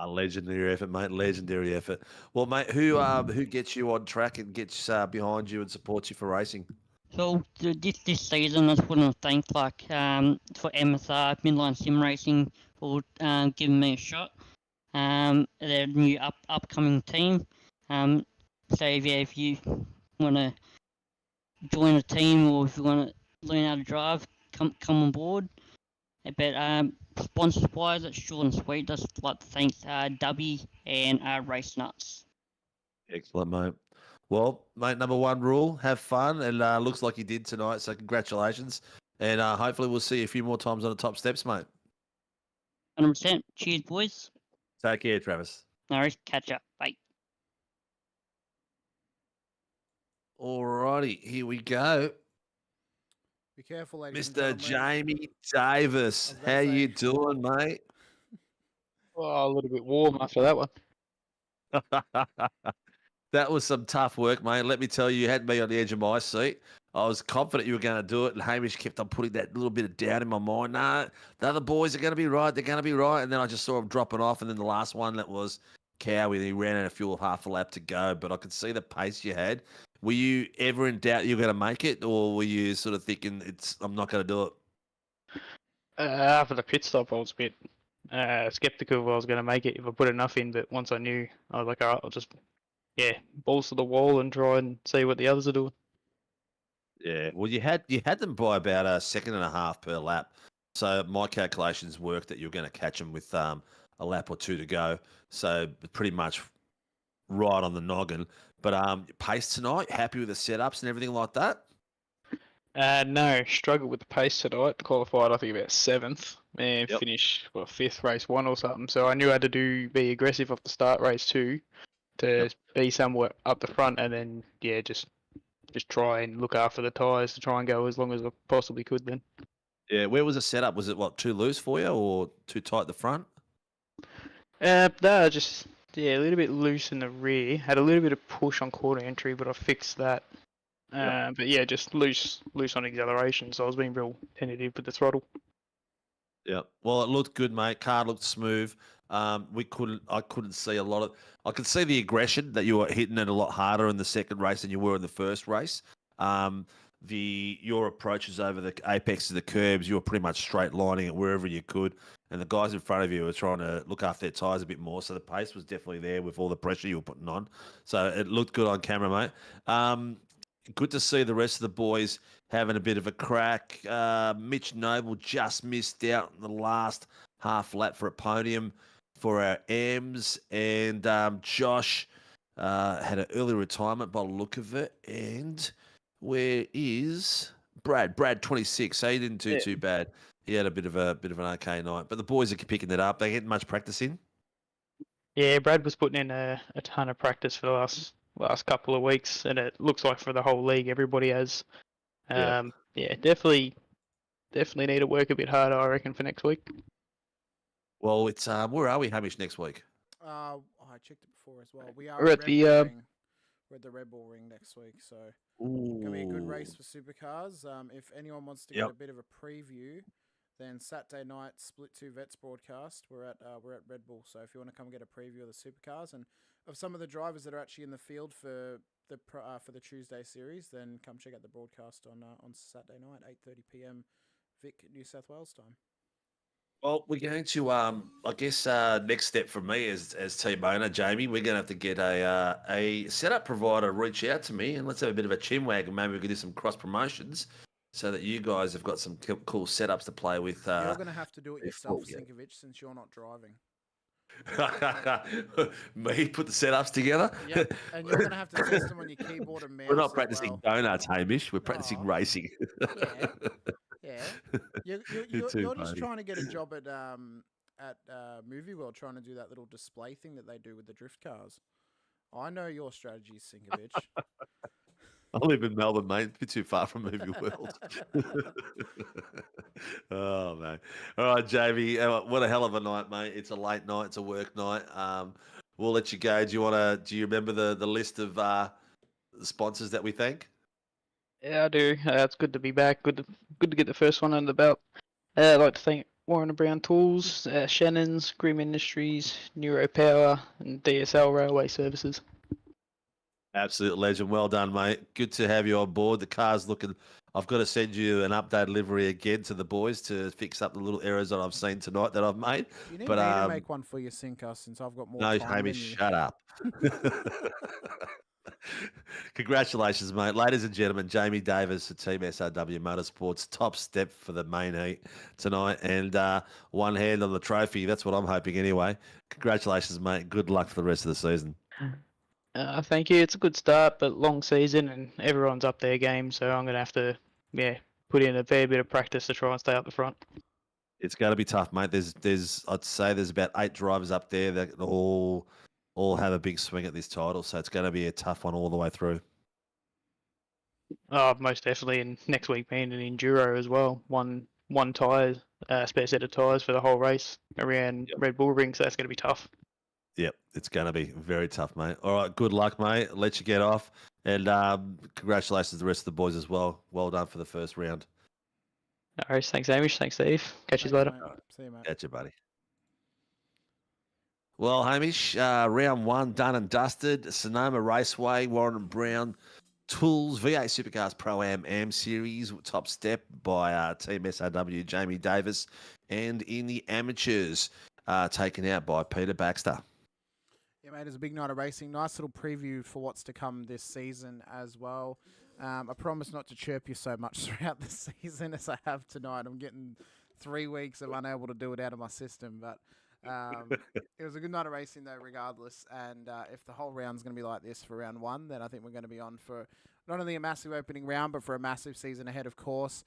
Legendary effort, mate. Legendary effort. Well, mate, who gets you on track and gets behind you and supports you for racing? So this season, I just want to thank for MSR Midline Sim Racing for giving me a shot. Their new upcoming team. So if you want to join a team or if you want to learn how to drive, come on board. But sponsors wise, it's short and sweet. Just like to thank Dubby and Race Nuts. Excellent, mate. Well, mate, number one rule, have fun, and looks like you did tonight, so congratulations. And hopefully we'll see you a few more times on the top steps, mate. 100%. Cheers, boys. Take care, Travis. No worries. Catch up. Bye. Alrighty, here we go. Be careful, ladies and Mr. gentlemen. Jamie Davis. How you doing, mate? Oh, a little bit warm after that one. That was some tough work, mate. Let me tell you, you had me on the edge of my seat. I was confident you were going to do it, and Hamish kept on putting that little bit of doubt in my mind. Nah, the other boys are going to be right. They're going to be right. And then I just saw him dropping off, and then the last one, that was Cowie. He ran out of fuel, half a lap to go, but I could see the pace you had. Were you ever in doubt you were going to make it, or were you sort of thinking, I'm not going to do it? After the pit stop, I was a bit skeptical if I was going to make it, if I put enough in, but once I knew, I was like, all right, I'll just, balls to the wall and try and see what the others are doing. Yeah, well, you had them by about a second and a half per lap. So my calculations worked that you were going to catch them with a lap or two to go. So pretty much right on the noggin. But pace tonight, happy with the setups and everything like that? No, struggled with the pace tonight. Qualified, I think, about 7th. And finished, 5th, race 1 or something. So I knew I had to be aggressive off the start, race 2, to be somewhat up the front, and then, just try and look after the tyres to try and go as long as I possibly could then. Yeah, where was the setup? Was it, too loose for you or too tight at the front? No, just, a little bit loose in the rear. Had a little bit of push on quarter entry, but I fixed that. But just loose on acceleration, so I was being real tentative with the throttle. Yeah, well, it looked good, mate. Car looked smooth. I couldn't see a lot of. I could see the aggression that you were hitting it a lot harder in the second race than you were in the first race. Your approaches over the apex of the curbs, you were pretty much straight lining it wherever you could, and the guys in front of you were trying to look after their tyres a bit more. So the pace was definitely there with all the pressure you were putting on. So it looked good on camera, mate. Good to see the rest of the boys having a bit of a crack. Mitch Noble just missed out in the last half lap for a podium for our M's, and Josh had an early retirement by the look of it. And where is Brad? Brad 26. So he didn't do too bad. He had a bit of an okay night. But the boys are picking it up. They getting much practice in. Yeah, Brad was putting in a ton of practice for the last couple of weeks, and it looks like for the whole league everybody has. Definitely need to work a bit harder, I reckon, for next week. Well, it's where are we, Hamish, next week? I checked it before as well. We're at the we're at the Red Bull Ring next week, so gonna be a good race for Supercars. If anyone wants to get a bit of a preview, then Saturday night Split 2 Vets broadcast. We're at Red Bull, so if you want to come get a preview of the Supercars and of some of the drivers that are actually in the field for the Tuesday series, then come check out the broadcast on Saturday night, 8:30 p.m. Vic, New South Wales time. Well, we're going to, I guess, next step for me as team owner, Jamie, we're going to have to get a setup provider reach out to me, and let's have a bit of a chinwag, and maybe we can do some cross promotions so that you guys have got some cool setups to play with. You're going to have to do it yourself, Sinkovic, since you're not driving. Me put the setups together? Yep, and you're going to have to test them on your keyboard and mouse. We're not practicing donuts, Hamish. We're practicing racing. Yeah. You're just trying to get a job at Movie World, trying to do that little display thing that they do with the drift cars. I know your strategies, Sinkovic. I live in Melbourne, mate. A bit too far from Movie World. Oh, man. All right, Jamie. What a hell of a night, mate. It's a late night. It's a work night. We'll let you go. Do you remember the list of the sponsors that we thank? Yeah, I do. It's good to be back. Good to get the first one under the belt. I'd like to thank Warren and Brown Tools, Shannon's, Grim Industries, NeuroPower, and DSL Railway Services. Absolute legend. Well done, mate. Good to have you on board. The car's looking. I've got to send you an updated livery again to the boys to fix up the little errors that I've seen tonight that I've made. You need But me to make one for your Sinker since I've got more no, time Hamish, than you. shut up. Congratulations, mate. Ladies and gentlemen, Jamie Davis for Team SRW Motorsports. Top step for the main heat tonight. And one hand on the trophy. That's what I'm hoping anyway. Congratulations, mate. Good luck for the rest of the season. Thank you. It's a good start, but long season and everyone's up their game, so I'm going to have to, put in a fair bit of practice to try and stay up the front. It's going to be tough, mate. I'd say there's about 8 drivers up there that all have a big swing at this title, so it's going to be a tough one all the way through. Oh, most definitely. And next week being an enduro as well. One tyre, spare set of tyres for the whole race around Red Bull Ring, so that's going to be tough. Yep, it's going to be very tough, mate. All right, good luck, mate. I'll let you get off. And congratulations to the rest of the boys as well. Well done for the first round. No worries. Thanks, Hamish. Thanks, Steve. Catch you later. See you, mate. Catch you, buddy. Well, Hamish, round 1 done and dusted. Sonoma Raceway, Warren and Brown Tools, V8 Supercars Pro-Am Series, top step by Team SRW, Jamie Davis. And in the amateurs, taken out by Peter Baxter. Yeah, mate, it's a big night of racing. Nice little preview for what's to come this season as well. I promise not to chirp you so much throughout the season as I have tonight. I'm getting 3 weeks of unable to do it out of my system, but it was a good night of racing though, regardless. And if the whole round's going to be like this for round 1, then I think we're going to be on for not only a massive opening round, but for a massive season ahead, of course.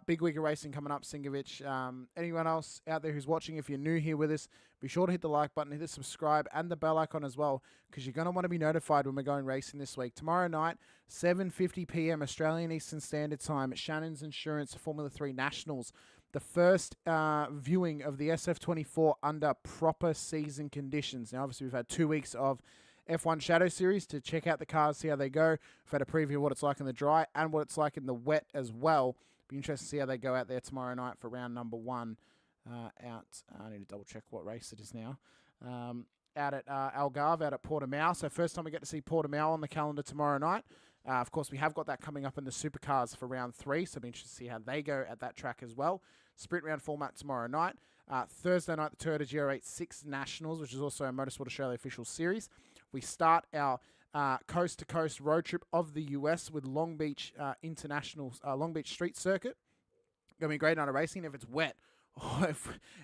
Big week of racing coming up, Sinkovic. Anyone else out there who's watching, if you're new here with us, be sure to hit the like button, hit the subscribe and the bell icon as well, because you're going to want to be notified when we're going racing this week. Tomorrow night, 7:50 p.m. Australian Eastern Standard Time at Shannon's Insurance Formula 3 Nationals. The first viewing of the SF24 under proper season conditions. Now, obviously, we've had 2 weeks of F1 Shadow Series to check out the cars, see how they go. We've had a preview of what it's like in the dry and what it's like in the wet as well. Be interested to see how they go out there tomorrow night for round number 1. I need to double check what race it is now. Out at Algarve, out at Portimao. So first time we get to see Portimao on the calendar tomorrow night. Of course, we have got that coming up in the Supercars for round 3, so be interested to see how they go at that track as well. Sprint round format tomorrow night. Thursday night, the Toyota GR86 Nationals, which is also a Motorsport Australia official series. We start our coast-to-coast road trip of the US with Long Beach Long Beach Street Circuit. Going to be a great night of racing if it's wet. Oh,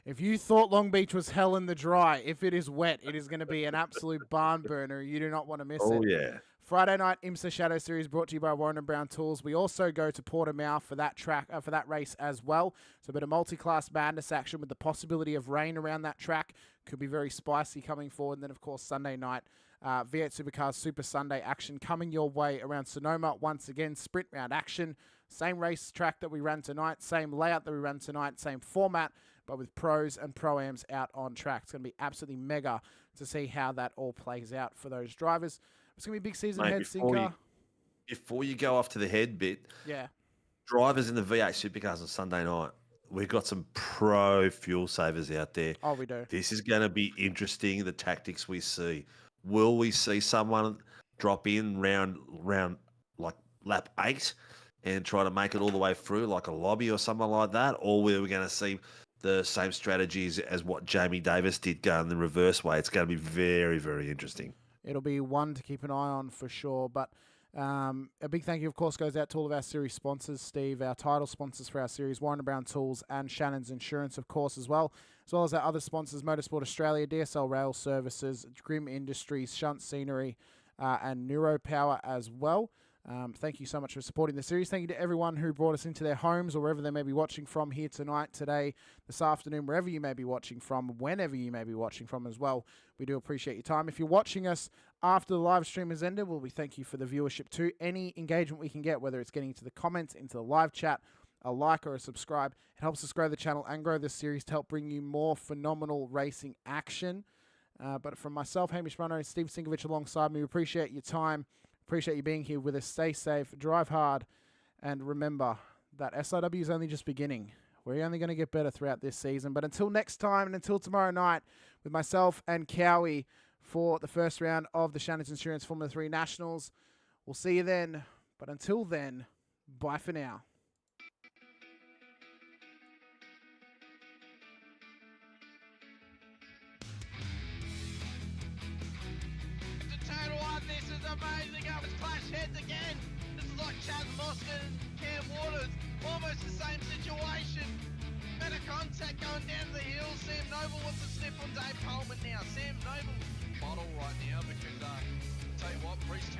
if you thought Long Beach was hell in the dry, if it is wet, it is going to be an absolute barn burner. You do not want to miss it. Oh, yeah. Friday night, IMSA Shadow Series brought to you by Warren and Brown Tools. We also go to Portimao for that track, for that race as well. So a bit of multi-class madness action with the possibility of rain around that track. Could be very spicy coming forward. And then, of course, Sunday night, V8 Supercars Super Sunday action coming your way around Sonoma. Once again, sprint round action. Same race track that we ran tonight, same layout that we ran tonight, same format, but with pros and pro-ams out on track. It's going to be absolutely mega to see how that all plays out for those drivers. It's going to be a big season ahead, Sinker. Before you go off to the head bit, yeah, drivers in the V8 Supercars on Sunday night, we've got some pro fuel savers out there. Oh, we do. This is going to be interesting, the tactics we see. Will we see someone drop in round like lap 8 and try to make it all the way through like a lobby or something like that? Or are we going to see the same strategies as what Jamie Davis did go in the reverse way? It's going to be very, very interesting. It'll be one to keep an eye on for sure. But a big thank you, of course, goes out to all of our series sponsors, Steve, our title sponsors for our series, Warren & Brown Tools and Shannon's Insurance, of course, as well as our other sponsors, Motorsport Australia, DSL Rail Services, Grim Industries, Shunt Scenery, and NeuroPower as well. Thank you so much for supporting the series. Thank you to everyone who brought us into their homes or wherever they may be watching from here tonight, today, this afternoon, wherever you may be watching from, whenever you may be watching from as well. We do appreciate your time. If you're watching us after the live stream has ended, we thank you for the viewership too. Any engagement we can get, whether it's getting into the comments, into the live chat, a like or a subscribe, it helps us grow the channel and grow this series to help bring you more phenomenal racing action. But from myself, Hamish Munro, and Steve Sinkovic alongside me, we appreciate your time. Appreciate you being here with us. Stay safe, drive hard, And remember that SRW is only just beginning. We're only going to get better throughout this season. But until next time and until tomorrow night with myself and Cowie for the first round of the Shannon's Insurance Formula 3 Nationals, we'll see you then. But until then, bye for now. This is amazing. I was clash heads again. This is like Chaz Mostert and Cam Waters. Almost the same situation. Better contact going down the hill. Sam Noble wants to sniff on Dave Coleman now. Sam Noble bottle right now because, I'll tell you what, Reece